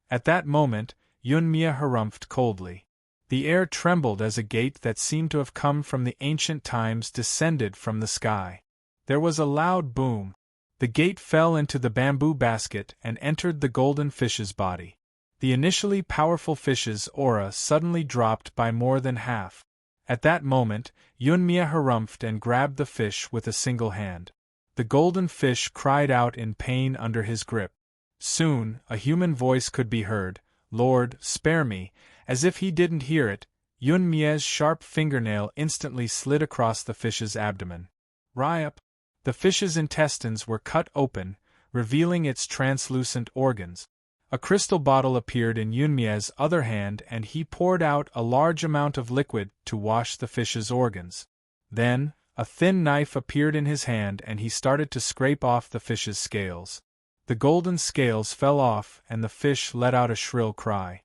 Speaker 1: At that moment, Yunmia harumphed coldly. The air trembled as a gate that seemed to have come from the ancient times descended from the sky. There was a loud boom. The gate fell into the bamboo basket and entered the golden fish's body. The initially powerful fish's aura suddenly dropped by more than half. At that moment, Yunmia harumphed and grabbed the fish with a single hand. The golden fish cried out in pain under his grip. Soon, a human voice could be heard, Lord, spare me. As if he didn't hear it, Yunmia's sharp fingernail instantly slid across the fish's abdomen. Ryup! The fish's intestines were cut open, revealing its translucent organs. A crystal bottle appeared in Yunmia's other hand and he poured out a large amount of liquid to wash the fish's organs. Then, a thin knife appeared in his hand and he started to scrape off the fish's scales. The golden scales fell off and the fish let out a shrill cry.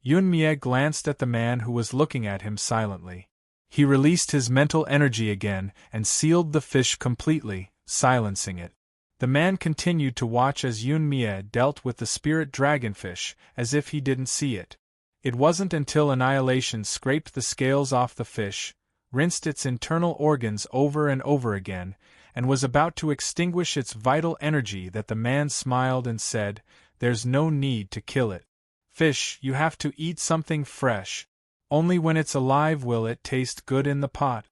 Speaker 1: Yunmia glanced at the man who was looking at him silently. He released his mental energy again and sealed the fish completely, silencing it. The man continued to watch as Yunmia dealt with the spirit dragonfish, as if he didn't see it. It wasn't until annihilation scraped the scales off the fish, rinsed its internal organs over and over again, and was about to extinguish its vital energy that the man smiled and said, There's no need to kill it. Fish, you have to eat something fresh. Only when it's alive will it taste good in the pot.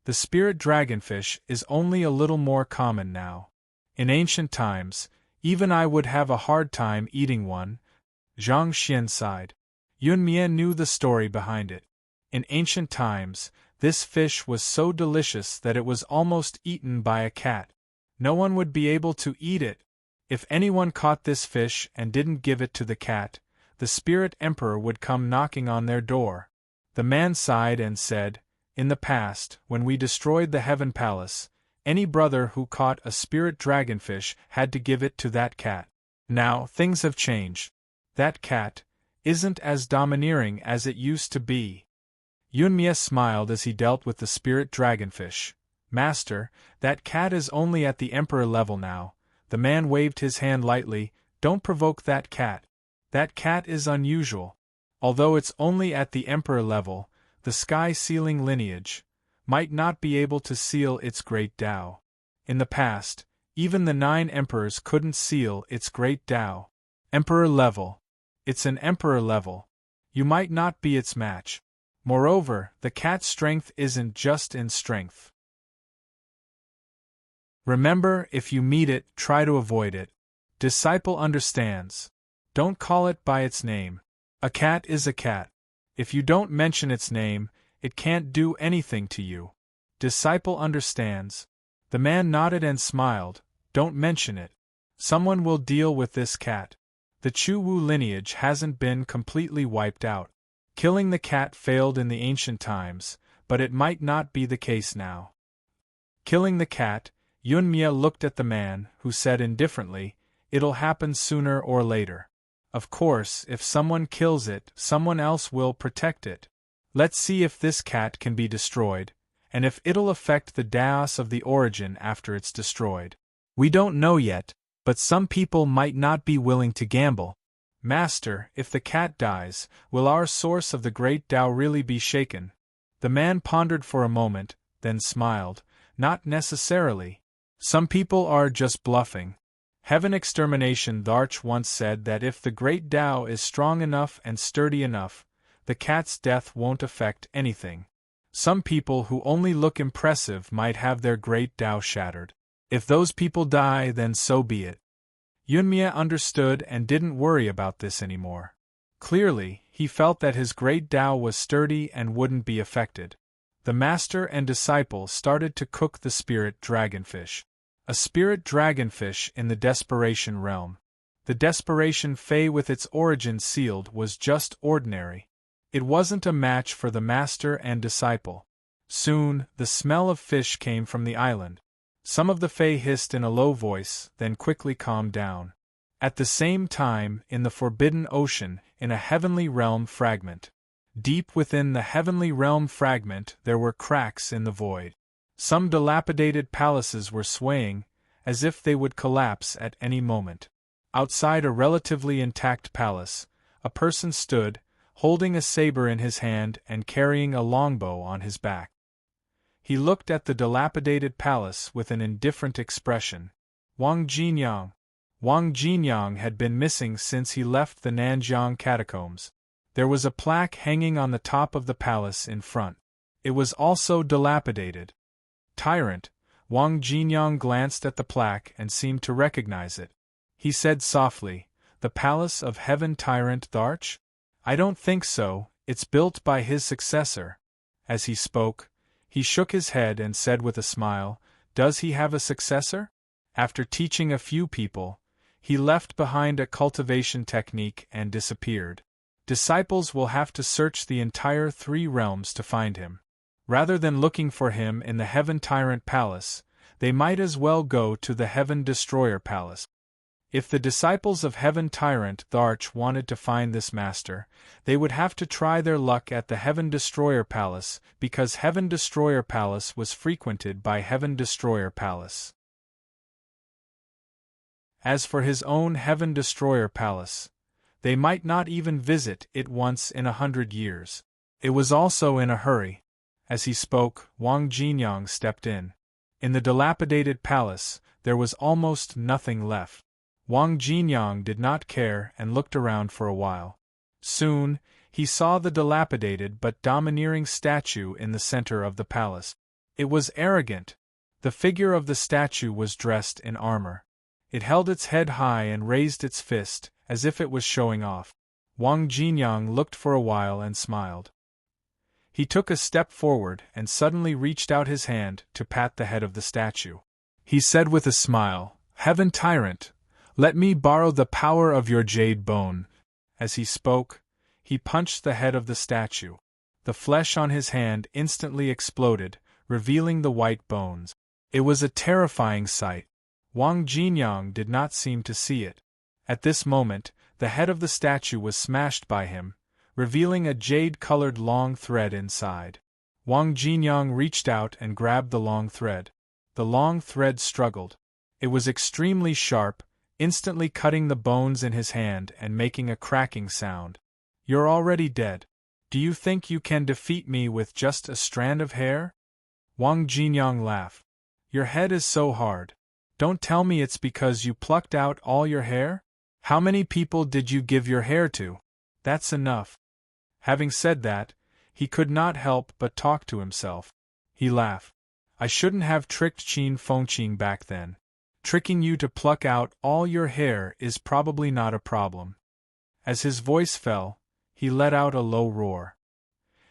Speaker 1: The spirit dragonfish is only a little more common now. In ancient times, even I would have a hard time eating one. Zhang Xian sighed. Yunmia knew the story behind it. In ancient times, this fish was so delicious that it was almost eaten by a cat. No one would be able to eat it. If anyone caught this fish and didn't give it to the cat, the spirit emperor would come knocking on their door. The man sighed and said, In the past, when we destroyed the Heaven Palace, any brother who caught a spirit dragonfish had to give it to that cat. Now, things have changed. That cat isn't as domineering as it used to be. Yunmia smiled as he dealt with the spirit dragonfish. Master, that cat is only at the emperor level now. The man waved his hand lightly. Don't provoke that cat. That cat is unusual. Although it's only at the emperor level, the sky-sealing lineage might not be able to seal its great Tao. In the past, even the 9 emperors couldn't seal its great Tao. Emperor level. It's an emperor level. You might not be its match. Moreover, the cat's strength isn't just in strength. Remember, if you meet it, try to avoid it. Disciple understands. Don't call it by its name. A cat is a cat. If you don't mention its name, it can't do anything to you. Disciple understands. The man nodded and smiled. Don't mention it. Someone will deal with this cat. The Chu Wu lineage hasn't been completely wiped out. Killing the cat failed in the ancient times, but it might not be the case now. Killing the cat, Yunmia looked at the man, who said indifferently, it'll happen sooner or later. Of course, if someone kills it, someone else will protect it. Let's see if this cat can be destroyed, and if it'll affect the Daos of the origin after it's destroyed. We don't know yet, but some people might not be willing to gamble. Master, if the cat dies, will our source of the great Tao really be shaken? The man pondered for a moment, then smiled. Not necessarily. Some people are just bluffing. Heaven Extermination Dharch once said that if the great Tao is strong enough and sturdy enough, the cat's death won't affect anything. Some people who only look impressive might have their great Tao shattered. If those people die, then so be it. Yunmia understood and didn't worry about this anymore. Clearly, he felt that his great Tao was sturdy and wouldn't be affected. The master and disciple started to cook the spirit dragonfish. A spirit dragonfish in the desperation realm. The desperation Fey with its origin sealed was just ordinary. It wasn't a match for the master and disciple. Soon, the smell of fish came from the island. Some of the Fey hissed in a low voice, then quickly calmed down. At the same time, in the Forbidden Ocean, in a heavenly realm fragment. Deep within the heavenly realm fragment there were cracks in the void. Some dilapidated palaces were swaying, as if they would collapse at any moment. Outside a relatively intact palace, a person stood, holding a saber in his hand and carrying a longbow on his back. He looked at the dilapidated palace with an indifferent expression. Wang Jinyang. Wang Jinyang had been missing since he left the Nanjiang catacombs. There was a plaque hanging on the top of the palace in front. It was also dilapidated. Tyrant, Wang Jinyang glanced at the plaque and seemed to recognize it. He said softly, "The Palace of Heaven Tyrant Dharch? I don't think so, it's built by his successor." As he spoke, he shook his head and said with a smile, "Does he have a successor?" After teaching a few people, he left behind a cultivation technique and disappeared. Disciples will have to search the entire 3 realms to find him. Rather than looking for him in the Heaven Tyrant Palace, they might as well go to the Heaven Destroyer Palace. If the disciples of Heaven Tyrant Dharch wanted to find this master, they would have to try their luck at the Heaven Destroyer Palace, because Heaven Destroyer Palace was frequented by Heaven Destroyer Palace. As for his own Heaven Destroyer Palace, they might not even visit it once in 100 years. It was also in a hurry. As he spoke, Wang Jinyang stepped in. In the dilapidated palace, there was almost nothing left. Wang Jinyang did not care and looked around for a while. Soon, he saw the dilapidated but domineering statue in the center of the palace. It was arrogant. The figure of the statue was dressed in armor. It held its head high and raised its fist, as if it was showing off. Wang Jinyang looked for a while and smiled. He took a step forward and suddenly reached out his hand to pat the head of the statue. He said with a smile, "Heaven Tyrant, let me borrow the power of your jade bone." As he spoke, he punched the head of the statue. The flesh on his hand instantly exploded, revealing the white bones. It was a terrifying sight. Wang Jinyang did not seem to see it. At this moment, the head of the statue was smashed by him, revealing a jade-colored long thread inside. Wang Jinyang reached out and grabbed the long thread. The long thread struggled. It was extremely sharp, instantly cutting the bones in his hand and making a cracking sound. "You're already dead. Do you think you can defeat me with just a strand of hair?" Wang Jinyang laughed. "Your head is so hard. Don't tell me it's because you plucked out all your hair? How many people did you give your hair to? That's enough." Having said that, he could not help but talk to himself. He laughed. "I shouldn't have tricked Qin Fengqing back then. Tricking you to pluck out all your hair is probably not a problem." As his voice fell, he let out a low roar.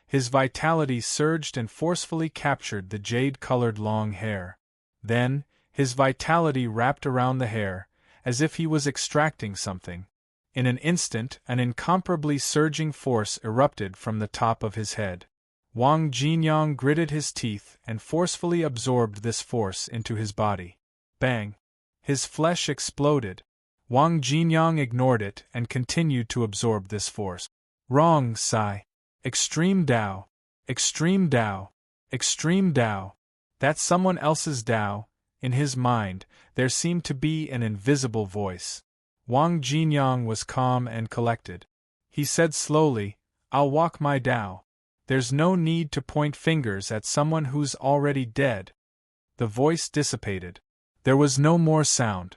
Speaker 1: His vitality surged and forcefully captured the jade-colored long hair. Then, his vitality wrapped around the hair, as if he was extracting something. In an instant, an incomparably surging force erupted from the top of his head. Wang Jinyang gritted his teeth and forcefully absorbed this force into his body. Bang! His flesh exploded. Wang Jinyang ignored it and continued to absorb this force. Wrong, Sai. Extreme Tao. Extreme Tao. Extreme Tao. That's someone else's Tao. In his mind, there seemed to be an invisible voice. Wang Jinyang was calm and collected. He said slowly, "I'll walk my Tao. There's no need to point fingers at someone who's already dead." The voice dissipated. There was no more sound.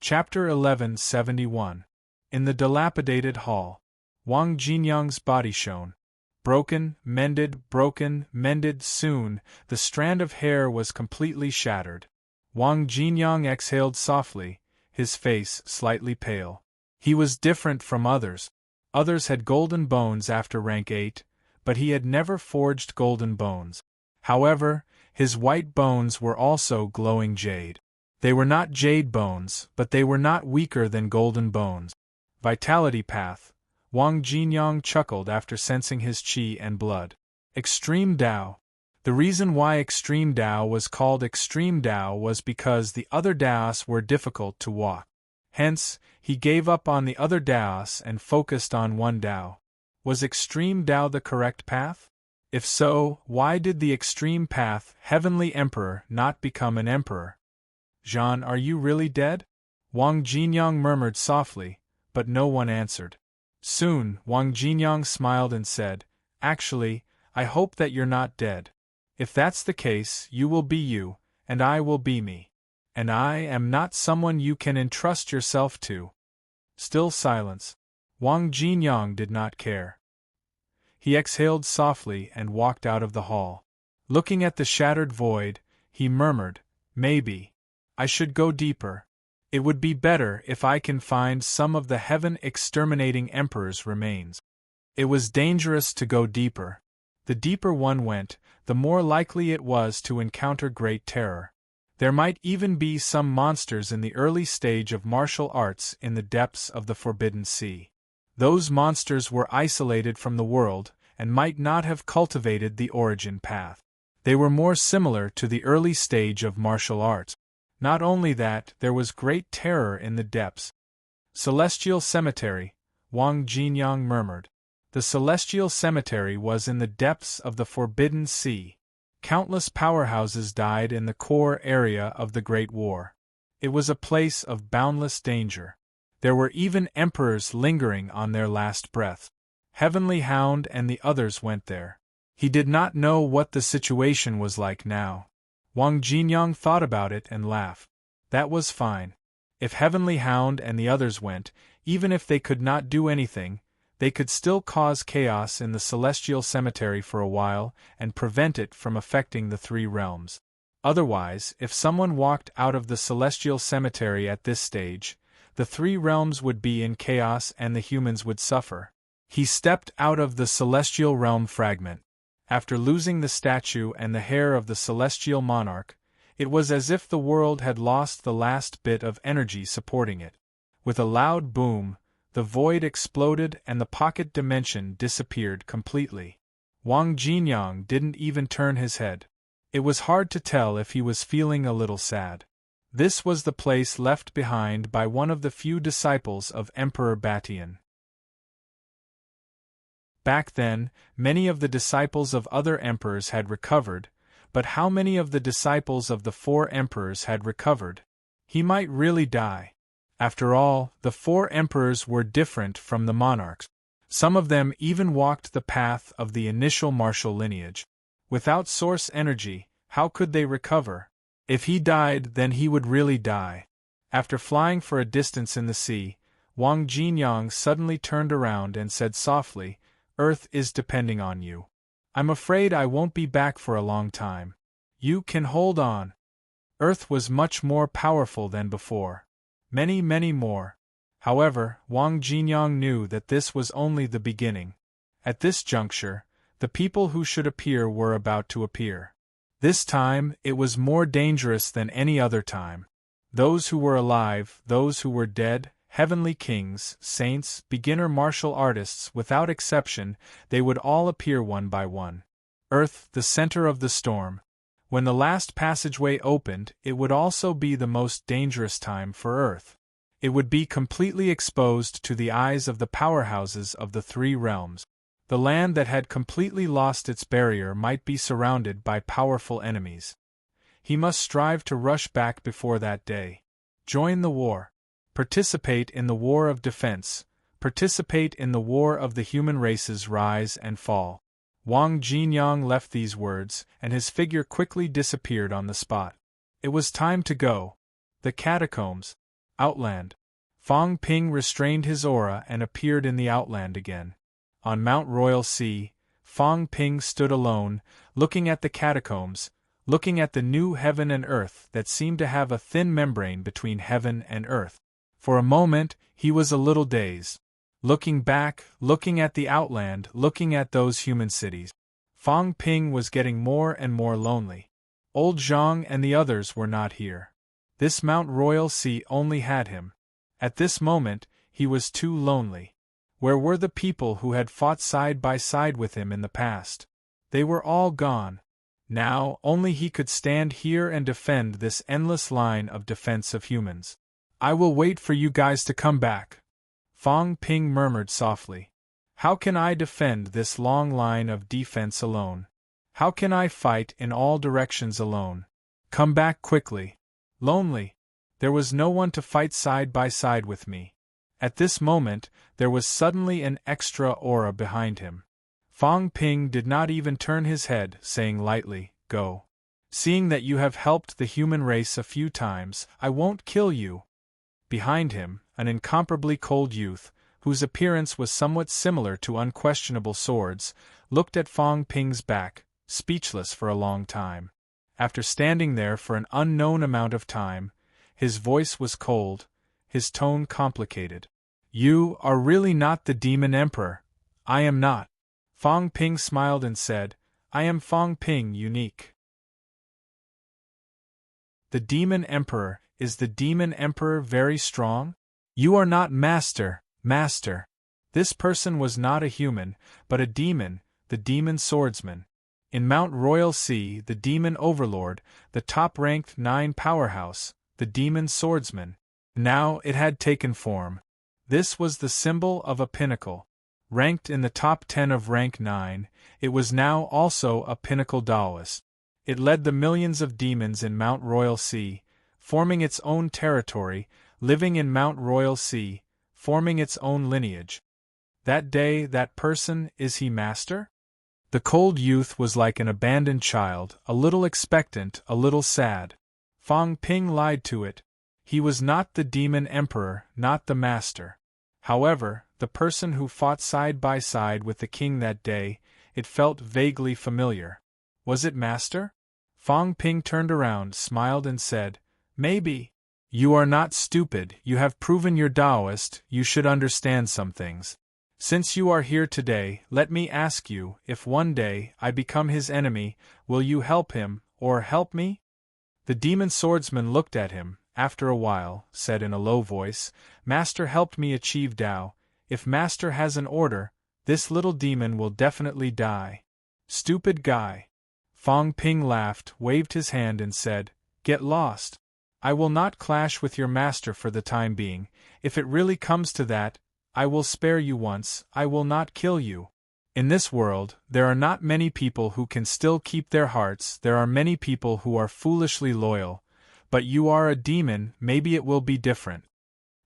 Speaker 1: Chapter 1171. In the dilapidated hall, Wang Jinyang's body shone. Broken, mended, soon, the strand of hair was completely shattered. Wang Jinyang exhaled softly, his face slightly pale. He was different from others. Others had golden bones after rank 8, but he had never forged golden bones. However, his white bones were also glowing jade. They were not jade bones, but they were not weaker than golden bones. Vitality path. Wang Jinyang chuckled after sensing his qi and blood. Extreme Tao. The reason why Extreme Tao was called Extreme Tao was because the other Taos were difficult to walk. Hence, he gave up on the other Taos and focused on one Tao. Was Extreme Tao the correct path? If so, why did the Extreme Path, Heavenly Emperor, not become an emperor? "Jean, are you really dead?" Wang Jinyang murmured softly, but no one answered. Soon, Wang Jinyang smiled and said, "Actually, I hope that you're not dead. If that's the case, you will be you, and I will be me. And I am not someone you can entrust yourself to." Still silence. Wang Jinyang did not care. He exhaled softly and walked out of the hall. Looking at the shattered void, he murmured, "Maybe I should go deeper. It would be better if I can find some of the heaven-exterminating emperor's remains." It was dangerous to go deeper. The deeper one went, the more likely it was to encounter great terror. There might even be some monsters in the early stage of martial arts in the depths of the Forbidden Sea. Those monsters were isolated from the world, and might not have cultivated the origin path. They were more similar to the early stage of martial arts. Not only that, there was great terror in the depths. Celestial Cemetery, Wang Jinyang murmured. The Celestial Cemetery was in the depths of the Forbidden Sea. Countless powerhouses died in the core area of the Great War. It was a place of boundless danger. There were even emperors lingering on their last breath. Heavenly Hound and the others went there. He did not know what the situation was like now. Wang Jinyang thought about it and laughed. That was fine. If Heavenly Hound and the others went, even if they could not do anything, they could still cause chaos in the Celestial Cemetery for a while and prevent it from affecting the three realms. Otherwise, if someone walked out of the Celestial Cemetery at this stage, the three realms would be in chaos and the humans would suffer. He stepped out of the Celestial Realm fragment. After losing the statue and the hair of the Celestial Monarch, it was as if the world had lost the last bit of energy supporting it. With a loud boom, the void exploded and the pocket dimension disappeared completely. Wang Jinyang didn't even turn his head. It was hard to tell if he was feeling a little sad. This was the place left behind by one of the few disciples of Emperor Batian. Back then, many of the disciples of other emperors had recovered, but how many of the disciples of the 4 emperors had recovered? He might really die. After all, the 4 emperors were different from the monarchs. Some of them even walked the path of the initial martial lineage. Without source energy, how could they recover? If he died, then he would really die. After flying for a distance in the sea, Wang Jinyang suddenly turned around and said softly, "Earth is depending on you. I'm afraid I won't be back for a long time. You can hold on." Earth was much more powerful than before. Many more. However, Wang Jinyang knew that this was only the beginning. At this juncture, the people who should appear were about to appear. This time, it was more dangerous than any other time. Those who were alive, those who were dead, heavenly kings, saints, beginner martial artists, without exception, they would all appear one by one. Earth, the center of the storm. When the last passageway opened, it would also be the most dangerous time for Earth. It would be completely exposed to the eyes of the powerhouses of the 3 realms. The land that had completely lost its barrier might be surrounded by powerful enemies. He must strive to rush back before that day. Join the war. Participate in the war of defense. Participate in the war of the human race's rise and fall. Wang Jinyang left these words, and his figure quickly disappeared on the spot. It was time to go. The catacombs. Outland. Fang Ping restrained his aura and appeared in the outland again. On Mount Royal Sea, Fang Ping stood alone, looking at the catacombs, looking at the new heaven and earth that seemed to have a thin membrane between heaven and earth. For a moment, he was a little dazed. Looking back, looking at the outland, looking at those human cities. Fang Ping was getting more and more lonely. Old Zhang and the others were not here. This Mount Royal Sea only had him. At this moment, he was too lonely. Where were the people who had fought side by side with him in the past? They were all gone. Now, only he could stand here and defend this endless line of defense of humans. "I will wait for you guys to come back," Fang Ping murmured softly. "How can I defend this long line of defense alone? How can I fight in all directions alone? Come back quickly. Lonely. There was no one to fight side by side with me." At this moment, there was suddenly an extra aura behind him. Fang Ping did not even turn his head, saying lightly, "Go. Seeing that you have helped the human race a few times, I won't kill you." Behind him, an incomparably cold youth, whose appearance was somewhat similar to unquestionable swords, looked at Fang Ping's back, speechless for a long time. After standing there for an unknown amount of time, his voice was cold, his tone complicated. "You are really not the Demon Emperor." "I am not." Fang Ping smiled and said, "I am Fang Ping, unique." "The Demon Emperor, is the Demon Emperor very strong?" "You are not master." This person was not a human, but a demon, the demon swordsman. In Mount Royal Sea, the demon overlord, the top-ranked 9 powerhouse, the demon swordsman. Now it had taken form. This was the symbol of a pinnacle. Ranked in the top 10 of rank 9, it was now also a pinnacle Taoist. It led the millions of demons in Mount Royal Sea, forming its own territory, living in Mount Royal Sea, forming its own lineage. That day, that person, is he master? The cold youth was like an abandoned child, a little expectant, a little sad. Fang Ping lied to it. He was not the Demon Emperor, not the master. However, the person who fought side by side with the king that day, it felt vaguely familiar. Was it master? Fang Ping turned around, smiled and said, "Maybe. You are not stupid, you have proven you're Taoist, you should understand some things. Since you are here today, let me ask you, if one day I become his enemy, will you help him, or help me?" The demon swordsman looked at him, after a while, said in a low voice, "Master helped me achieve Tao. If Master has an order, this little demon will definitely die." "Stupid guy." Fong Ping laughed, waved his hand and said, "Get lost. I will not clash with your master for the time being. If it really comes to that, I will spare you once, I will not kill you. In this world, there are not many people who can still keep their hearts, there are many people who are foolishly loyal, but you are a demon, maybe it will be different."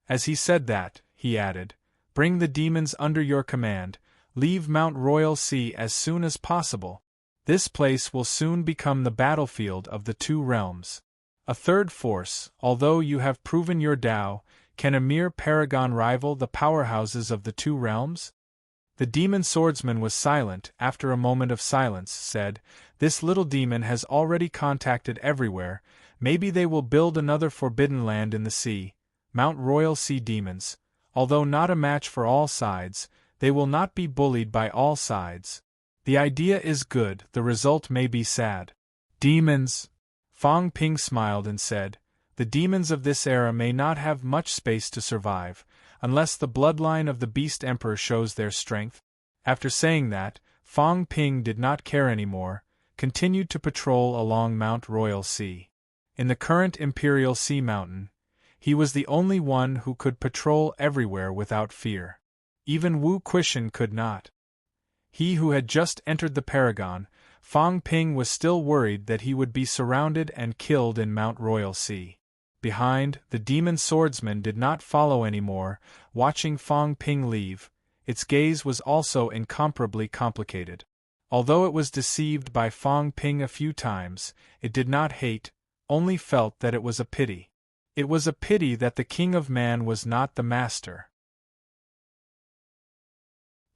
Speaker 1: As he said that, he added, "Bring the demons under your command, leave Mount Royal Sea as soon as possible. This place will soon become the battlefield of the two realms. A third force, although you have proven your Tao, can a mere paragon rival the powerhouses of the two realms?" The demon swordsman was silent. After a moment of silence, said, "This little demon has already contacted everywhere, maybe they will build another forbidden land in the sea. Mount Royal Sea demons, although not a match for all sides, they will not be bullied by all sides. The idea is good, the result may be sad." "Demons?" Fong Ping smiled and said, "The demons of this era may not have much space to survive, unless the bloodline of the Beast Emperor shows their strength." After saying that, Fong Ping did not care anymore, continued to patrol along Mount Royal Sea. In the current Imperial Sea Mountain, he was the only one who could patrol everywhere without fear. Even Wu Quishan could not. He who had just entered the Paragon, Fong Ping was still worried that he would be surrounded and killed in Mount Royal Sea. Behind, the demon swordsman did not follow anymore, watching Fong Ping leave. Its gaze was also incomparably complicated. Although it was deceived by Fong Ping a few times, it did not hate, only felt that it was a pity. It was a pity that the King of Man was not the master.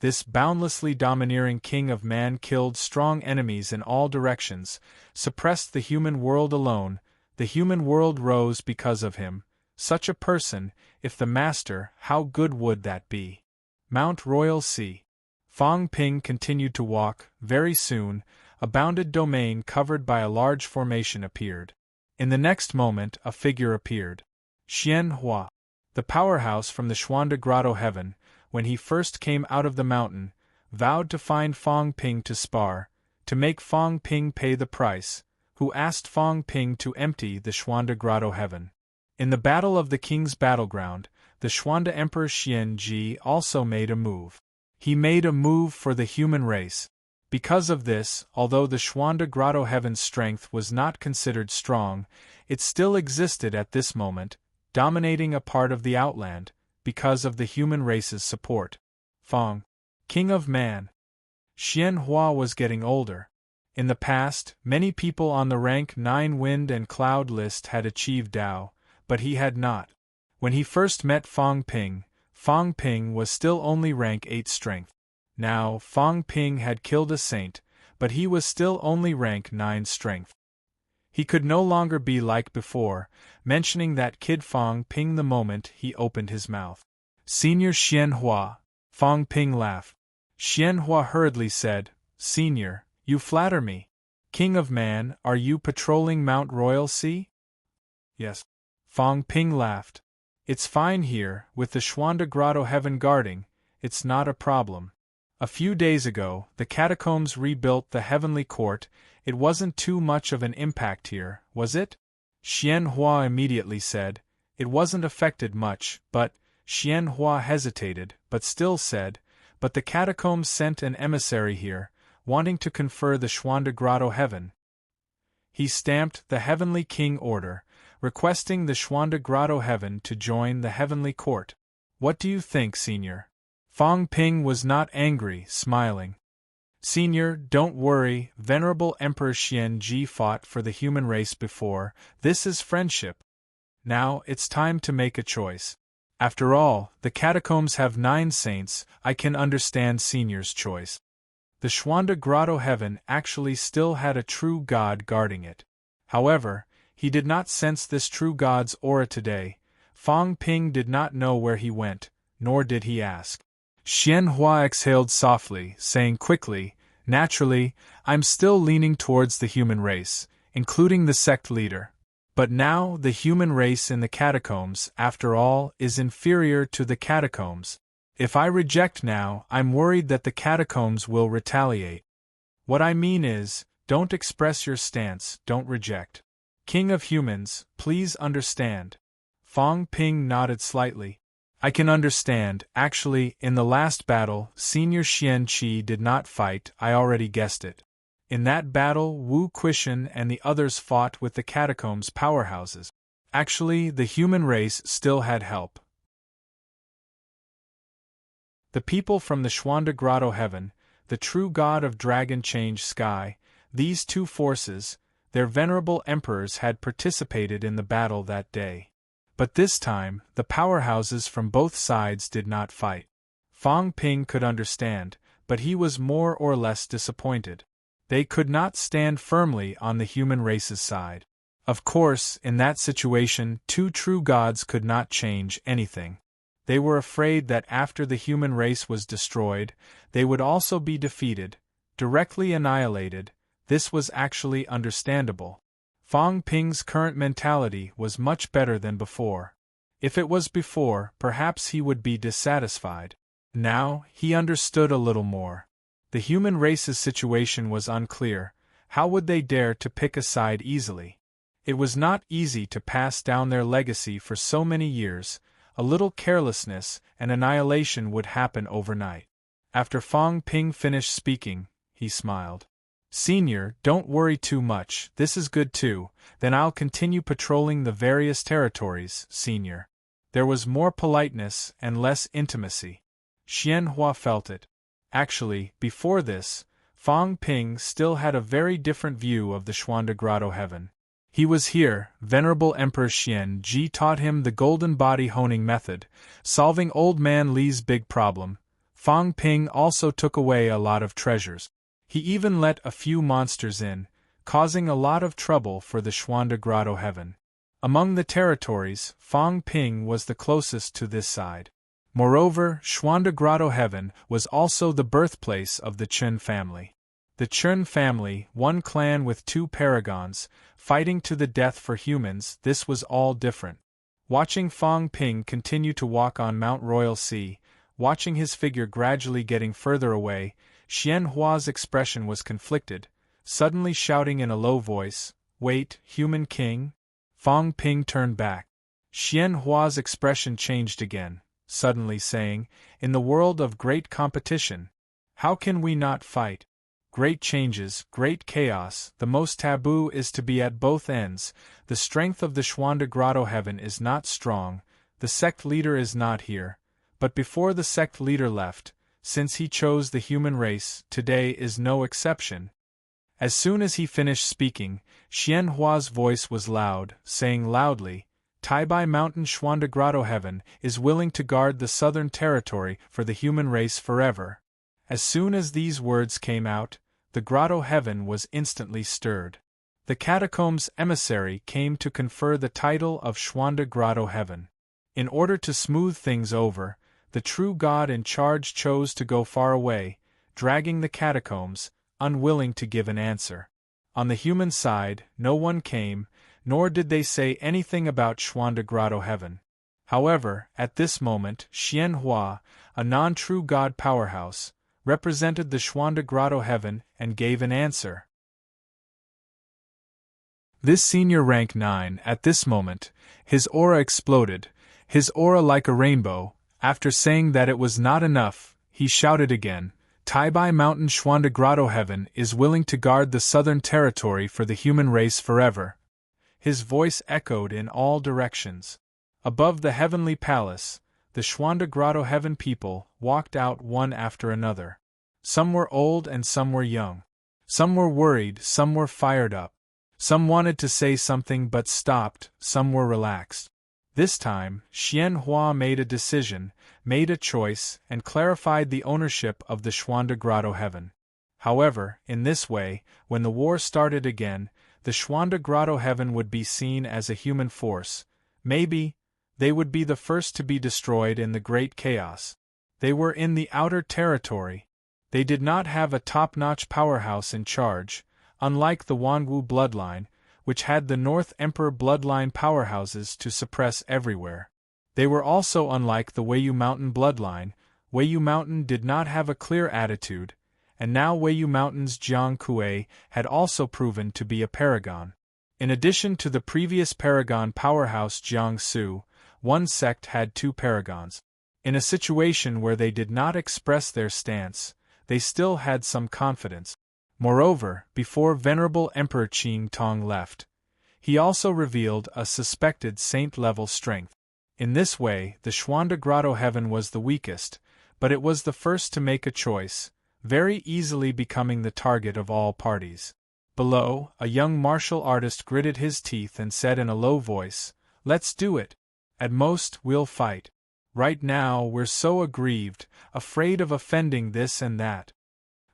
Speaker 1: This boundlessly domineering King of Man killed strong enemies in all directions, suppressed the human world alone. The human world rose because of him. Such a person, if the master, how good would that be? Mount Royal Sea. Fong Ping continued to walk. Very soon, a bounded domain covered by a large formation appeared. In the next moment, a figure appeared. Xian Hua, the powerhouse from the Xuanda Grotto heaven, when he first came out of the mountain, vowed to find Fong Ping to spar, to make Fong Ping pay the price, who asked Fong Ping to empty the Xuanda Grotto heaven. In the Battle of the King's Battleground, the Xuanda Emperor Xian Ji also made a move. He made a move for the human race. Because of this, although the Xuanda Grotto heaven's strength was not considered strong, it still existed at this moment, dominating a part of the outland, because of the human race's support. Fong, King of Man. Xian Hua was getting older. In the past, many people on the rank 9 Wind and Cloud list had achieved Tao, but he had not. When he first met Fong Ping was still only rank 8 strength. Now, Fong Ping had killed a saint, but he was still only rank 9 strength. He could no longer be like before, mentioning that kid Fong Ping the moment he opened his mouth. "Senior Xian Hua." Fong Ping laughed. Xian Hua hurriedly said, "Senior, you flatter me. King of Man, are you patrolling Mount Royal Sea?" "Yes." Fong Ping laughed. "It's fine here, with the Xuanda Grotto heaven guarding, it's not a problem. A few days ago, the catacombs rebuilt the heavenly court. It wasn't too much of an impact here, was it?" Xian Hua immediately said, "It wasn't affected much, but..." Xian Hua hesitated, but still said, "But the catacombs sent an emissary here, wanting to confer the Xuanda Grotto heaven." He stamped the Heavenly King order, requesting the Xuanda Grotto heaven to join the heavenly court. "What do you think, Senior?" Fong Ping was not angry, smiling. "Senior, don't worry, Venerable Emperor Xian Ji fought for the human race before, this is friendship. Now, it's time to make a choice. After all, the catacombs have 9 saints, I can understand Senior's choice." The Xuanda Grotto heaven actually still had a true god guarding it. However, he did not sense this true god's aura today. Fong Ping did not know where he went, nor did he ask. Xian Hua exhaled softly, saying quickly, "Naturally, I'm still leaning towards the human race, including the sect leader. But now the human race in the catacombs, after all, is inferior to the catacombs. If I reject now, I'm worried that the catacombs will retaliate. What I mean is, Don't express your stance, don't reject. King of humans, please understand. Fong Ping nodded slightly. I can understand. Actually, in the last battle, Senior Xian Qi did not fight, I already guessed it. In that battle, Wu Quishan and the others fought with the catacombs powerhouses. Actually, the human race still had help. The people from the Xuanda Grotto Heaven, the true god of Dragon Change Sky, these two forces, their venerable emperors had participated in the battle that day. But this time, the powerhouses from both sides did not fight. Fong Ping could understand, but he was more or less disappointed. They could not stand firmly on the human race's side. Of course, in that situation, two true gods could not change anything. They were afraid that after the human race was destroyed, they would also be defeated, directly annihilated. This was actually understandable. Fong Ping's current mentality was much better than before. If it was before, perhaps he would be dissatisfied. Now, he understood a little more. The human race's situation was unclear. How would they dare to pick a side easily? It was not easy to pass down their legacy for so many years. A little carelessness and annihilation would happen overnight. After Fong Ping finished speaking, he smiled. Senior, don't worry too much, this is good too, then I'll continue patrolling the various territories, Senior. There was more politeness and less intimacy. Xian Hua felt it. Actually, before this, Fong Ping still had a very different view of the Xuanda Grotto Heaven. He was here, Venerable Emperor Xian Ji taught him the golden body honing method, solving Old Man Li's big problem. Fong Ping also took away a lot of treasures. He even let a few monsters in, causing a lot of trouble for the Xuanda Grotto Heaven. Among the territories, Fong Ping was the closest to this side. Moreover, Xuanda Grotto Heaven was also the birthplace of the Chen family. The Chen family, one clan with two paragons, fighting to the death for humans, this was all different. Watching Fong Ping continue to walk on Mount Royal Sea, watching his figure gradually getting further away, Xian Hua's expression was conflicted, suddenly shouting in a low voice, "Wait, human king?" Fong Ping turned back. Xian Hua's expression changed again, suddenly saying, "In the world of great competition, how can we not fight? Great changes, great chaos, the most taboo is to be at both ends. The strength of the Xuanda Grotto Heaven is not strong, the sect leader is not here, but before the sect leader left, since he chose the human race, today is no exception." As soon as he finished speaking, Xian Hua's voice was loud, saying loudly, "Taibai Mountain Xuanda Grotto Heaven is willing to guard the southern territory for the human race forever." As soon as these words came out, the Grotto Heaven was instantly stirred. The catacombs emissary came to confer the title of Xuanda Grotto Heaven. In order to smooth things over, the true god in charge chose to go far away, dragging the catacombs, unwilling to give an answer. On the human side, no one came, nor did they say anything about Xuanda Grotto Heaven. However, at this moment, Xian Hua, a non-true god powerhouse, represented the Xuanda Grotto Heaven and gave an answer. This senior rank 9, at this moment, his aura exploded, his aura like a rainbow. After saying that it was not enough, he shouted again, "Taibai Mountain Xuanda Grotto Heaven is willing to guard the southern territory for the human race forever." His voice echoed in all directions. Above the heavenly palace, the Xuanda Grotto Heaven people walked out one after another. Some were old and some were young. Some were worried, some were fired up. Some wanted to say something but stopped, some were relaxed. This time, Xian Hua made a decision, made a choice, and clarified the ownership of the Xuanda Grotto Heaven. However, in this way, when the war started again, the Xuanda Grotto Heaven would be seen as a human force. Maybe, they would be the first to be destroyed in the Great Chaos. They were in the outer territory. They did not have a top-notch powerhouse in charge, unlike the Wanwu bloodline, which had the North Emperor bloodline powerhouses to suppress everywhere. They were also unlike the Weiyu Mountain bloodline. Weiyu Mountain did not have a clear attitude, and now Weiyu Mountain's Jiang Kuei had also proven to be a paragon. In addition to the previous paragon powerhouse Jiangsu, one sect had two paragons. In a situation where they did not express their stance, they still had some confidence. Moreover, before Venerable Emperor Qing Tong left, he also revealed a suspected saint-level strength. In this way, the Xuanda Grotto Heaven was the weakest, but it was the first to make a choice, very easily becoming the target of all parties. Below, a young martial artist gritted his teeth and said in a low voice, "Let's do it. At most, we'll fight. Right now we're so aggrieved, afraid of offending this and that."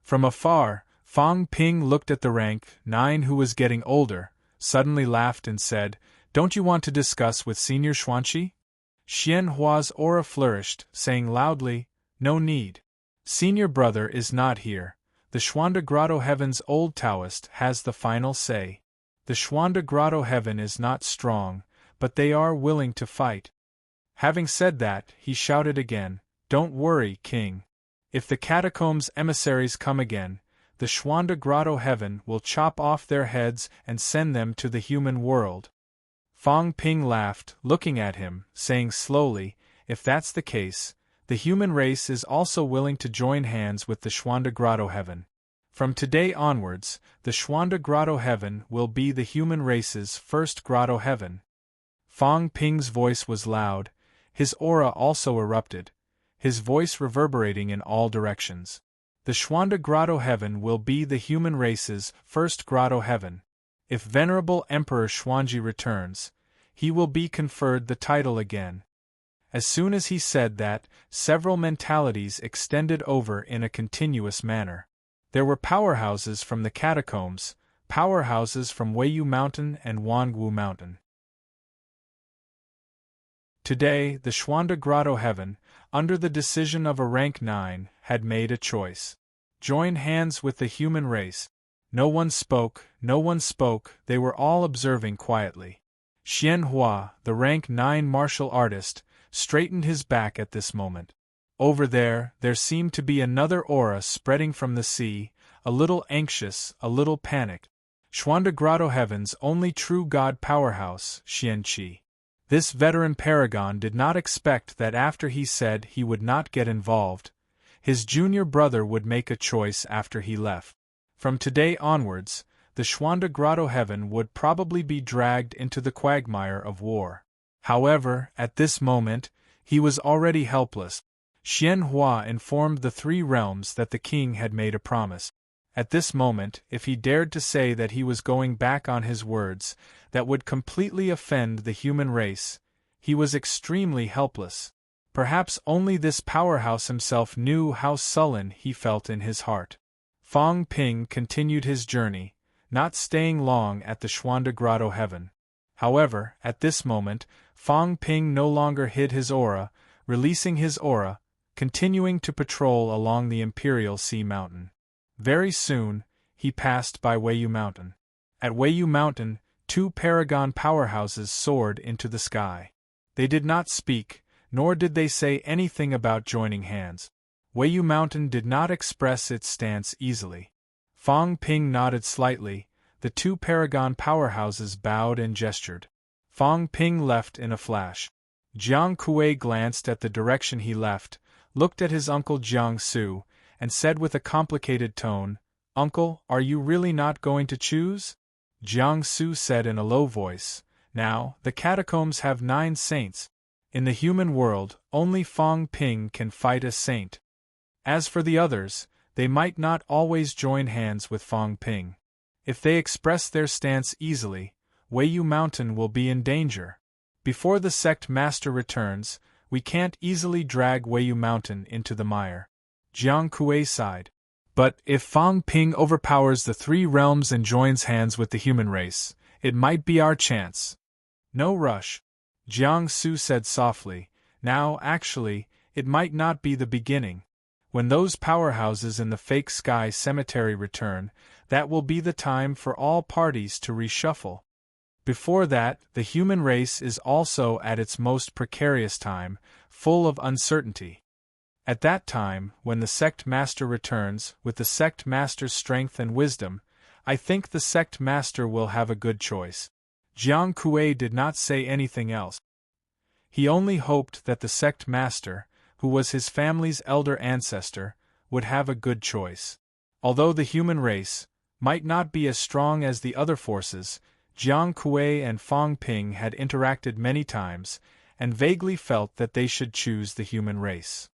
Speaker 1: From afar, Fang Ping looked at the rank 9 who was getting older, suddenly laughed and said, "Don't you want to discuss with Senior Xuanqi?" Xian Hua's aura flourished, saying loudly, "No need. Senior brother is not here. The Xuanda Grotto Heaven's old Taoist has the final say. The Xuanda Grotto Heaven is not strong, but they are willing to fight." Having said that, he shouted again, "Don't worry, King. If the catacombs emissaries come again, the Xuanda Grotto Heaven will chop off their heads and send them to the human world." Fang Ping laughed, looking at him, saying slowly, "If that's the case, the human race is also willing to join hands with the Xuanda Grotto Heaven. From today onwards, the Xuanda Grotto Heaven will be the human race's first Grotto Heaven." Fang Ping's voice was loud, his aura also erupted, his voice reverberating in all directions. "The Xuanda Grotto Heaven will be the human race's first Grotto Heaven. If Venerable Emperor Xuanji returns, he will be conferred the title again." As soon as he said that, several mentalities extended over in a continuous manner. There were powerhouses from the catacombs, powerhouses from Weiyu Mountain and Wangu Mountain. Today, the Xuanda Grotto Heaven, under the decision of a rank 9, had made a choice. Join hands with the human race. No one spoke, they were all observing quietly. Xian Hua, the rank 9 martial artist, straightened his back at this moment. Over there seemed to be another aura spreading from the sea, a little anxious, a little panicked. Xuanda Grotto Heaven's only true god powerhouse, Xian Qi. This veteran paragon did not expect that after he said he would not get involved, his junior brother would make a choice after he left. From today onwards, the Xuanda Grotto Heaven would probably be dragged into the quagmire of war. However, at this moment, he was already helpless. Xian Hua informed the 3 realms that the king had made a promise. At this moment, if he dared to say that he was going back on his words, that would completely offend the human race, he was extremely helpless. Perhaps only this powerhouse himself knew how sullen he felt in his heart. Fang Ping continued his journey, not staying long at the Xuanda Grotto Heaven. However, at this moment, Fang Ping no longer hid his aura, releasing his aura, continuing to patrol along the Imperial Sea Mountain. Very soon, he passed by Weiyu Mountain. At Weiyu Mountain, 2 paragon powerhouses soared into the sky. They did not speak, nor did they say anything about joining hands. Weiyu Mountain did not express its stance easily. Fang Ping nodded slightly, the 2 paragon powerhouses bowed and gestured. Fang Ping left in a flash. Jiang Kuei glanced at the direction he left, looked at his uncle Jiang Su, and said with a complicated tone, "Uncle, are you really not going to choose?" Jiang Su said in a low voice, "Now, the catacombs have 9 saints. In the human world, only Fang Ping can fight a saint. As for the others, they might not always join hands with Fang Ping. If they express their stance easily, Weiyu Mountain will be in danger. Before the sect master returns, we can't easily drag Weiyu Mountain into the mire." Jiang Kuei sighed. "But if Fang Ping overpowers the 3 realms and joins hands with the human race, it might be our chance." "No rush," Jiang Su said softly. "Now, actually, it might not be the beginning. When those powerhouses in the fake sky cemetery return, that will be the time for all parties to reshuffle. Before that, the human race is also at its most precarious time, full of uncertainty. At that time, when the sect master returns, with the sect master's strength and wisdom, I think the sect master will have a good choice. Jiang Kuei did not say anything else. He only hoped that the sect master, who was his family's elder ancestor, would have a good choice. Although the human race might not be as strong as the other forces, Jiang Kuei and Fang Ping had interacted many times, and vaguely felt that they should choose the human race.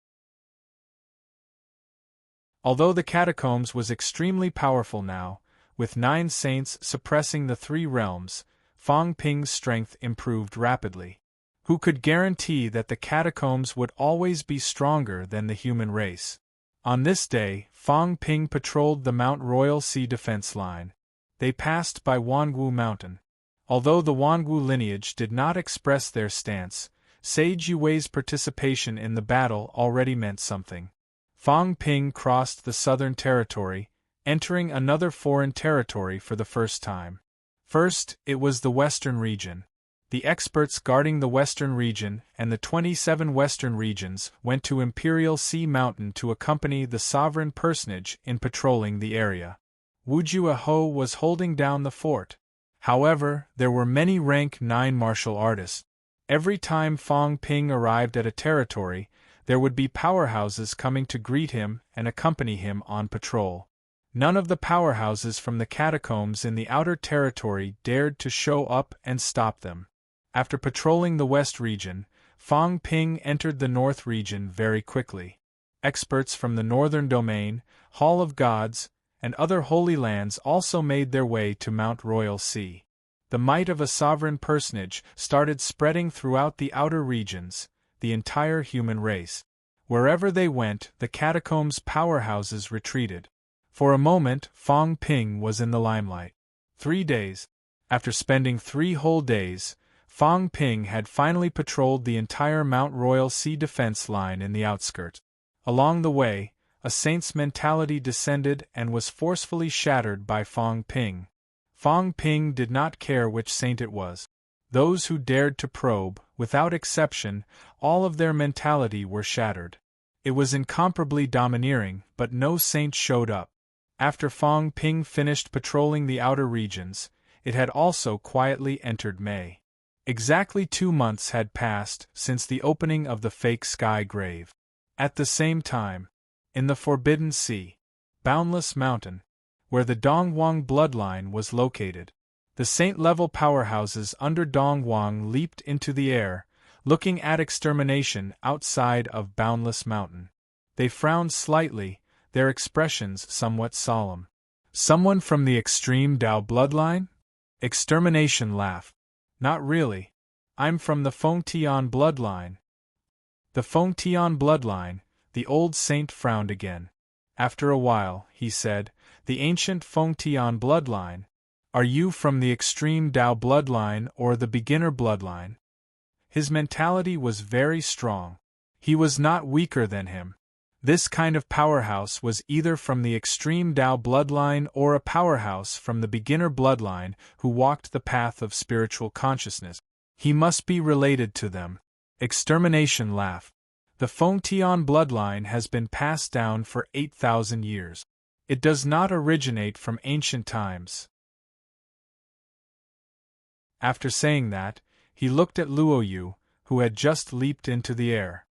Speaker 1: Although the catacombs was extremely powerful now, with 9 saints suppressing the 3 realms, Fang Ping's strength improved rapidly. Who could guarantee that the catacombs would always be stronger than the human race? On this day, Fang Ping patrolled the Mount Royal Sea defense line. They passed by Wangu Mountain. Although the Wangu lineage did not express their stance, Sage Yuwei's participation in the battle already meant something. Fang Ping crossed the southern territory, entering another foreign territory for the first time. First, it was the western region. The experts guarding the western region and the 27 western regions went to Imperial Sea Mountain to accompany the sovereign personage in patrolling the area. Wu Jueho was holding down the fort. However, there were many rank 9 martial artists. Every time Fang Ping arrived at a territory, there would be powerhouses coming to greet him and accompany him on patrol. None of the powerhouses from the catacombs in the outer territory dared to show up and stop them. After patrolling the west region, Fang Ping entered the north region very quickly. Experts from the northern domain, Hall of Gods, and other holy lands also made their way to Mount Royal Sea. The might of a sovereign personage started spreading throughout the outer regions, the entire human race. Wherever they went, the catacombs' powerhouses retreated. For a moment, Fang Ping was in the limelight. 3 days. After spending 3 whole days, Fang Ping had finally patrolled the entire Mount Royal Sea defense line in the outskirts. Along the way, a saint's mentality descended and was forcefully shattered by Fang Ping. Fang Ping did not care which saint it was. Those who dared to probe, without exception, all of their mentality were shattered. It was incomparably domineering, but no saint showed up. After Fang Ping finished patrolling the outer regions, it had also quietly entered May. Exactly 2 months had passed since the opening of the fake sky grave. At the same time, in the Forbidden Sea, Boundless Mountain, where the Dongwang bloodline was located, the saint-level powerhouses under Dongwang leaped into the air, looking at extermination outside of Boundless Mountain. They frowned slightly, their expressions somewhat solemn. Someone from the extreme Dao bloodline? Extermination laughed. Not really. I'm from the Fengtian bloodline. The Fengtian bloodline, the old saint frowned again. After a while, he said, the ancient Fengtian bloodline. Are you from the extreme Dao bloodline or the beginner bloodline? His mentality was very strong. He was not weaker than him. This kind of powerhouse was either from the extreme Dao bloodline or a powerhouse from the beginner bloodline who walked the path of spiritual consciousness. He must be related to them. Extermination laughed. The Fengtian bloodline has been passed down for 8,000 years. It does not originate from ancient times. After saying that, he looked at Luoyu, who had just leaped into the air.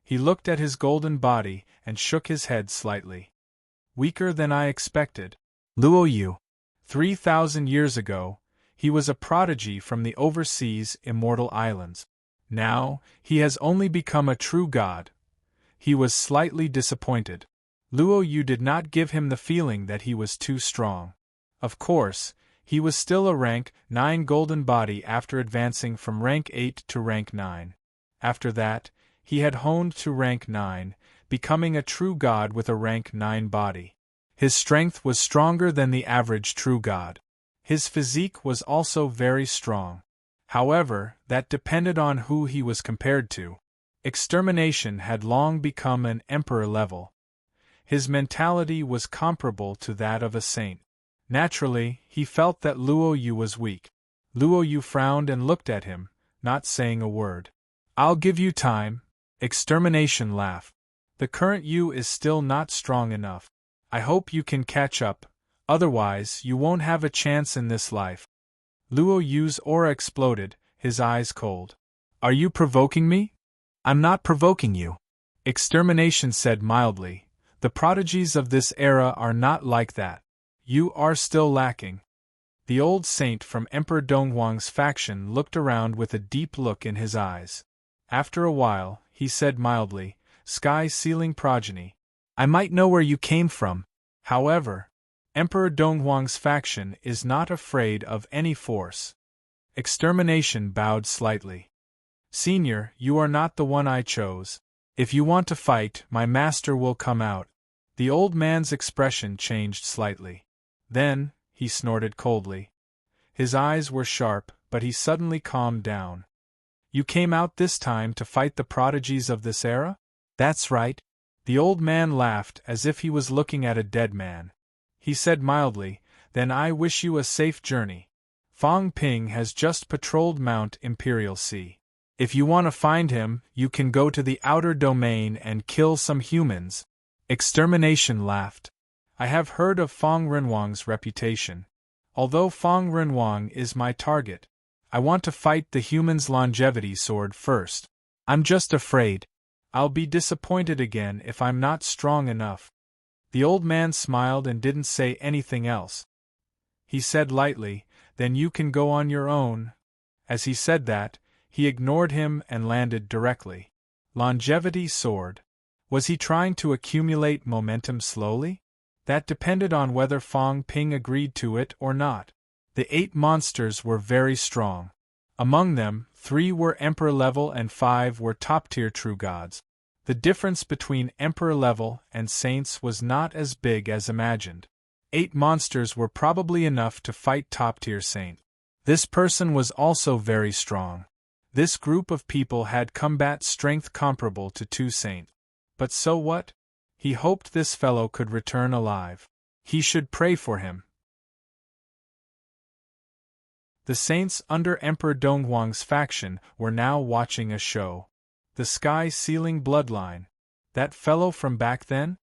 Speaker 1: He looked at his golden body and shook his head slightly. Weaker than I expected. Luoyu. 3,000 years ago, he was a prodigy from the overseas immortal islands. Now, he has only become a true god. He was slightly disappointed. Luoyu did not give him the feeling that he was too strong. Of course, he was still a rank 9 golden body after advancing from rank 8 to rank 9. After that, he had honed to rank 9, becoming a true god with a rank 9 body. His strength was stronger than the average true god. His physique was also very strong. However, that depended on who he was compared to. Extermination had long become an emperor level. His mentality was comparable to that of a saint. Naturally, he felt that Luoyu was weak. Luoyu frowned and looked at him, not saying a word. I'll give you time. Extermination laughed. The current you is still not strong enough. I hope you can catch up, otherwise you won't have a chance in this life. Luo Yu's aura exploded, his eyes cold. Are you provoking me? I'm not provoking you. Extermination said mildly. The prodigies of this era are not like that. You are still lacking. The old saint from Emperor Donghuang's faction looked around with a deep look in his eyes. After a while, he said mildly, Sky-sealing progeny. I might know where you came from. However, Emperor Donghuang's faction is not afraid of any force. Extermination bowed slightly. Senior, you are not the one I chose. If you want to fight, my master will come out. The old man's expression changed slightly. Then, he snorted coldly. His eyes were sharp, but he suddenly calmed down. You came out this time to fight the prodigies of this era? That's right. The old man laughed as if he was looking at a dead man. He said mildly, Then I wish you a safe journey. Fang Ping has just patrolled Mount Imperial Sea. If you want to find him, you can go to the outer domain and kill some humans. Extermination laughed. I have heard of Fang Renwang's reputation. Although Fang Renwang is my target, I want to fight the human's longevity sword first. I'm just afraid. I'll be disappointed again if I'm not strong enough. The old man smiled and didn't say anything else. He said lightly, Then you can go on your own. As he said that, he ignored him and landed directly. Longevity sword. Was he trying to accumulate momentum slowly? That depended on whether Fang Ping agreed to it or not. The 8 monsters were very strong. Among them, 3 were Emperor level and 5 were top-tier true gods. The difference between Emperor level and Saints was not as big as imagined. 8 monsters were probably enough to fight top-tier Saint. This person was also very strong. This group of people had combat strength comparable to 2 Saint. But so what? He hoped this fellow could return alive. He should pray for him. The saints under Emperor Donghuang's faction were now watching a show. The sky-sealing bloodline. That fellow from back then?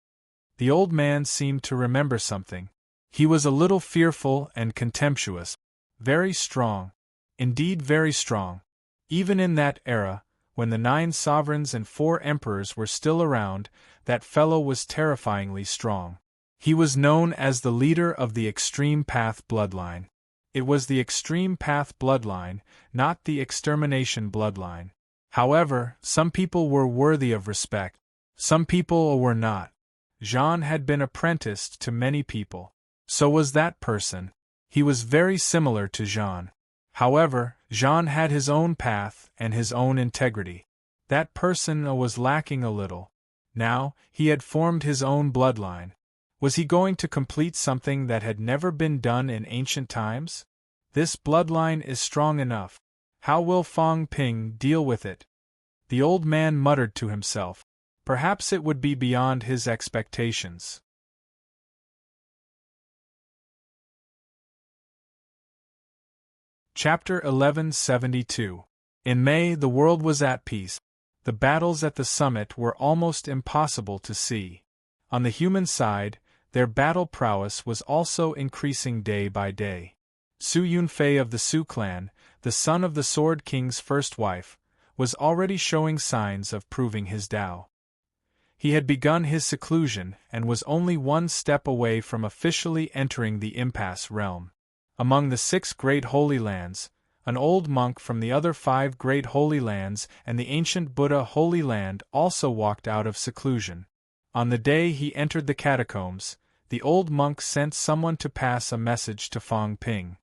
Speaker 1: The old man seemed to remember something. He was a little fearful and contemptuous. Very strong. Indeed very strong. Even in that era, when the 9 sovereigns and 4 emperors were still around, that fellow was terrifyingly strong. He was known as the leader of the Extreme Path bloodline. It was the Extreme Path bloodline, not the Extermination bloodline. However, some people were worthy of respect. Some people were not. Jean had been apprenticed to many people. So was that person. He was very similar to Jean. However, Jean had his own path and his own integrity. That person was lacking a little. Now, he had formed his own bloodline. Was he going to complete something that had never been done in ancient times? This bloodline is strong enough. How will Fang Ping deal with it? The old man muttered to himself. Perhaps it would be beyond his expectations. Chapter 1172. In May, the world was at peace. The battles at the summit were almost impossible to see. On the human side, their battle prowess was also increasing day by day. Su Yunfei of the Su clan, the son of the Sword King's first wife, was already showing signs of proving his Tao. He had begun his seclusion and was only one step away from officially entering the impasse realm. Among the 6 great holy lands, an old monk from the other 5 great holy lands and the ancient Buddha holy land also walked out of seclusion. On the day he entered the catacombs, the old monk sent someone to pass a message to Fang Ping.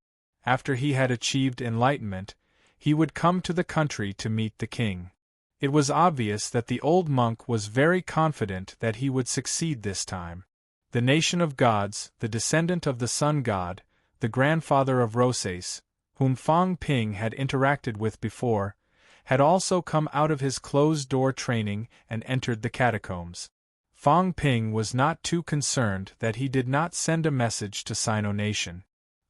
Speaker 1: After he had achieved enlightenment, he would come to the country to meet the king. It was obvious that the old monk was very confident that he would succeed this time. The nation of gods, the descendant of the sun god, the grandfather of Roses, whom Fang Ping had interacted with before, had also come out of his closed-door training and entered the catacombs. Fang Ping was not too concerned that he did not send a message to Sino Nation.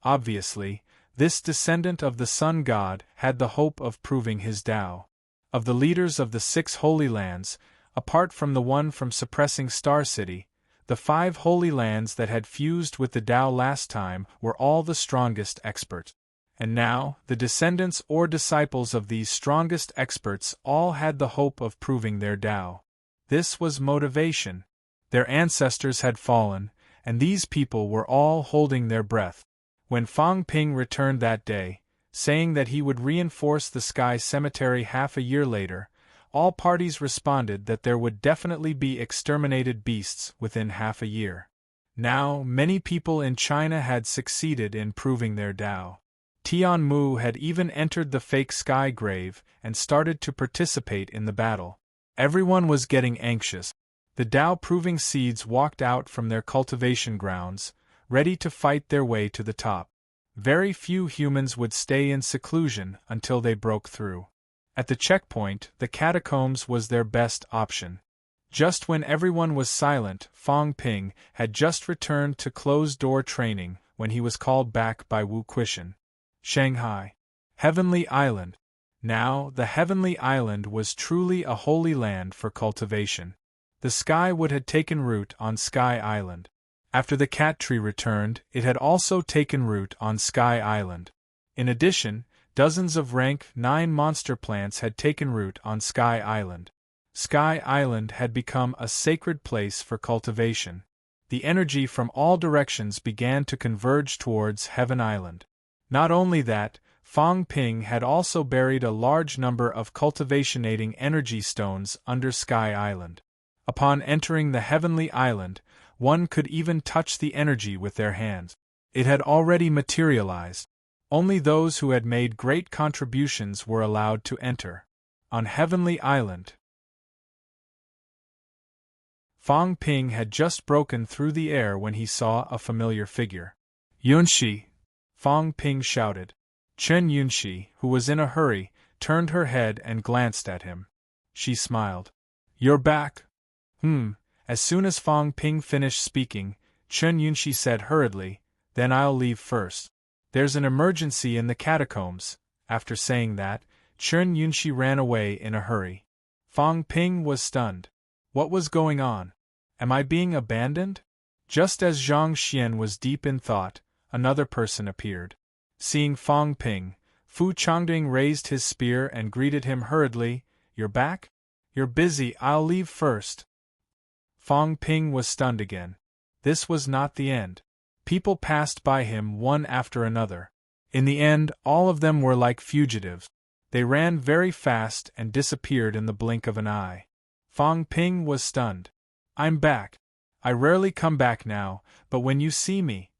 Speaker 1: Obviously, this descendant of the sun god had the hope of proving his Tao. Of the leaders of the 6 holy lands, apart from the one from suppressing Star City, the 5 holy lands that had fused with the Tao last time were all the strongest experts. And now, the descendants or disciples of these strongest experts all had the hope of proving their Tao. This was motivation. Their ancestors had fallen, and these people were all holding their breath. When Fang Ping returned that day, saying that he would reinforce the Sky Cemetery half a year later, all parties responded that there would definitely be exterminated beasts within half a year. Now, many people in China had succeeded in proving their Tao. Tian Mu had even entered the fake sky grave and started to participate in the battle. Everyone was getting anxious. The Tao-proving seeds walked out from their cultivation grounds, ready to fight their way to the top. Very few humans would stay in seclusion until they broke through. At the checkpoint, the catacombs was their best option. Just when everyone was silent, Fang Ping had just returned to closed-door training when he was called back by Wu Quishan. Shanghai. Heavenly Island. Now, the Heavenly Island was truly a holy land for cultivation. The sky wood had taken root on Sky Island. After the cat tree returned, it had also taken root on Sky Island. In addition, dozens of rank 9 monster plants had taken root on Sky Island. Sky Island had become a sacred place for cultivation. The energy from all directions began to converge towards Heaven Island. Not only that, Fang Ping had also buried a large number of cultivationating energy stones under Sky Island. Upon entering the Heavenly Island, one could even touch the energy with their hands. It had already materialized. Only those who had made great contributions were allowed to enter. On Heavenly Island, Fang Ping had just broken through the air when he saw a familiar figure. Yunxi! Fang Ping shouted. Chen Yunxi, who was in a hurry, turned her head and glanced at him. She smiled. You're back? As soon as Fang Ping finished speaking, Chen Yunxi said hurriedly, then I'll leave first. There's an emergency in the catacombs. After saying that, Chen Yunxi ran away in a hurry. Fang Ping was stunned. What was going on? Am I being abandoned? Just as Zhang Xian was deep in thought, another person appeared. Seeing Fang Ping, Fu Changding raised his spear and greeted him hurriedly. You're back? You're busy, I'll leave first. Fang Ping was stunned again. This was not the end. People passed by him one after another. In the end, all of them were like fugitives. They ran very fast and disappeared in the blink of an eye. Fang Ping was stunned. I'm back. I rarely come back now, but when you see me,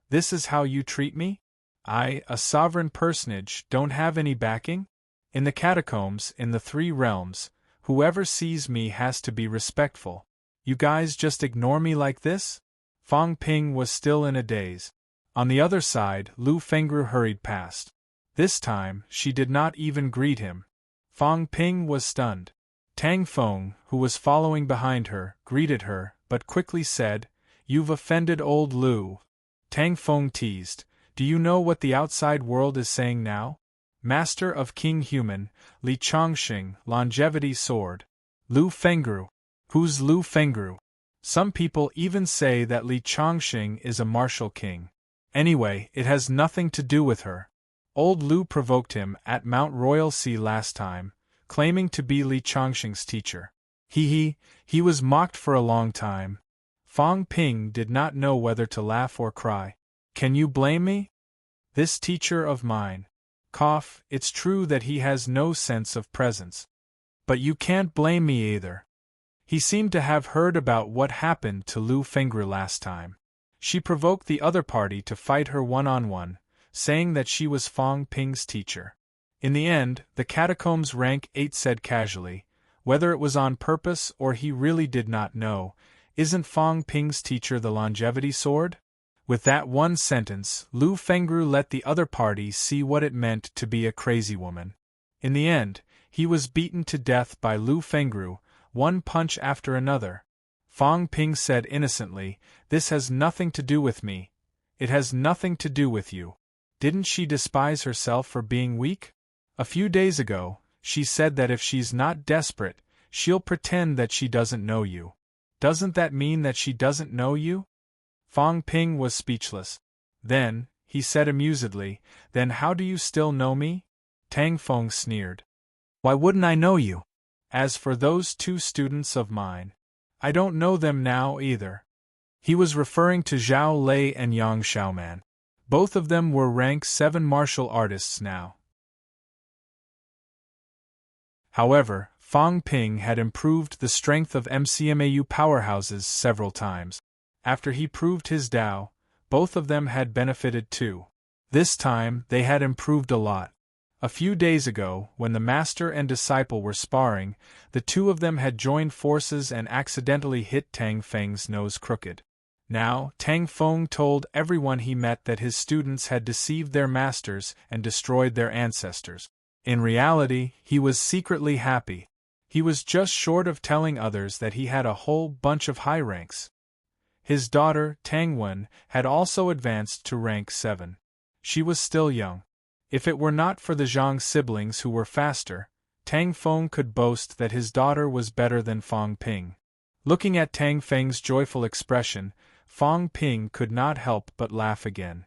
Speaker 1: this is how you treat me? I, a sovereign personage, don't have any backing? In the catacombs, in the 3 realms, whoever sees me has to be respectful. You guys just ignore me like this? Fang Ping was still in a daze. On the other side, Lu Fengru hurried past. This time, she did not even greet him. Fang Ping was stunned. Tang Feng, who was following behind her, greeted her, but quickly said, You've offended old Lu. Tang Feng teased, Do you know what the outside world is saying now? Master of King Human, Li Chongxing, Longevity Sword. Lu Fengru. Who's Lu Fengru? Some people even say that Li Chongxing is a martial king. Anyway, it has nothing to do with her. Old Lu provoked him at Mount Royal Sea last time, claiming to be Li Chongxing's teacher. He was mocked for a long time. Fang Ping did not know whether to laugh or cry. Can you blame me? This teacher of mine. Cough, it's true that he has no sense of presence. But you can't blame me either. He seemed to have heard about what happened to Lu Fengru last time. She provoked the other party to fight her one-on-one, saying that she was Fang Ping's teacher. In the end, the Catacombs Rank 8 said casually, whether it was on purpose or he really did not know, isn't Fang Ping's teacher the Longevity Sword? With that one sentence, Lu Fengru let the other party see what it meant to be a crazy woman. In the end, he was beaten to death by Lu Fengru, one punch after another. Fang Ping said innocently, This has nothing to do with me. It has nothing to do with you. Didn't she despise herself for being weak? A few days ago, she said that if she's not desperate, She'll pretend that she doesn't know you. Doesn't that mean that she doesn't know you? Fang Ping was speechless. Then, he said amusedly, then how do you still know me? Tang Feng sneered. Why wouldn't I know you? As for those two students of mine, I don't know them now either. He was referring to Zhao Lei and Yang Xiaoman. Both of them were rank 7 martial artists now. However, Fang Ping had improved the strength of MCMAU powerhouses several times. After he proved his Dao, both of them had benefited too. This time, they had improved a lot. A few days ago, when the master and disciple were sparring, the two of them had joined forces and accidentally hit Tang Feng's nose crooked. Now, Tang Feng told everyone he met that his students had deceived their masters and destroyed their ancestors. In reality, he was secretly happy. He was just short of telling others that he had a whole bunch of high ranks. His daughter, Tang Wen, had also advanced to rank 7. She was still young. If it were not for the Zhang siblings who were faster, Tang Feng could boast that his daughter was better than Fang Ping. Looking at Tang Feng's joyful expression, Fang Ping could not help but laugh again.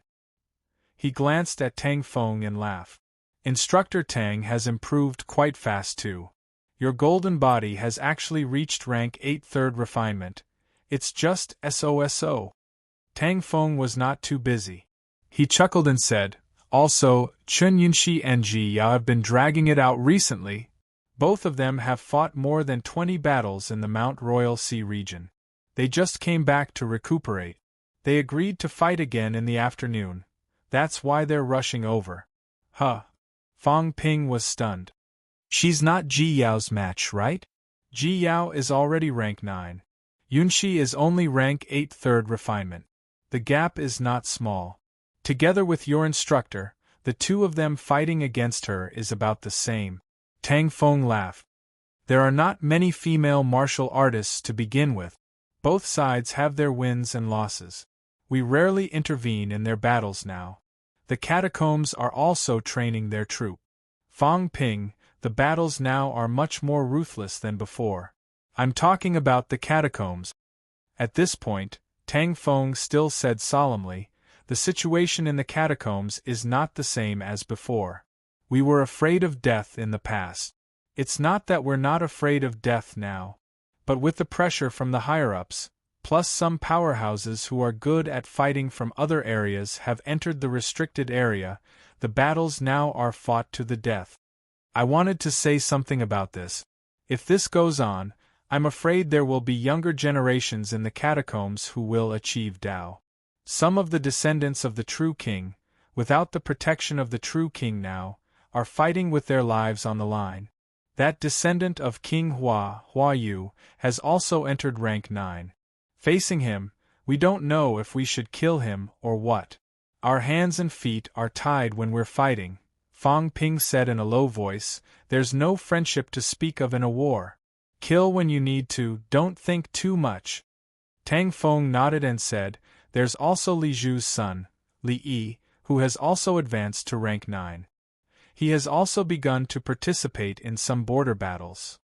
Speaker 1: He glanced at Tang Feng and laughed. Instructor Tang has improved quite fast too. Your golden body has actually reached rank 8 3rd refinement. It's just SOSO. Tang Feng was not too busy. He chuckled and said, also, Chun Yunxi and Ji Yao have been dragging it out recently. Both of them have fought more than 20 battles in the Mount Royal Sea region. They just came back to recuperate. They agreed to fight again in the afternoon. That's why they're rushing over. Huh. Fang Ping was stunned. She's not Ji Yao's match, right? Ji Yao is already rank 9. Yunxi is only rank 8 3rd refinement. The gap is not small. Together with your instructor, the two of them fighting against her is about the same. Tang Feng laughed. There are not many female martial artists to begin with. Both sides have their wins and losses. We rarely intervene in their battles now. The catacombs are also training their troop. Fang Ping, the battles now are much more ruthless than before. I'm talking about the catacombs. At this point, Tang Feng still said solemnly, the situation in the catacombs is not the same as before. We were afraid of death in the past. It's not that we're not afraid of death now. But with the pressure from the higher-ups, plus some powerhouses who are good at fighting from other areas have entered the restricted area, the battles now are fought to the death. I wanted to say something about this. If this goes on, I'm afraid there will be younger generations in the catacombs who will achieve Tao. Some of the descendants of the true king, without the protection of the true king now, are fighting with their lives on the line. That descendant of King Hua Yu, has also entered rank 9. Facing him, we don't know if we should kill him or what. Our hands and feet are tied when we're fighting, Fang Ping said in a low voice. There's no friendship to speak of in a war. Kill when you need to, don't think too much. Tang Feng nodded and said, there's also Li Zhu's son, Li Yi, who has also advanced to rank 9. He has also begun to participate in some border battles.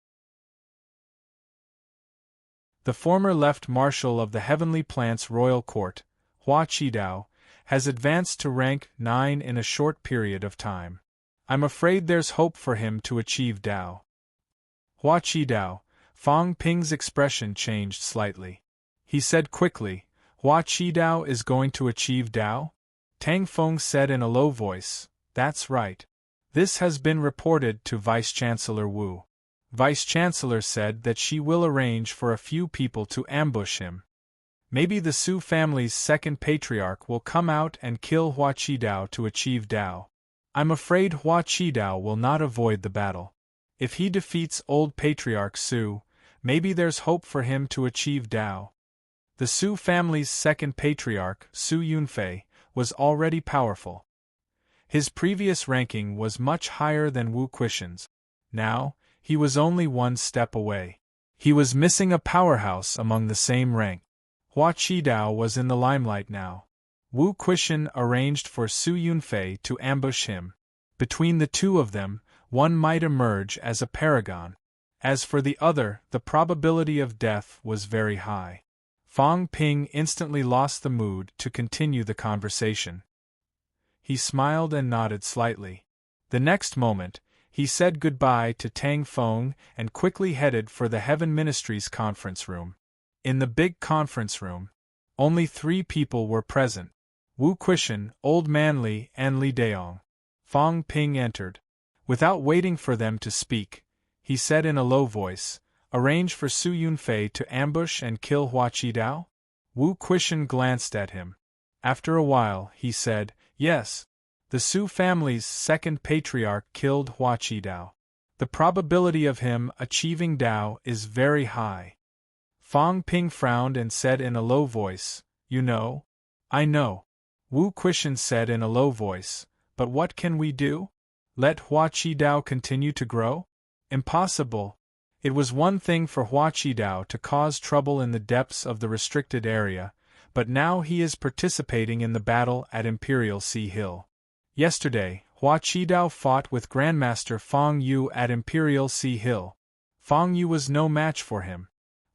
Speaker 1: The former left marshal of the Heavenly Plants Royal Court, Hua Qidao, has advanced to rank 9 in a short period of time. I'm afraid there's hope for him to achieve Dao. Hua Qidao, Fang Ping's expression changed slightly. He said quickly, Hua Qidao is going to achieve Dao? Tang Feng said in a low voice, that's right. This has been reported to Vice-Chancellor Wu. Vice-Chancellor said that she will arrange for a few people to ambush him. Maybe the Su family's second patriarch will come out and kill Hua Qidao to achieve Dao. I'm afraid Hua Qidao will not avoid the battle. If he defeats old patriarch Su, maybe there's hope for him to achieve Dao. The Su family's second patriarch, Su Yunfei, was already powerful. His previous ranking was much higher than Wu Quishan's. Now, he was only one step away. He was missing a powerhouse among the same rank. Hua Qidao was in the limelight now. Wu Quishan arranged for Su Yunfei to ambush him. Between the two of them, one might emerge as a paragon. As for the other, the probability of death was very high. Fang Ping instantly lost the mood to continue the conversation. He smiled and nodded slightly. The next moment, he said goodbye to Tang Feng and quickly headed for the Heaven Ministry's conference room. In the big conference room, only 3 people were present: Wu Quishan, Old Man Li, and Li Daong. Fang Ping entered. Without waiting for them to speak, he said in a low voice, "Arrange for Su Yunfei to ambush and kill Hua Qidao?" Wu Quishan glanced at him. After a while, he said, "Yes. The Su family's second patriarch killed Hua Qidao. The probability of him achieving Dao is very high." Fang Ping frowned and said in a low voice, "You know?" "I know." Wu Quishan said in a low voice, "But what can we do? Let Hua Qidao continue to grow? Impossible. It was one thing for Hua Qidao to cause trouble in the depths of the restricted area, but now he is participating in the battle at Imperial Sea Hill. Yesterday, Hua Qidao fought with Grandmaster Fang Yu at Imperial Sea Hill. Fang Yu was no match for him.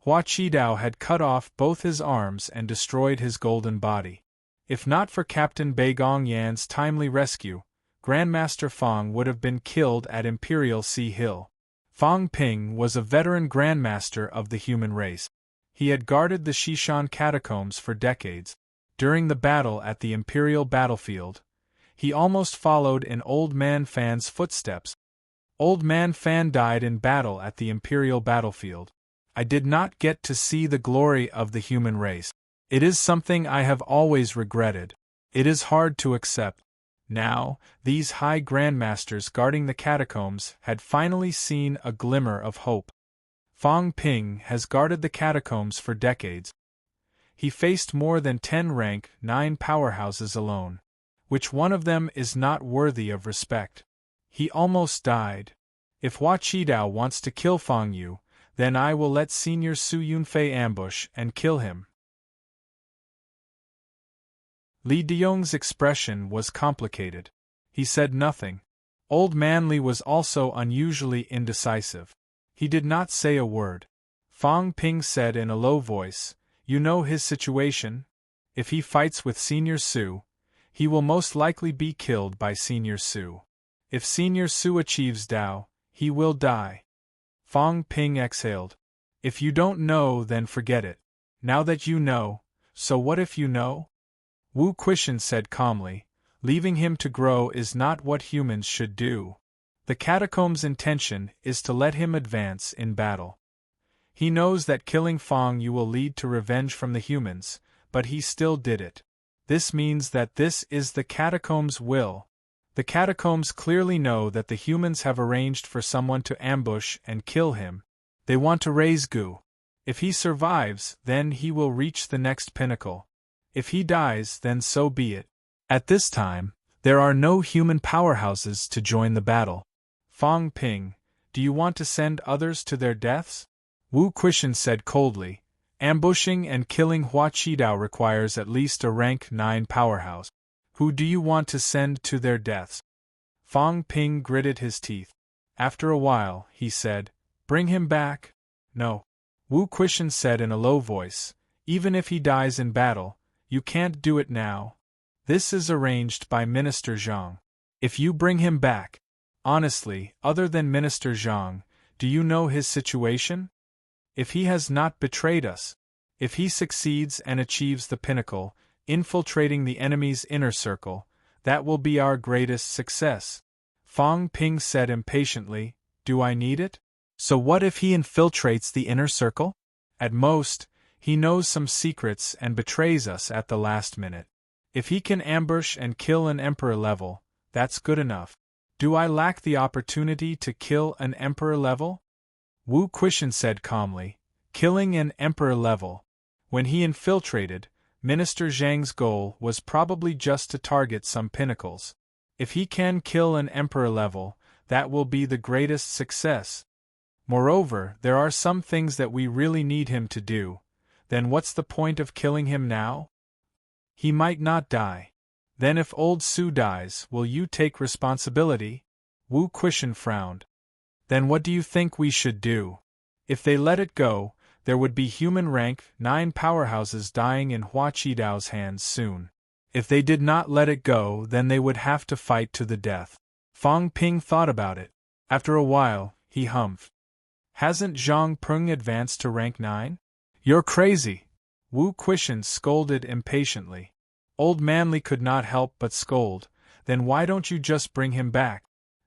Speaker 1: Hua Qidao had cut off both his arms and destroyed his golden body. If not for Captain Beigong Yan's timely rescue, Grandmaster Fang would have been killed at Imperial Sea Hill. Fang Ping was a veteran Grandmaster of the human race. He had guarded the Shishan catacombs for decades. During the battle at the Imperial battlefield, he almost followed in Old Man Fan's footsteps. Old Man Fan died in battle at the Imperial battlefield. I did not get to see the glory of the human race. It is something I have always regretted. It is hard to accept. Now, these high grandmasters guarding the catacombs had finally seen a glimmer of hope. Fang Ping has guarded the catacombs for decades. He faced more than 10 rank 9 powerhouses alone. Which one of them is not worthy of respect? He almost died. If Hua Qidao wants to kill Fang Yu, then I will let Senior Su Yunfei ambush and kill him. Li Daong's expression was complicated. He said nothing. Old Man Li was also unusually indecisive. He did not say a word. Fang Ping said in a low voice, "You know his situation? If he fights with Senior Su, he will most likely be killed by Senior Su. If Senior Su achieves Dao, he will die." Fang Ping exhaled. "If you don't know, then forget it. Now that you know, so what if you know?" Wu Quishan said calmly, "Leaving him to grow is not what humans should do. The catacomb's intention is to let him advance in battle. He knows that killing Fang Yu will lead to revenge from the humans, but he still did it. This means that this is the catacomb's will. The catacombs clearly know that the humans have arranged for someone to ambush and kill him. They want to raise Gu. If he survives, then he will reach the next pinnacle. If he dies, then so be it. At this time, there are no human powerhouses to join the battle. Fang Ping, do you want to send others to their deaths?" Wu Quishan said coldly, "Ambushing and killing Hua Qidao requires at least a rank 9 powerhouse. Who do you want to send to their deaths?" Fang Ping gritted his teeth. After a while, he said, "Bring him back." "No." Wu Quishan said in a low voice, "Even if he dies in battle, you can't do it now. This is arranged by Minister Zhang. If you bring him back, honestly, other than Minister Zhang, do you know his situation? If he has not betrayed us, if he succeeds and achieves the pinnacle, infiltrating the enemy's inner circle, that will be our greatest success." Fang Ping said impatiently, "Do I need it? So what if he infiltrates the inner circle? At most, he knows some secrets and betrays us at the last minute. If he can ambush and kill an emperor level, that's good enough. Do I lack the opportunity to kill an emperor level?" Wu Quishan said calmly, "Killing an emperor level." When he infiltrated, Minister Zhang's goal was probably just to target some pinnacles. If he can kill an emperor level, that will be the greatest success. Moreover, there are some things that we really need him to do. Then what's the point of killing him now? He might not die. Then if old Su dies, will you take responsibility? Wu Quishan frowned. Then what do you think we should do? If they let it go, there would be human rank 9 powerhouses dying in Hua Qidao's hands soon. If they did not let it go, then they would have to fight to the death. Fang Ping thought about it. After a while, he hummed. Hasn't Zhang Peng advanced to rank 9? You're crazy! Wu Quishan scolded impatiently. Old Manly could not help but scold. Then why don't you just bring him back?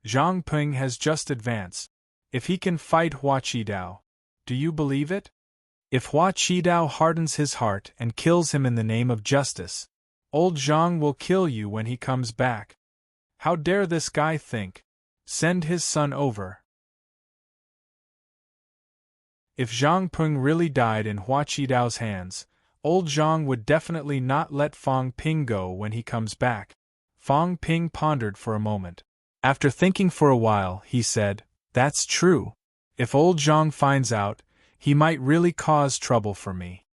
Speaker 1: Zhang Peng has just advanced. If he can fight Hua Qidao, do you believe it? If Hua Qidao hardens his heart and kills him in the name of justice, old Zhang will kill you when he comes back. How dare this guy think? Send his son over. If Zhang Peng really died in Hua Qidao's hands, old Zhang would definitely not let Fang Ping go when he comes back. Fang Ping pondered for a moment. After thinking for a while, he said, That's true. If old Zhang finds out, he might really cause trouble for me.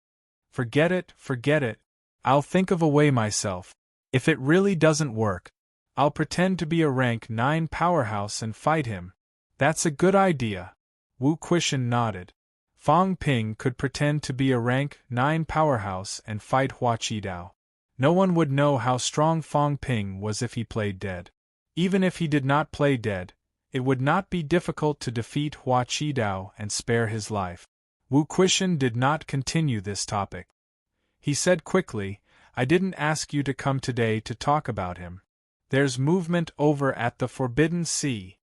Speaker 1: Forget it. I'll think of a way myself. If it really doesn't work, I'll pretend to be a rank 9 powerhouse and fight him. That's a good idea. Wu Quishan nodded. Fang Ping could pretend to be a rank 9 powerhouse and fight Hua Qidao. No one would know how strong Fang Ping was if he played dead. Even if he did not play dead, it would not be difficult to defeat Hua Qidao and spare his life. Wu Quishan did not continue this topic. He said quickly, I didn't ask you to come today to talk about him. There's movement over at the Forbidden Sea.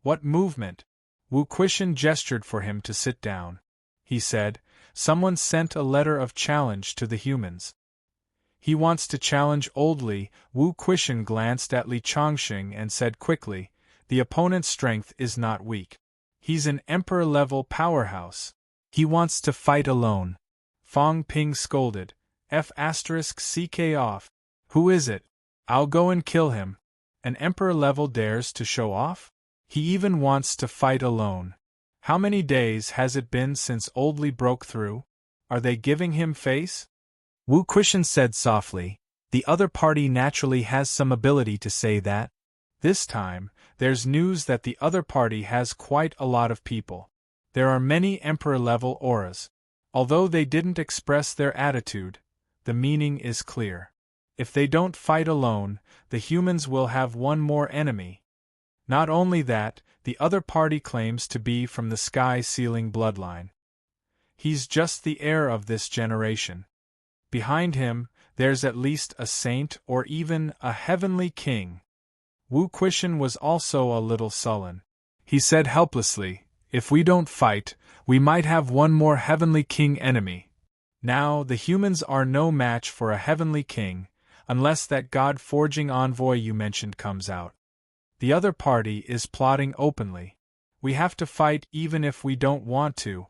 Speaker 1: What movement? Wu Quishan gestured for him to sit down. He said, Someone sent a letter of challenge to the humans. He wants to challenge Old Li. Wu Quishan glanced at Li Chongqing and said quickly, The opponent's strength is not weak. He's an emperor-level powerhouse. He wants to fight alone. Fang Ping scolded, F***ck off. Who is it? I'll go and kill him. An emperor-level dares to show off? He even wants to fight alone. How many days has it been since Old Li broke through? Are they giving him face? Wu Quishan said softly, The other party naturally has some ability to say that. This time, there's news that the other party has quite a lot of people. There are many emperor-level auras. Although they didn't express their attitude, the meaning is clear. If they don't fight alone, the humans will have one more enemy. Not only that, the other party claims to be from the sky-sealing bloodline. He's just the heir of this generation. Behind him, there's at least a saint or even a heavenly king. Wu Quishan was also a little sullen. He said helplessly, If we don't fight, we might have one more heavenly king enemy. Now, the humans are no match for a heavenly king, unless that God-forging envoy you mentioned comes out. The other party is plotting openly. We have to fight even if we don't want to.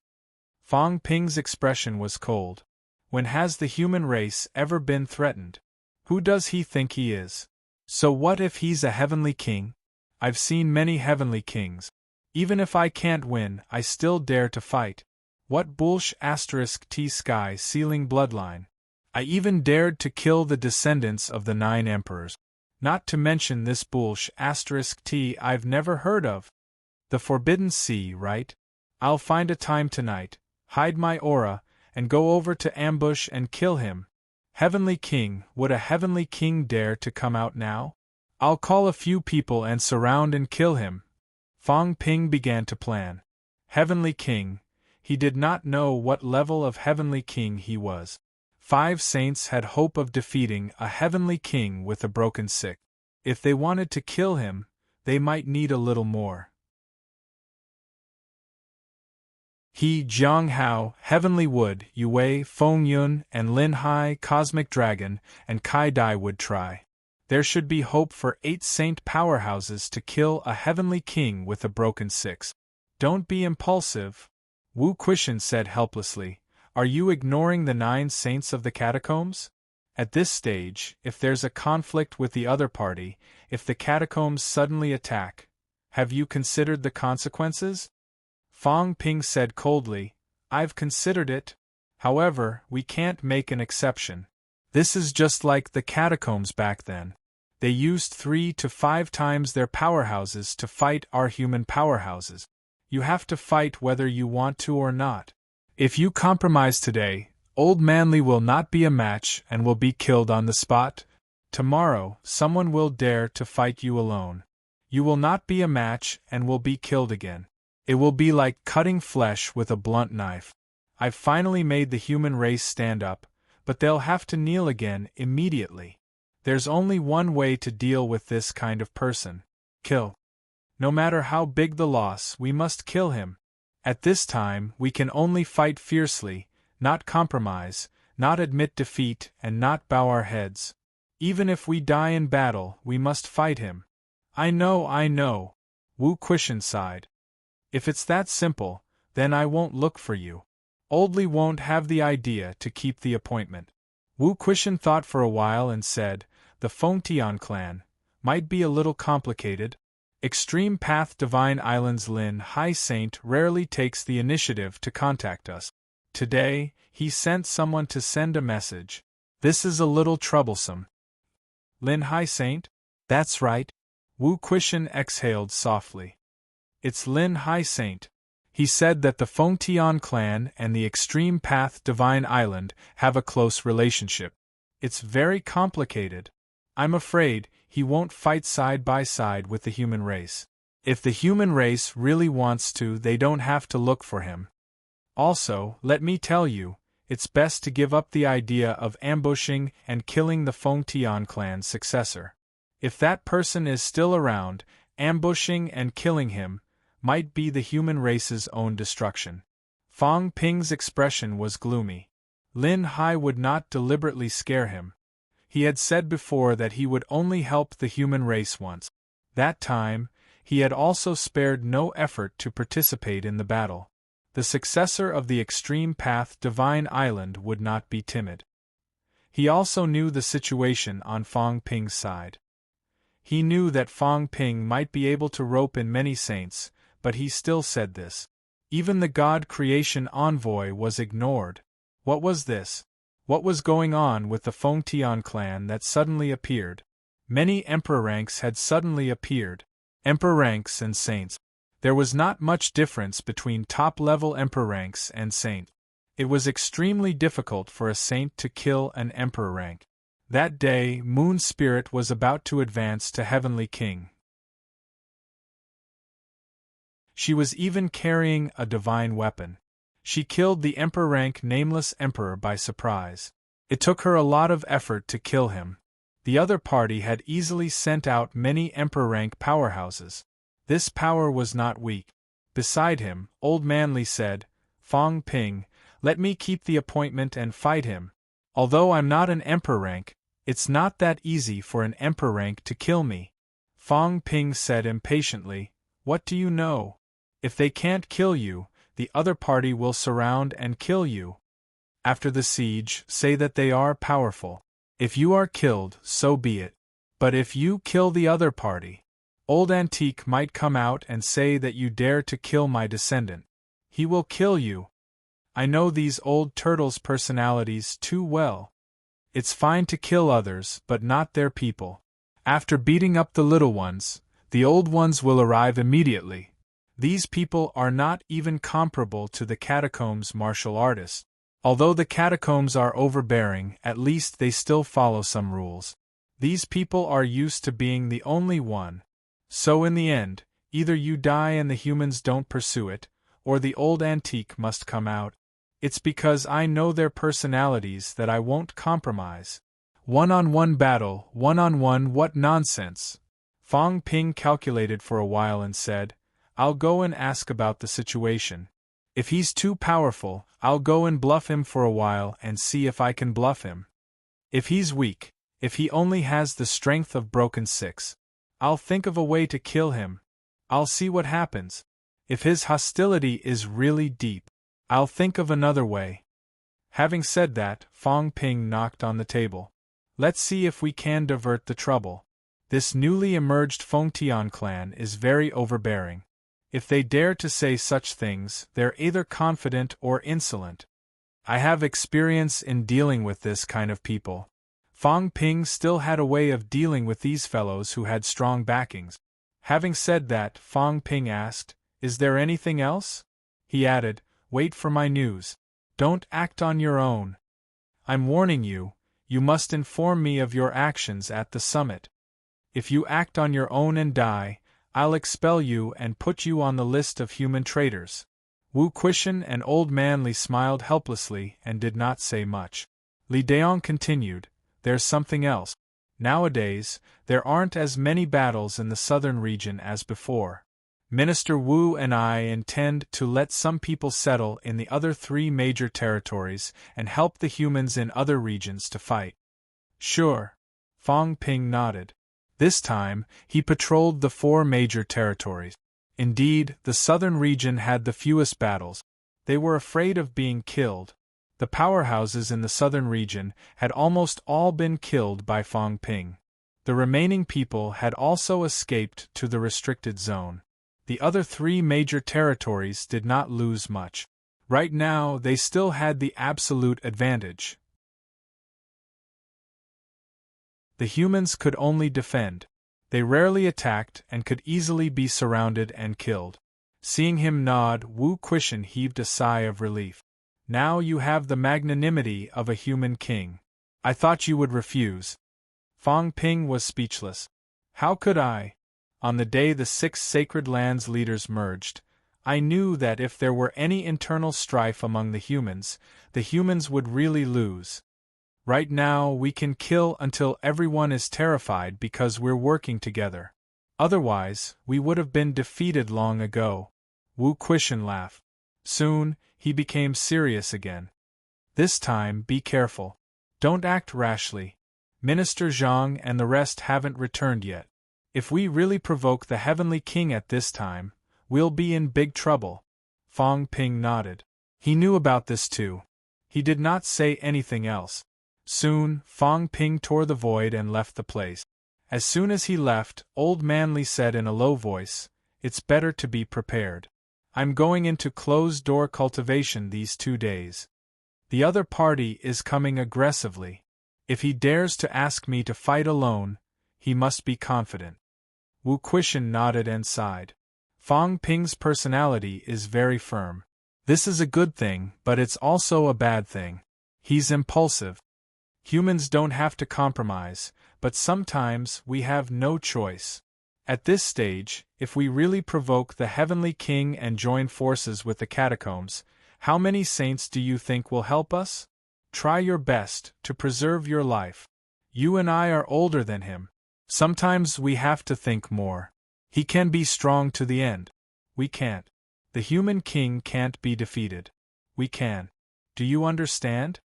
Speaker 1: Fang Ping's expression was cold. When has the human race ever been threatened? Who does he think he is? So what if he's a heavenly king? I've seen many heavenly kings. Even if I can't win, I still dare to fight. What bullsh*** T sky sealing bloodline. I even dared to kill the descendants of the 9 emperors. Not to mention this bullsh** T I've never heard of. The Forbidden Sea, right? I'll find a time tonight, hide my aura, and go over to ambush and kill him. Heavenly King, would a heavenly king dare to come out now? I'll call a few people and surround and kill him. Fang Ping began to plan. Heavenly King. He did not know what level of heavenly king he was. 5 saints had hope of defeating a heavenly king with a broken stick. If they wanted to kill him, they might need a little more. He, Jiang Hao, Heavenly Wood, Yue, Feng Yun, and Lin Hai, Cosmic Dragon, and Kai Dai would try. There should be hope for 8 saint powerhouses to kill a heavenly king with a broken stick. Don't be impulsive. Wu Quishan said helplessly, Are you ignoring the 9 saints of the catacombs? At this stage, if there's a conflict with the other party, if the catacombs suddenly attack, have you considered the consequences? Fang Ping said coldly, I've considered it. However, we can't make an exception. This is just like the catacombs back then. They used 3 to 5 times their powerhouses to fight our human powerhouses. You have to fight whether you want to or not. If you compromise today, Old Manly will not be a match and will be killed on the spot. Tomorrow, someone will dare to fight you alone. You will not be a match and will be killed again. It will be like cutting flesh with a blunt knife. I've finally made the human race stand up, but they'll have to kneel again immediately. There's only one way to deal with this kind of person. Kill. No matter how big the loss, we must kill him. At this time, we can only fight fiercely, not compromise, not admit defeat, and not bow our heads. Even if we die in battle, we must fight him. I know, Wu Quishan sighed. If it's that simple, then I won't look for you. Old Li won't have the idea to keep the appointment. Wu Quishan thought for a while and said, the Fengtian clan might be a little complicated. Extreme Path Divine Island's Lin High Saint rarely takes the initiative to contact us. Today, he sent someone to send a message. This is a little troublesome. Lin High Saint? That's right. Wu Quishan exhaled softly. It's Lin High Saint. He said that the Fengtian clan and the Extreme Path Divine Island have a close relationship. It's very complicated. I'm afraid he won't fight side by side with the human race. If the human race really wants to, they don't have to look for him. Also, let me tell you, it's best to give up the idea of ambushing and killing the Fengtian clan's successor. If that person is still around, ambushing and killing him might be the human race's own destruction. Fang Ping's expression was gloomy. Lin Hai would not deliberately scare him. He had said before that he would only help the human race once. That time, he had also spared no effort to participate in the battle. The successor of the Extreme Path Divine Island would not be timid. He also knew the situation on Fang Ping's side. He knew that Fang Ping might be able to rope in many saints, but he still said this. Even the God Creation envoy was ignored. What was this? What was going on with the Fengtian clan that suddenly appeared? Many emperor ranks had suddenly appeared. Emperor ranks and saints. There was not much difference between top-level emperor ranks and saint. It was extremely difficult for a saint to kill an emperor rank. That day, Moon Spirit was about to advance to Heavenly King. She was even carrying a divine weapon. She killed the emperor rank Nameless Emperor by surprise. It took her a lot of effort to kill him. The other party had easily sent out many emperor rank powerhouses. This power was not weak. Beside him, Old Manly said, Fang Ping, let me keep the appointment and fight him. Although I'm not an emperor rank, it's not that easy for an emperor rank to kill me. Fang Ping said impatiently, what do you know? If they can't kill you, the other party will surround and kill you. After the siege, say that they are powerful. If you are killed, so be it. But if you kill the other party, Old Antique might come out and say that you dare to kill my descendant. He will kill you. I know these old turtles' personalities too well. It's fine to kill others, but not their people. After beating up the little ones, the old ones will arrive immediately. These people are not even comparable to the catacombs' martial artists. Although the catacombs are overbearing, at least they still follow some rules. These people are used to being the only one. So in the end, either you die and the humans don't pursue it, or the old antique must come out. It's because I know their personalities that I won't compromise. One-on-one battle, one-on-one, what nonsense. Fang Ping calculated for a while and said, I'll go and ask about the situation. If he's too powerful, I'll go and bluff him for a while and see if I can bluff him. If he's weak, if he only has the strength of Broken 6, I'll think of a way to kill him. I'll see what happens. If his hostility is really deep, I'll think of another way. Having said that, Fang Ping knocked on the table. Let's see if we can divert the trouble. This newly emerged Fengtian clan is very overbearing. If they dare to say such things, they're either confident or insolent. I have experience in dealing with this kind of people. Fang Ping still had a way of dealing with these fellows who had strong backings. Having said that, Fang Ping asked, "Is there anything else?" He added, "Wait for my news. Don't act on your own. I'm warning you, you must inform me of your actions at the summit. If you act on your own and die, I'll expel you and put you on the list of human traitors." Wu Quishan and Old Manly smiled helplessly and did not say much. Li Daong continued, "There's something else. Nowadays, there aren't as many battles in the southern region as before. Minister Wu and I intend to let some people settle in the other 3 major territories and help the humans in other regions to fight." "Sure." Fang Ping nodded. This time, he patrolled the 4 major territories. Indeed, the southern region had the fewest battles. They were afraid of being killed. The powerhouses in the southern region had almost all been killed by Fang Ping. The remaining people had also escaped to the restricted zone. The other 3 major territories did not lose much. Right now, they still had the absolute advantage. The humans could only defend. They rarely attacked and could easily be surrounded and killed. Seeing him nod, Wu Quishan heaved a sigh of relief. "Now you have the magnanimity of a human king. I thought you would refuse." Fang Ping was speechless. "How could I? On the day the 6 sacred lands leaders merged, I knew that if there were any internal strife among the humans would really lose. Right now we can kill until everyone is terrified because we're working together. Otherwise, we would have been defeated long ago." Wu Quishan laughed. Soon, he became serious again. "This time, be careful. Don't act rashly. Minister Zhang and the rest haven't returned yet. If we really provoke the Heavenly King at this time, we'll be in big trouble." Fang Ping nodded. He knew about this too. He did not say anything else. Soon, Fang Ping tore the void and left the place. As soon as he left, Old Manly said in a low voice, "It's better to be prepared. I'm going into closed-door cultivation these 2 days. The other party is coming aggressively. If he dares to ask me to fight alone, he must be confident." Wu Quishan nodded and sighed. Fang Ping's personality is very firm. This is a good thing, but it's also a bad thing. He's impulsive. Humans don't have to compromise, but sometimes we have no choice. At this stage, if we really provoke the Heavenly King and join forces with the catacombs, how many saints do you think will help us? Try your best to preserve your life. You and I are older than him. Sometimes we have to think more. He can be strong to the end. We can't. The human king can't be defeated. We can. Do you understand?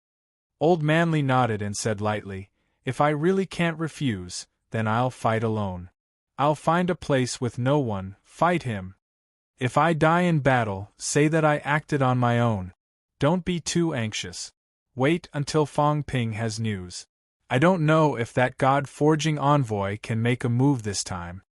Speaker 1: Old Manly nodded and said lightly, "If I really can't refuse, then I'll fight alone. I'll find a place with no one, fight him. If I die in battle, say that I acted on my own. Don't be too anxious. Wait until Fang Ping has news. I don't know if that God-forging envoy can make a move this time."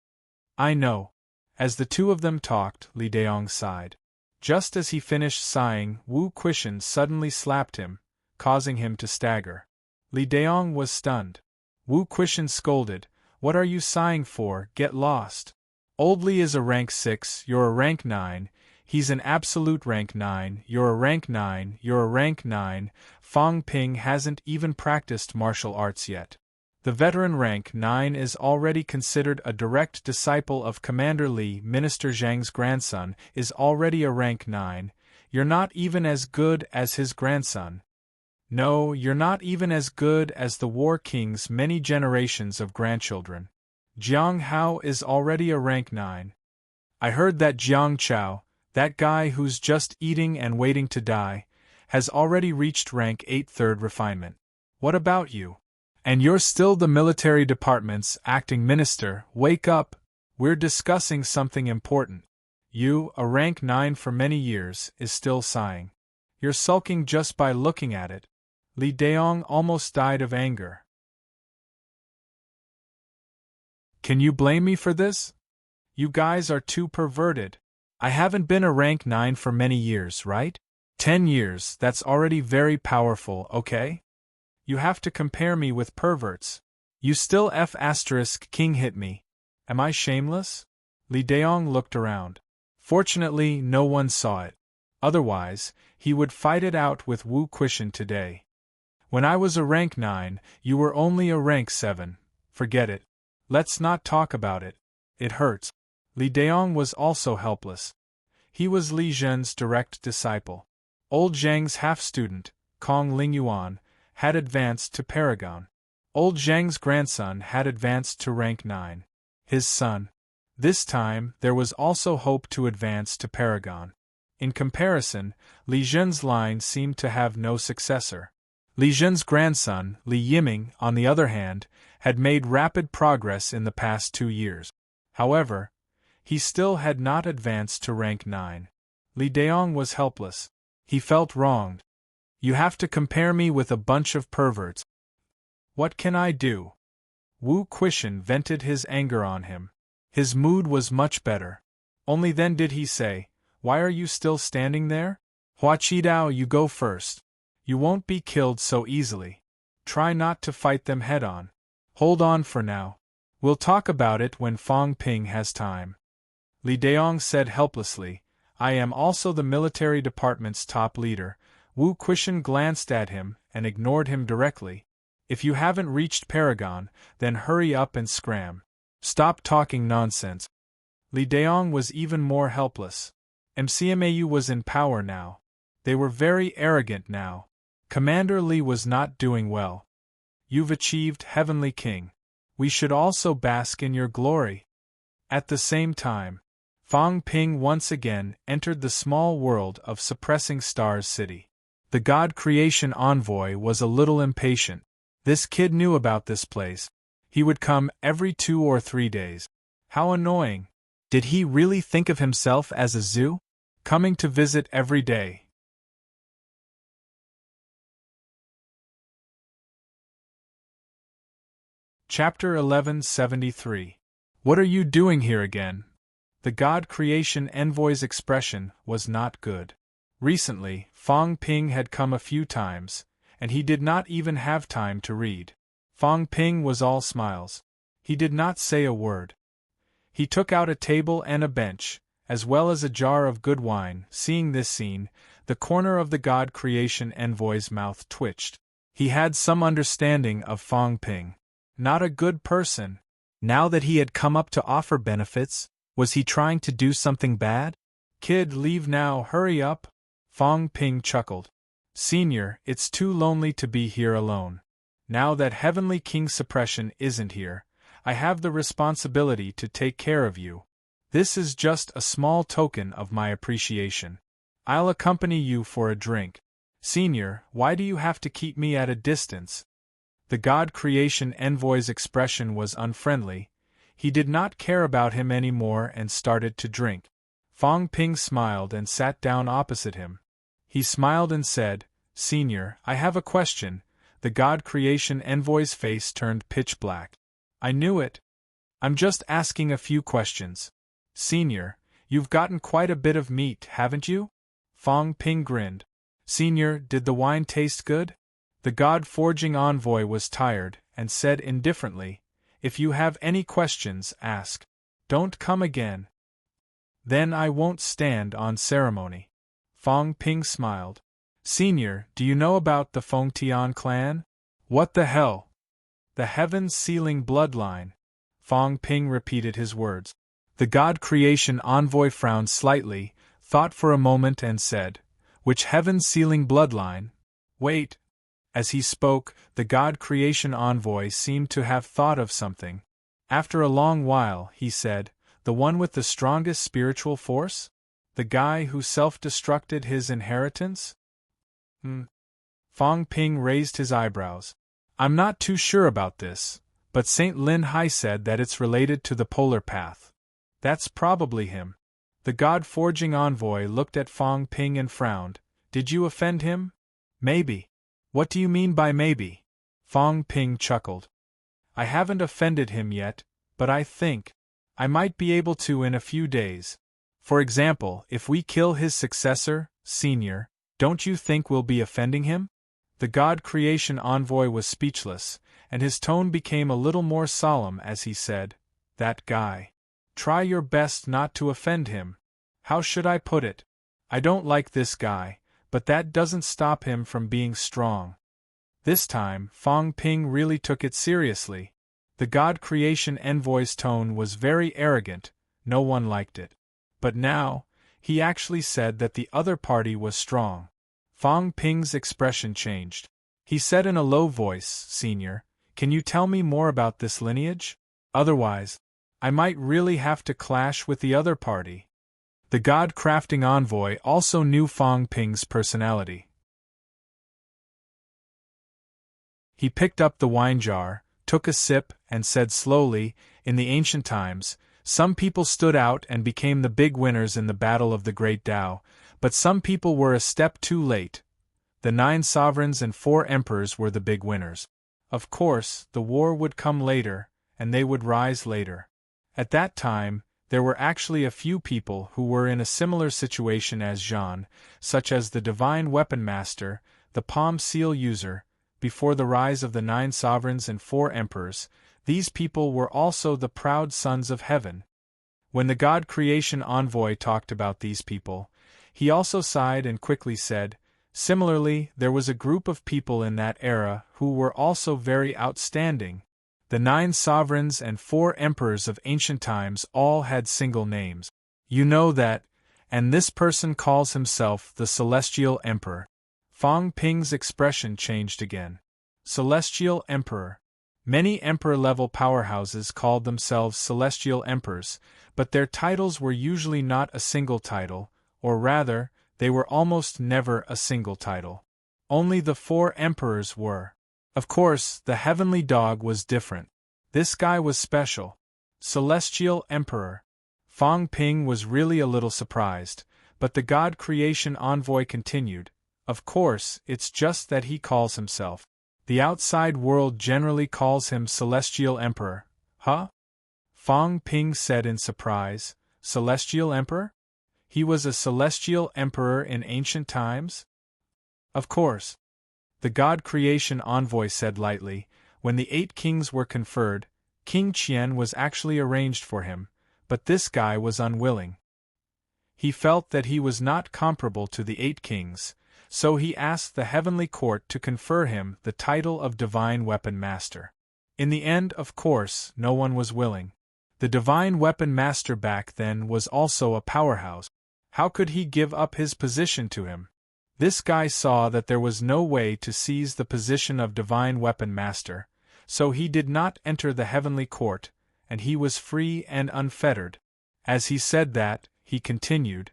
Speaker 1: "I know." As the 2 of them talked, Li Daong sighed. Just as he finished sighing, Wu Quishan suddenly slapped him, causing him to stagger. Li Daong was stunned. Wu Quishan scolded, "What are you sighing for? Get lost. Old Li is a rank 6, you're a rank 9, he's an absolute rank 9, you're a rank 9, you're a rank 9, Fang Ping hasn't even practiced martial arts yet. The veteran rank 9 is already considered a direct disciple of Commander Li. Minister Zhang's grandson is already a rank 9, you're not even as good as his grandson. No, you're not even as good as the War King's many generations of grandchildren. Jiang Hao is already a rank 9. I heard that Jiang Chao, that guy who's just eating and waiting to die, has already reached rank 8 3rd refinement. What about you? And you're still the military department's acting minister. Wake up! We're discussing something important. You, a rank 9 for many years, is still sighing. You're sulking just by looking at it." Li Daong almost died of anger. "Can you blame me for this? You guys are too perverted. I haven't been a rank 9 for many years, right? 10 years, that's already very powerful, okay? You have to compare me with perverts. You still King hit me. Am I shameless? Li Daong looked around. Fortunately, no one saw it. Otherwise, he would fight it out with Wu Quishan today. When I was a rank 9, you were only a rank 7. Forget it. Let's not talk about it. It hurts. Li Daong was also helpless. He was Li Zhen's direct disciple. Old Zhang's half-student, Kong Lingyuan, had advanced to Paragon. Old Zhang's grandson had advanced to rank 9. His son. This time, there was also hope to advance to Paragon. In comparison, Li Zhen's line seemed to have no successor. Li Zhen's grandson, Li Yiming, on the other hand, had made rapid progress in the past 2 years. However, he still had not advanced to rank 9. Li Daong was helpless. He felt wronged. You have to compare me with a bunch of perverts. What can I do? Wu Quishan vented his anger on him. His mood was much better. Only then did he say, "Why are you still standing there? Hua Qidao, you go first. You won't be killed so easily. Try not to fight them head-on. Hold on for now. We'll talk about it when Fong Ping has time." Li Daong said helplessly, "I am also the military department's top leader." Wu Quishan glanced at him and ignored him directly. "If you haven't reached Paragon, then hurry up and scram. Stop talking nonsense." Li Daong was even more helpless. MCMAU was in power now. They were very arrogant now. Commander Li was not doing well. "You've achieved Heavenly King. We should also bask in your glory." At the same time, Fong Ping once again entered the small world of Suppressing Stars City. The God Creation Envoy was a little impatient. This kid knew about this place. He would come every 2 or 3 days. How annoying. Did he really think of himself as a zoo? Coming to visit every day. Chapter 1173. What are you doing here again? The God Creation Envoy's expression was not good. Recently, Fong Ping had come a few times, and he did not even have time to read. Fong Ping was all smiles. He did not say a word. He took out a table and a bench, as well as a jar of good wine. Seeing this scene, the corner of the God Creation Envoy's mouth twitched. He had some understanding of Fong Ping. Not a good person. Now that he had come up to offer benefits, was he trying to do something bad? "Kid, leave now, hurry up." Fong Ping chuckled. "Senior, it's too lonely to be here alone. Now that Heavenly King Suppression isn't here, I have the responsibility to take care of you. This is just a small token of my appreciation. I'll accompany you for a drink. Senior, why do you have to keep me at a distance?" The God Creation Envoy's expression was unfriendly. He did not care about him anymore and started to drink. Fong Ping smiled and sat down opposite him. He smiled and said, "Senior, I have a question." The God Creation Envoy's face turned pitch black. "I knew it. I'm just asking a few questions." "Senior, you've gotten quite a bit of meat, haven't you?" Fong Ping grinned. "Senior, did the wine taste good?" The God Forging Envoy was tired, and said indifferently, "If you have any questions, ask. Don't come again. Then I won't stand on ceremony." Fong Ping smiled. "Senior, do you know about the Feng Tian clan?" "What the hell?" "The heaven-sealing bloodline." Fong Ping repeated his words. The God Creation Envoy frowned slightly, thought for a moment and said, "Which heaven-sealing bloodline?" "Wait." As he spoke, the God Creation Envoy seemed to have thought of something. After a long while, he said, "The one with the strongest spiritual force? The guy who self-destructed his inheritance?" Fong Ping raised his eyebrows. "I'm not too sure about this, but Saint Lin Hai said that it's related to the polar path. That's probably him." The God Forging Envoy looked at Fong Ping and frowned. "Did you offend him?" "Maybe." "What do you mean by maybe?" Fong Ping chuckled. "I haven't offended him yet, but I think I might be able to in a few days. For example, if we kill his successor, Senior, don't you think we'll be offending him?" The God Creation Envoy was speechless, and his tone became a little more solemn as he said, "That guy. Try your best not to offend him. How should I put it? I don't like this guy, but that doesn't stop him from being strong." This time, Fong Ping really took it seriously. The God Creation Envoy's tone was very arrogant, no one liked it. But now, he actually said that the other party was strong. Fong Ping's expression changed. He said in a low voice, "Senior, can you tell me more about this lineage? Otherwise, I might really have to clash with the other party." The God-crafting envoy also knew Fong Ping's personality. He picked up the wine jar, took a sip, and said slowly, "In the ancient times, some people stood out and became the big winners in the Battle of the Great Tao, but some people were a step too late. The 9 sovereigns and 4 emperors were the big winners. Of course, the war would come later, and they would rise later. At that time, there were actually a few people who were in a similar situation as Jean, such as the Divine Weapon Master, the Palm Seal User. Before the rise of the 9 sovereigns and 4 emperors, these people were also the proud sons of heaven." When the God Creation Envoy talked about these people, he also sighed and quickly said, "Similarly, there was a group of people in that era who were also very outstanding. The 9 sovereigns and 4 emperors of ancient times all had single names. You know that, and this person calls himself the Celestial Emperor." Fong Ping's expression changed again. Celestial Emperor. Many emperor-level powerhouses called themselves Celestial Emperors, but their titles were usually not a single title, or rather, they were almost never a single title. Only the 4 emperors were. Of course, the Heavenly Dog was different. This guy was special. Celestial Emperor. Fong Ping was really a little surprised, but the God Creation Envoy continued, "Of course, it's just that he calls himself. The outside world generally calls him Celestial Emperor." "Huh?" Fong Ping said in surprise, "Celestial Emperor? He was a Celestial Emperor in ancient times?" "Of course." The God Creation Envoy said lightly, "When the 8 kings were conferred, King Qian was actually arranged for him, but this guy was unwilling. He felt that he was not comparable to the 8 kings, so he asked the Heavenly Court to confer him the title of Divine Weapon Master. In the end, of course, no one was willing. The Divine Weapon Master back then was also a powerhouse. How could he give up his position to him? This guy saw that there was no way to seize the position of Divine Weapon Master, so he did not enter the Heavenly Court, and he was free and unfettered." As he said that, he continued,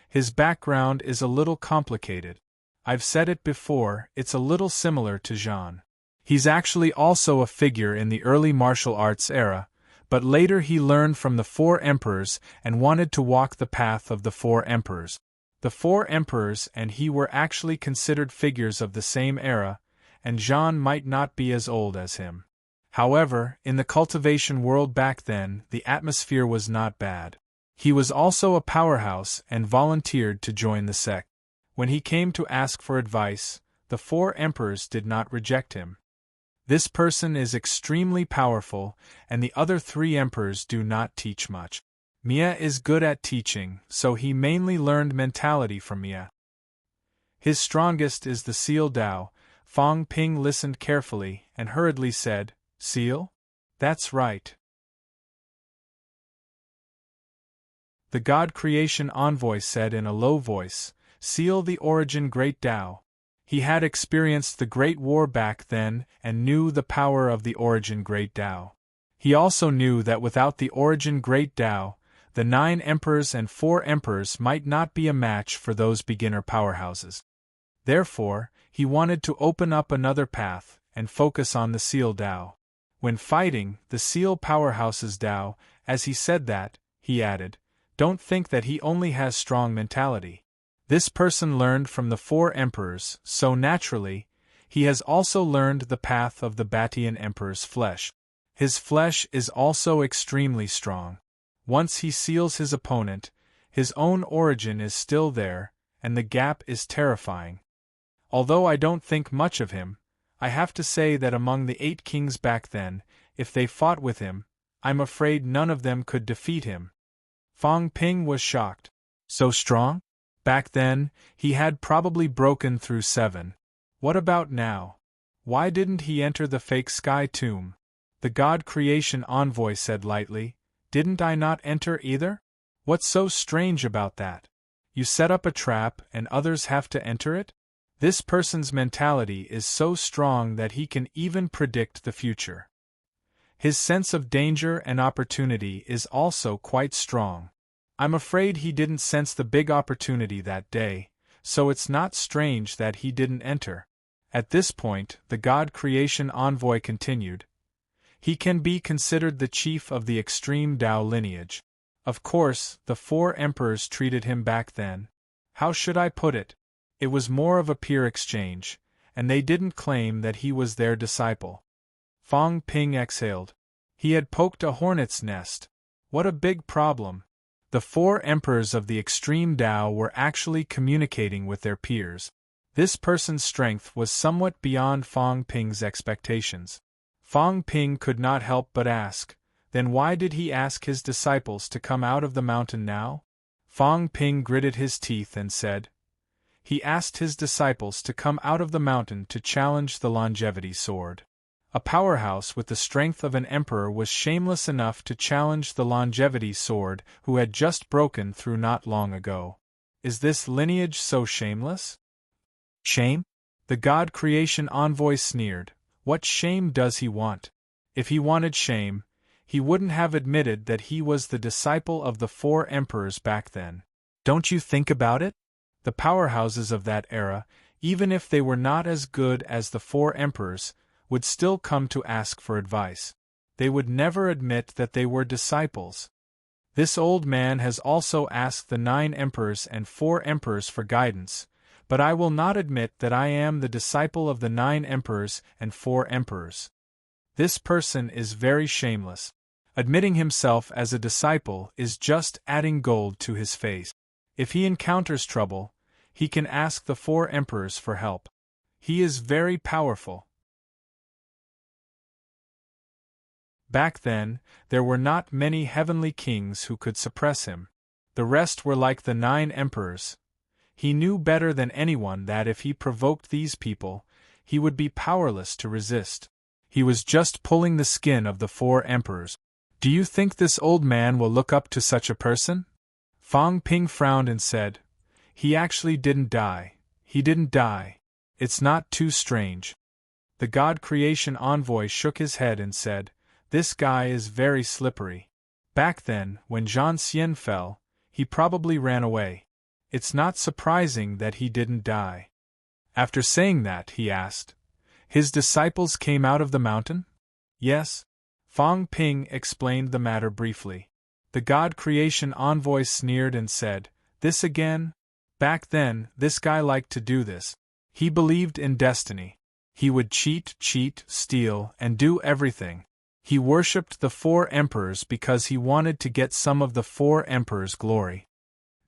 Speaker 1: "His background is a little complicated. I've said it before, it's a little similar to Jean. He's actually also a figure in the early martial arts era, but later he learned from the 4 emperors and wanted to walk the path of the 4 emperors. The 4 emperors and he were actually considered figures of the same era, and Jean might not be as old as him. However, in the cultivation world back then, the atmosphere was not bad. He was also a powerhouse and volunteered to join the sect. When he came to ask for advice, the 4 emperors did not reject him. This person is extremely powerful, and the other 3 emperors do not teach much. Mia is good at teaching, so he mainly learned mentality from Mia. His strongest is the Seal Dao." Fong Ping listened carefully and hurriedly said, "Seal? That's right." The God Creation Envoy said in a low voice, "Seal the origin Great Tao." He had experienced the Great War back then and knew the power of the origin Great Tao. He also knew that without the origin Great Tao, the 9 emperors and 4 emperors might not be a match for those beginner powerhouses. Therefore, he wanted to open up another path and focus on the Seal Dao. When fighting the Seal Powerhouse's Dao, as he said that, he added, "Don't think that he only has strong mentality. This person learned from the 4 emperors, so naturally, he has also learned the path of the Batian Emperor's flesh. His flesh is also extremely strong. Once he seals his opponent, his own origin is still there, and the gap is terrifying. Although I don't think much of him, I have to say that among the 8 kings back then, if they fought with him, I'm afraid none of them could defeat him. Fang Ping was shocked. So strong? Back then, he had probably broken through 7. What about now? Why didn't he enter the fake sky tomb? The God Creation Envoy said lightly, Didn't I not enter either? What's so strange about that? You set up a trap and others have to enter it? This person's mentality is so strong that he can even predict the future. His sense of danger and opportunity is also quite strong. I'm afraid he didn't sense the big opportunity that day, so it's not strange that he didn't enter. At this point, the God Creation Envoy continued. He can be considered the chief of the extreme Tao lineage. Of course, the 4 emperors treated him back then. How should I put it? It was more of a peer exchange, and they didn't claim that he was their disciple. Fang Ping exhaled. He had poked a hornet's nest. What a big problem. The 4 emperors of the extreme Tao were actually communicating with their peers. This person's strength was somewhat beyond Fang Ping's expectations. Fang Ping could not help but ask, then why did he ask his disciples to come out of the mountain now? Fang Ping gritted his teeth and said, He asked his disciples to come out of the mountain to challenge the longevity sword. A powerhouse with the strength of an emperor was shameless enough to challenge the longevity sword who had just broken through not long ago. Is this lineage so shameless? Shame? The God Creation Envoy sneered. What shame does he want? If he wanted shame, he wouldn't have admitted that he was the disciple of the 4 emperors back then. Don't you think about it? The powerhouses of that era, even if they were not as good as the 4 emperors, would still come to ask for advice. They would never admit that they were disciples. This old man has also asked the 9 emperors and 4 emperors for guidance, but I will not admit that I am the disciple of the 9 emperors and 4 emperors. This person is very shameless. Admitting himself as a disciple is just adding gold to his face. If he encounters trouble, he can ask the 4 emperors for help. He is very powerful. Back then, there were not many heavenly kings who could suppress him. The rest were like the 9 emperors. He knew better than anyone that if he provoked these people, he would be powerless to resist. He was just pulling the skin of the 4 emperors. Do you think this old man will look up to such a person? Fang Ping frowned and said, He actually didn't die. He didn't die. It's not too strange. The God Creation Envoy shook his head and said, This guy is very slippery. Back then, when Zhang Xian fell, he probably ran away. It's not surprising that he didn't die. After saying that, he asked, His disciples came out of the mountain? Yes. Fang Ping explained the matter briefly. The God Creation Envoy sneered and said, This again? Back then, this guy liked to do this. He believed in destiny. He would cheat, steal, and do everything. He worshipped the 4 emperors because he wanted to get some of the 4 emperors' glory.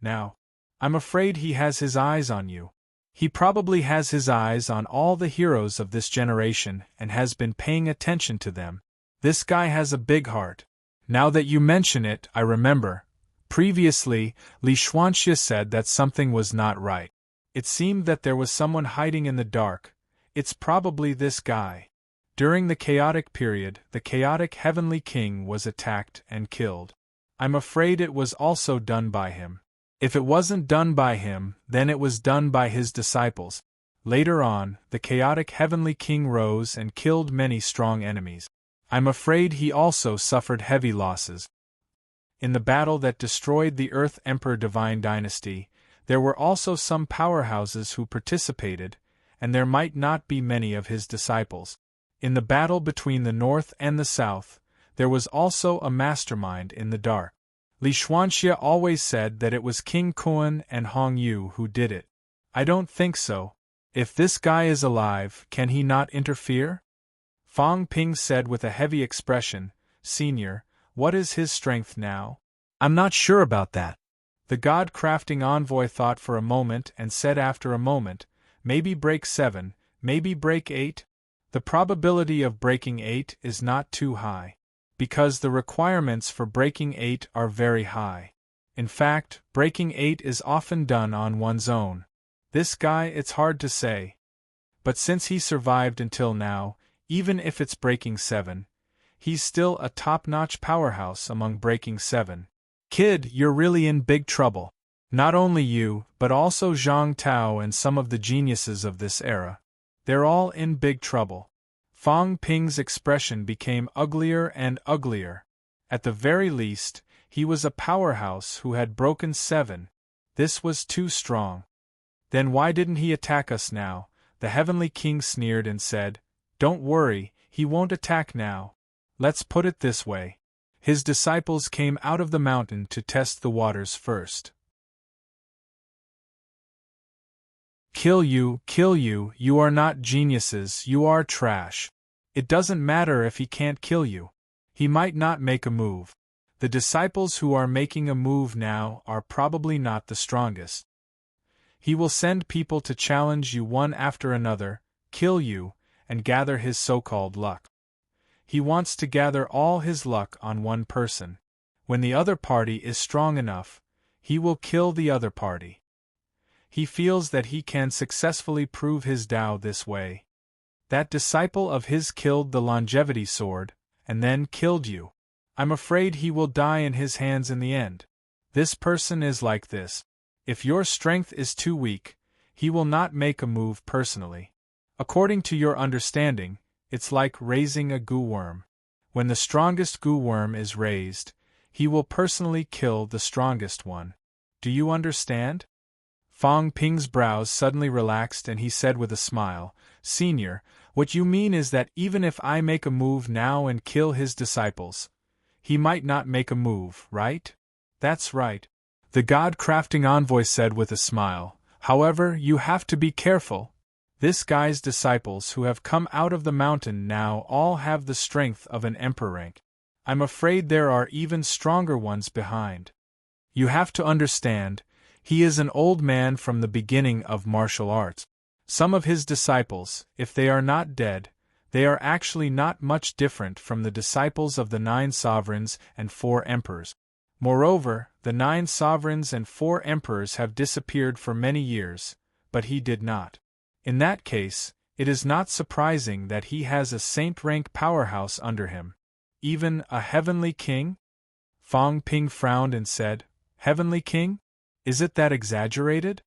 Speaker 1: Now, I'm afraid he has his eyes on you. He probably has his eyes on all the heroes of this generation and has been paying attention to them. This guy has a big heart. Now that you mention it, I remember. Previously, Li Xuanxia said that something was not right. It seemed that there was someone hiding in the dark. It's probably this guy. During the chaotic period, the chaotic heavenly king was attacked and killed. I'm afraid it was also done by him. If it wasn't done by him, then it was done by his disciples. Later on, the chaotic heavenly king rose and killed many strong enemies. I'm afraid he also suffered heavy losses. In the battle that destroyed the Earth Emperor Divine Dynasty, there were also some powerhouses who participated, and there might not be many of his disciples. In the battle between the North and the South, there was also a mastermind in the dark. Li Xuanxia always said that it was King Kuan and Hong Yu who did it. I don't think so. If this guy is alive, can he not interfere? Fang Ping said with a heavy expression, Senior, what is his strength now? I'm not sure about that. The God-crafting envoy thought for a moment and said after a moment, maybe break 7, maybe break 8? The probability of breaking 8 is not too high, because the requirements for breaking 8 are very high. In fact, breaking 8 is often done on one's own. This guy, it's hard to say. But since he survived until now, even if it's breaking 7, he's still a top-notch powerhouse among breaking 7. Kid, you're really in big trouble. Not only you, but also Zhang Tao and some of the geniuses of this era. They're all in big trouble. Fang Ping's expression became uglier and uglier. At the very least, he was a powerhouse who had broken 7. This was too strong. Then why didn't he attack us now? The Heavenly King sneered and said, "Don't worry, he won't attack now. Let's put it this way. His disciples came out of the mountain to test the waters first. Kill you, you are not geniuses, you are trash. It doesn't matter if he can't kill you. He might not make a move. The disciples who are making a move now are probably not the strongest. He will send people to challenge you one after another, kill you, and gather his so-called luck. He wants to gather all his luck on one person. When the other party is strong enough, he will kill the other party. He feels that he can successfully prove his Tao this way. That disciple of his killed the longevity sword, and then killed you. I'm afraid he will die in his hands in the end. This person is like this. If your strength is too weak, he will not make a move personally. According to your understanding, it's like raising a goo worm. When the strongest goo worm is raised, he will personally kill the strongest one. Do you understand? Fang Ping's brows suddenly relaxed and he said with a smile, "Senior, what you mean is that even if I make a move now and kill his disciples, he might not make a move, right?" "That's right," the God-crafting envoy said with a smile. "However, you have to be careful. This guy's disciples who have come out of the mountain now all have the strength of an emperor rank. I'm afraid there are even stronger ones behind. You have to understand, he is an old man from the beginning of martial arts. Some of his disciples, if they are not dead, they are actually not much different from the disciples of the 9 sovereigns and 4 emperors. Moreover, the 9 sovereigns and 4 emperors have disappeared for many years, but he did not. In that case, it is not surprising that he has a saint-rank powerhouse under him. Even a heavenly king?" Fang Ping frowned and said, "Heavenly king? Is it that exaggerated?"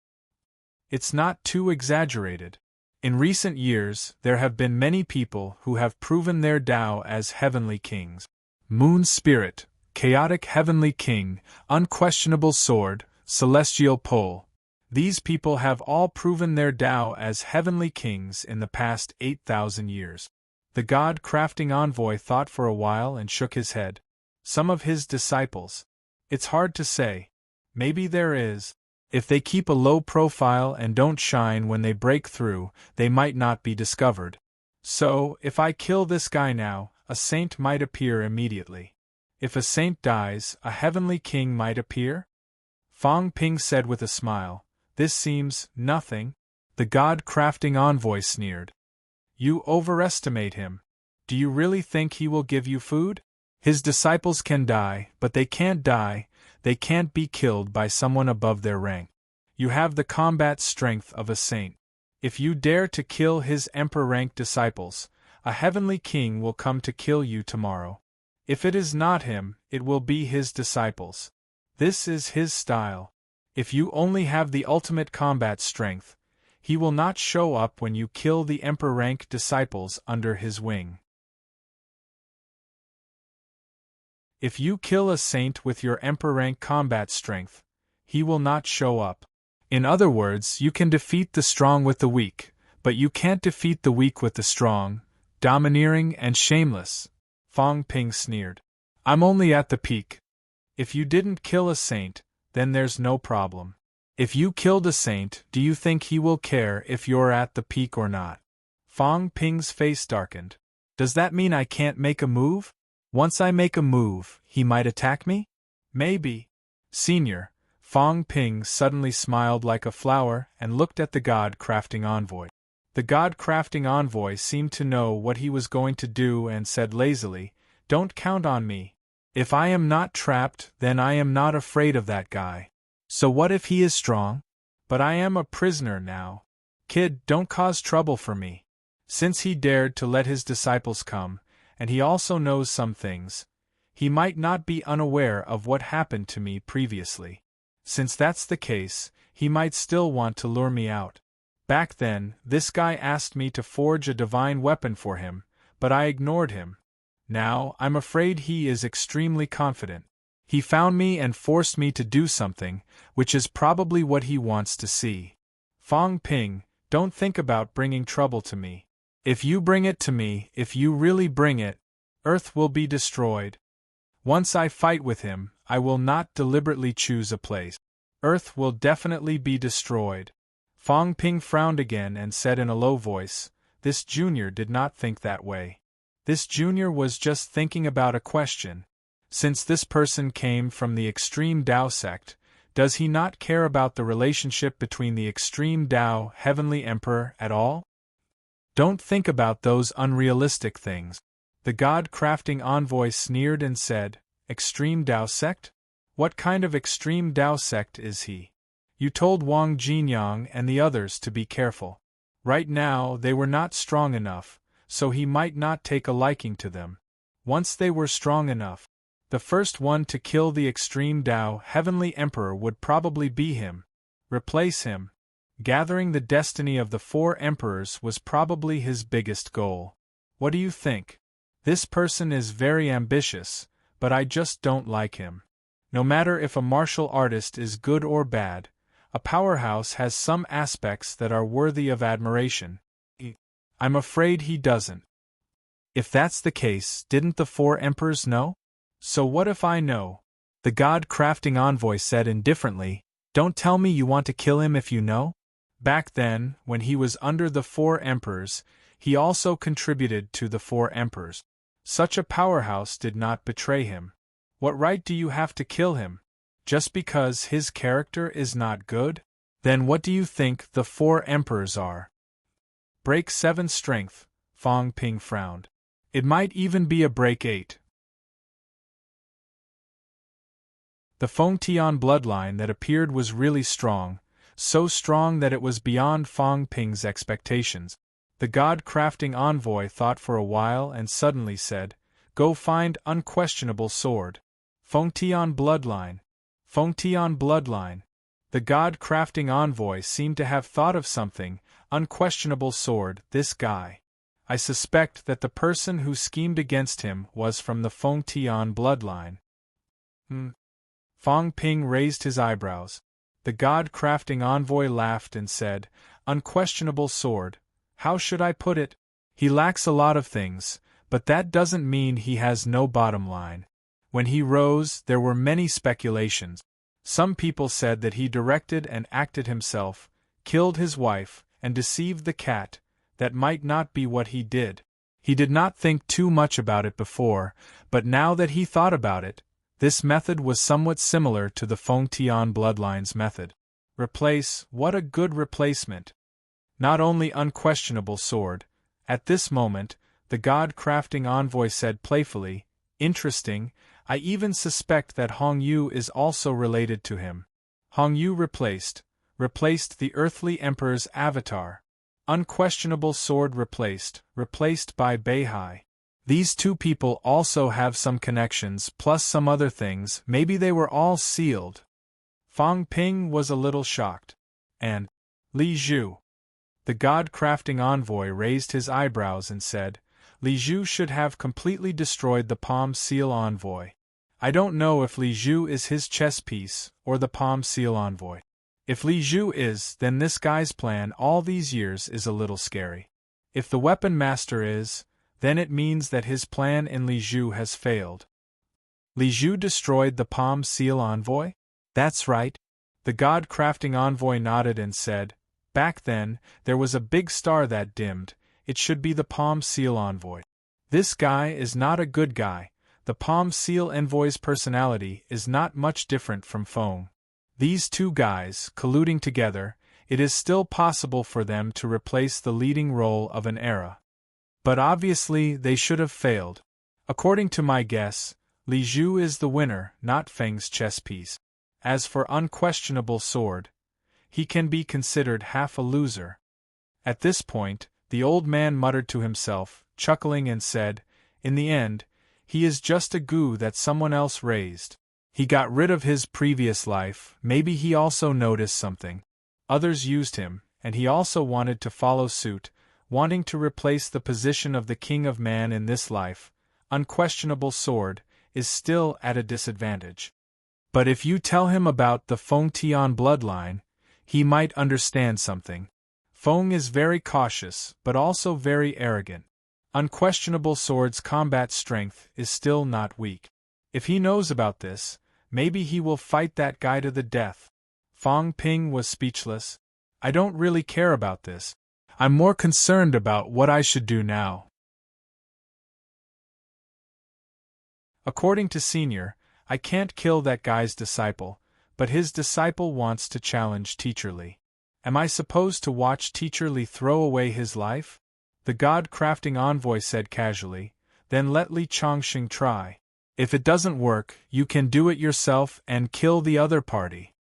Speaker 1: "It's not too exaggerated. In recent years, there have been many people who have proven their Tao as heavenly kings. Moon Spirit, Chaotic Heavenly King, Unquestionable Sword, Celestial Pole. These people have all proven their Tao as heavenly kings in the past 8,000 years. The God-crafting envoy thought for a while and shook his head. Some of his disciples. It's hard to say. Maybe there is. If they keep a low profile and don't shine when they break through, they might not be discovered. So, if I kill this guy now, a saint might appear immediately. If a saint dies, a heavenly king might appear?" Fang Ping said with a smile. "This seems nothing." The God-crafting envoy sneered. "You overestimate him. Do you really think he will give you food? His disciples can die, but they can't die. They can't be killed by someone above their rank. You have the combat strength of a saint. If you dare to kill his emperor-rank disciples, a heavenly king will come to kill you tomorrow. If it is not him, it will be his disciples. This is his style. If you only have the ultimate combat strength, he will not show up when you kill the emperor-rank disciples under his wing. If you kill a saint with your emperor-rank combat strength, he will not show up. In other words, you can defeat the strong with the weak, but you can't defeat the weak with the strong, domineering and shameless." Fang Ping sneered. "I'm only at the peak. If you didn't kill a saint, then there's no problem. If you killed a saint, do you think he will care if you're at the peak or not?" Fang Ping's face darkened. "Does that mean I can't make a move? Once I make a move, he might attack me?" "Maybe." "Senior," Fong Ping suddenly smiled like a flower and looked at the God-crafting envoy. The God-crafting envoy seemed to know what he was going to do and said lazily, "Don't count on me. If I am not trapped, then I am not afraid of that guy. So what if he is strong? But I am a prisoner now. Kid, don't cause trouble for me." Since he dared to let his disciples come, and he also knows some things, he might not be unaware of what happened to me previously. Since that's the case, he might still want to lure me out. Back then, this guy asked me to forge a divine weapon for him, but I ignored him. Now, I'm afraid he is extremely confident. He found me and forced me to do something, which is probably what he wants to see. Fong Ping, don't think about bringing trouble to me. If you bring it to me, if you really bring it, Earth will be destroyed. Once I fight with him, I will not deliberately choose a place. Earth will definitely be destroyed. Fong Ping frowned again and said in a low voice, "This junior did not think that way. This junior was just thinking about a question. Since this person came from the extreme Tao sect, does he not care about the relationship between the extreme Tao Heavenly Emperor at all? Don't think about those unrealistic things." The God-crafting envoy sneered and said, "Extreme Tao sect? What kind of extreme Tao sect is he? You told Wang Jinyang and the others to be careful. Right now they were not strong enough, so he might not take a liking to them. Once they were strong enough, the first one to kill the extreme Tao Heavenly Emperor would probably be him. Replace him. Gathering the destiny of the 4 emperors was probably his biggest goal. What do you think? This person is very ambitious, but I just don't like him. No matter if a martial artist is good or bad, a powerhouse has some aspects that are worthy of admiration. I'm afraid he doesn't." "If that's the case, didn't the 4 emperors know? So what if I know?" The God-crafting envoy said indifferently, "Don't tell me you want to kill him if you know?" Back then, when he was under the 4 emperors, he also contributed to the 4 emperors. Such a powerhouse did not betray him. What right do you have to kill him? Just because his character is not good? Then what do you think the 4 emperors are? Break 7 strength, Fong Ping frowned. It might even be a break 8. The Feng Tian bloodline that appeared was really strong, so strong that it was beyond Fong Ping's expectations. The God-crafting envoy thought for a while and suddenly said, "Go find unquestionable sword. Feng Tian bloodline. Feng Tian bloodline." The God-crafting envoy seemed to have thought of something. Unquestionable sword, this guy. I suspect that the person who schemed against him was from the Feng Tian bloodline. Fong Ping raised his eyebrows. The God-crafting envoy laughed and said, "Unquestionable sword. How should I put it? He lacks a lot of things, but that doesn't mean he has no bottom line." When he rose, there were many speculations. Some people said that he directed and acted himself, killed his wife, and deceived the cat. That might not be what he did. He did not think too much about it before, but now that he thought about it, this method was somewhat similar to the Feng Tian bloodline's method. Replace, what a good replacement. Not only unquestionable sword. At this moment, the God-crafting envoy said playfully, "Interesting, I even suspect that Hong Yu is also related to him." Hong Yu replaced the earthly emperor's avatar. Unquestionable sword replaced by Beihai. These 2 people also have some connections plus some other things, maybe they were all sealed. Fong Ping was a little shocked. And Li Zhu. The God-crafting envoy raised his eyebrows and said, "Li Zhu should have completely destroyed the Palm Seal envoy. I don't know if Li Zhu is his chess piece or the Palm Seal envoy. If Li Zhu is, then this guy's plan all these years is a little scary. If the weapon master is, then it means that his plan in Li Zhu has failed." Li Zhu destroyed the Palm Seal envoy? That's right. The God-crafting envoy nodded and said, "Back then, there was a big star that dimmed. It should be the Palm Seal envoy. This guy is not a good guy. The Palm Seal envoy's personality is not much different from Feng. These two guys, colluding together, it is still possible for them to replace the leading role of an era. But obviously they should have failed. According to my guess, Li Zhu is the winner, not Feng's chess piece. As for unquestionable sword, he can be considered half a loser. At this point, the old man muttered to himself, chuckling, and said, "In the end, he is just a goo that someone else raised. He got rid of his previous life, maybe he also noticed something. Others used him, and he also wanted to follow suit, wanting to replace the position of the king of man in this life. Unquestionable sword is still at a disadvantage. But if you tell him about the Feng Tian bloodline, he might understand something. Feng is very cautious, but also very arrogant. Unquestionable sword's combat strength is still not weak. If he knows about this, maybe he will fight that guy to the death." Fang Ping was speechless. "I don't really care about this. I'm more concerned about what I should do now." According to Senior, I can't kill that guy's disciple, but his disciple wants to challenge Teacher Li. Am I supposed to watch Teacher Li throw away his life? The God-crafting envoy said casually, "Then let Li Chongqing try. If it doesn't work, you can do it yourself and kill the other party.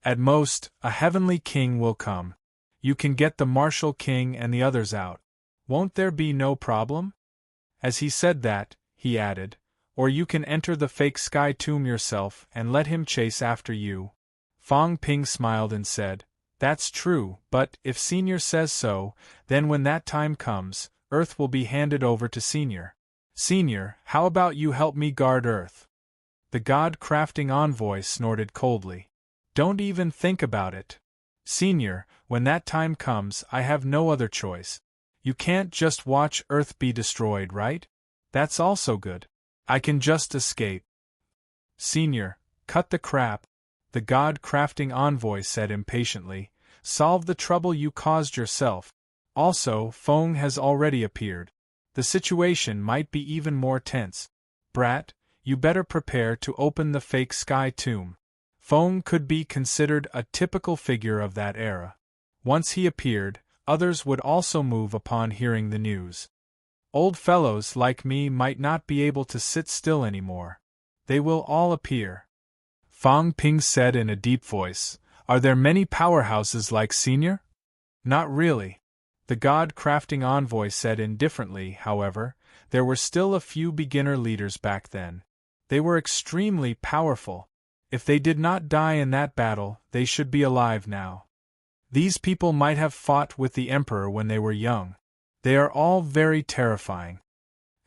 Speaker 1: At most, a heavenly king will come. You can get the martial king and the others out. Won't there be no problem?" As he said that, he added, "Or you can enter the fake sky tomb yourself and let him chase after you." Fang Ping smiled and said, "That's true, but if Senior says so, then when that time comes, Earth will be handed over to Senior. Senior, how about you help me guard Earth?" The God-crafting envoy snorted coldly. "Don't even think about it. Senior, when that time comes, I have no other choice. You can't just watch Earth be destroyed, right? That's also good. I can just escape." "Senior, cut the crap," the God-crafting envoy said impatiently. "Solve the trouble you caused yourself. Also, Feng has already appeared. The situation might be even more tense. Brat, you better prepare to open the fake sky tomb." Feng could be considered a typical figure of that era. Once he appeared, others would also move upon hearing the news. Old fellows like me might not be able to sit still anymore. They will all appear. Fang Ping said in a deep voice, "Are there many powerhouses like Senior?" "Not really." The God-crafting envoy said indifferently. However, there were still a few beginner leaders back then. They were extremely powerful. If they did not die in that battle, they should be alive now. These people might have fought with the Emperor when they were young. They are all very terrifying.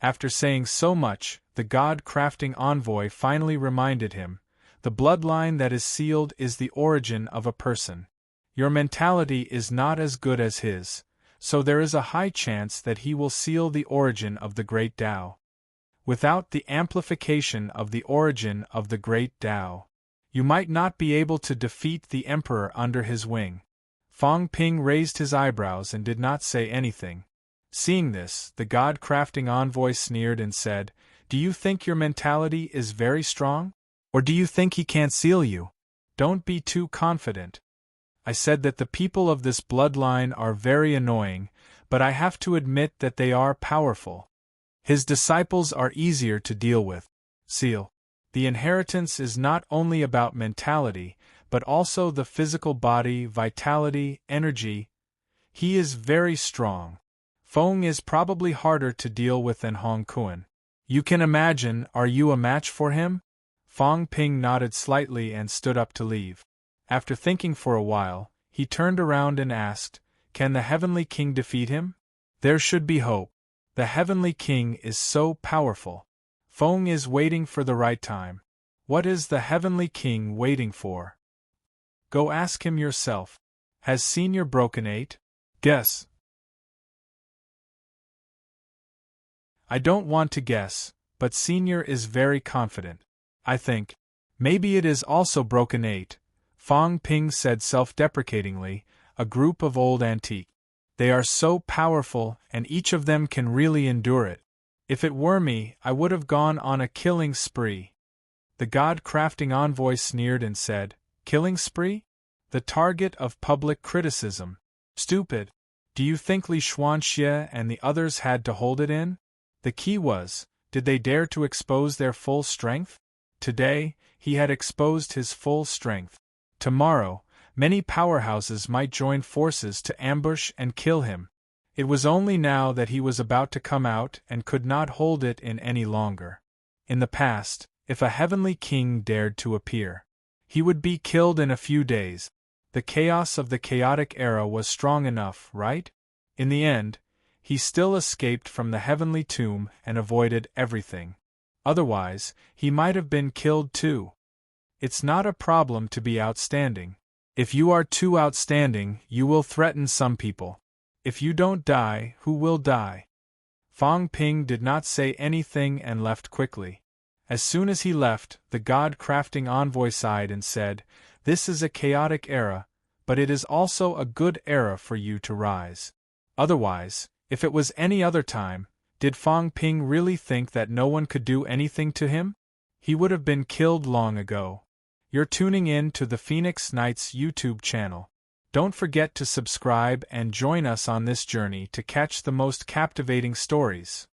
Speaker 1: After saying so much, the God-crafting envoy finally reminded him, "The bloodline that is sealed is the origin of a person. Your mentality is not as good as his, so there is a high chance that he will seal the origin of the great Tao. Without the amplification of the origin of the great Tao, you might not be able to defeat the Emperor under his wing." Fang Ping raised his eyebrows and did not say anything. Seeing this, the God-crafting envoy sneered and said, "Do you think your mentality is very strong? Or do you think he can't seal you? Don't be too confident. I said that the people of this bloodline are very annoying, but I have to admit that they are powerful. His disciples are easier to deal with. Seal. The inheritance is not only about mentality, but also the physical body, vitality, energy. He is very strong. Feng is probably harder to deal with than Hong Kuan. You can imagine, are you a match for him?" Fang Ping nodded slightly and stood up to leave. After thinking for a while, he turned around and asked, "Can the Heavenly King defeat him?" "There should be hope. The Heavenly King is so powerful. Feng is waiting for the right time." "What is the Heavenly King waiting for?" "Go ask him yourself. Has Senior broken 8? Guess." "I don't want to guess, but Senior is very confident. I think. Maybe it is also broken 8, Fang Ping said self-deprecatingly, a group of old antique. They are so powerful and each of them can really endure it. If it were me, I would have gone on a killing spree." The God-crafting envoy sneered and said, Killing spree? The target of public criticism. Stupid. Do you think Li Xuanxie and the others had to hold it in? The key was, did they dare to expose their full strength? Today, he had exposed his full strength. Tomorrow, many powerhouses might join forces to ambush and kill him. It was only now that he was about to come out and could not hold it in any longer. In the past, if a heavenly king dared to appear, he would be killed in a few days. The chaos of the chaotic era was strong enough, right? In the end, he still escaped from the heavenly tomb and avoided everything. Otherwise, he might have been killed too. It's not a problem to be outstanding. If you are too outstanding, you will threaten some people. If you don't die, who will die? Fang Ping did not say anything and left quickly. As soon as he left, the God-crafting envoy sighed and said, "This is a chaotic era, but it is also a good era for you to rise." Otherwise, if it was any other time, did Fang Ping really think that no one could do anything to him? He would have been killed long ago. You're tuning in to the Phoenix Knights YouTube channel. Don't forget to subscribe and join us on this journey to catch the most captivating stories.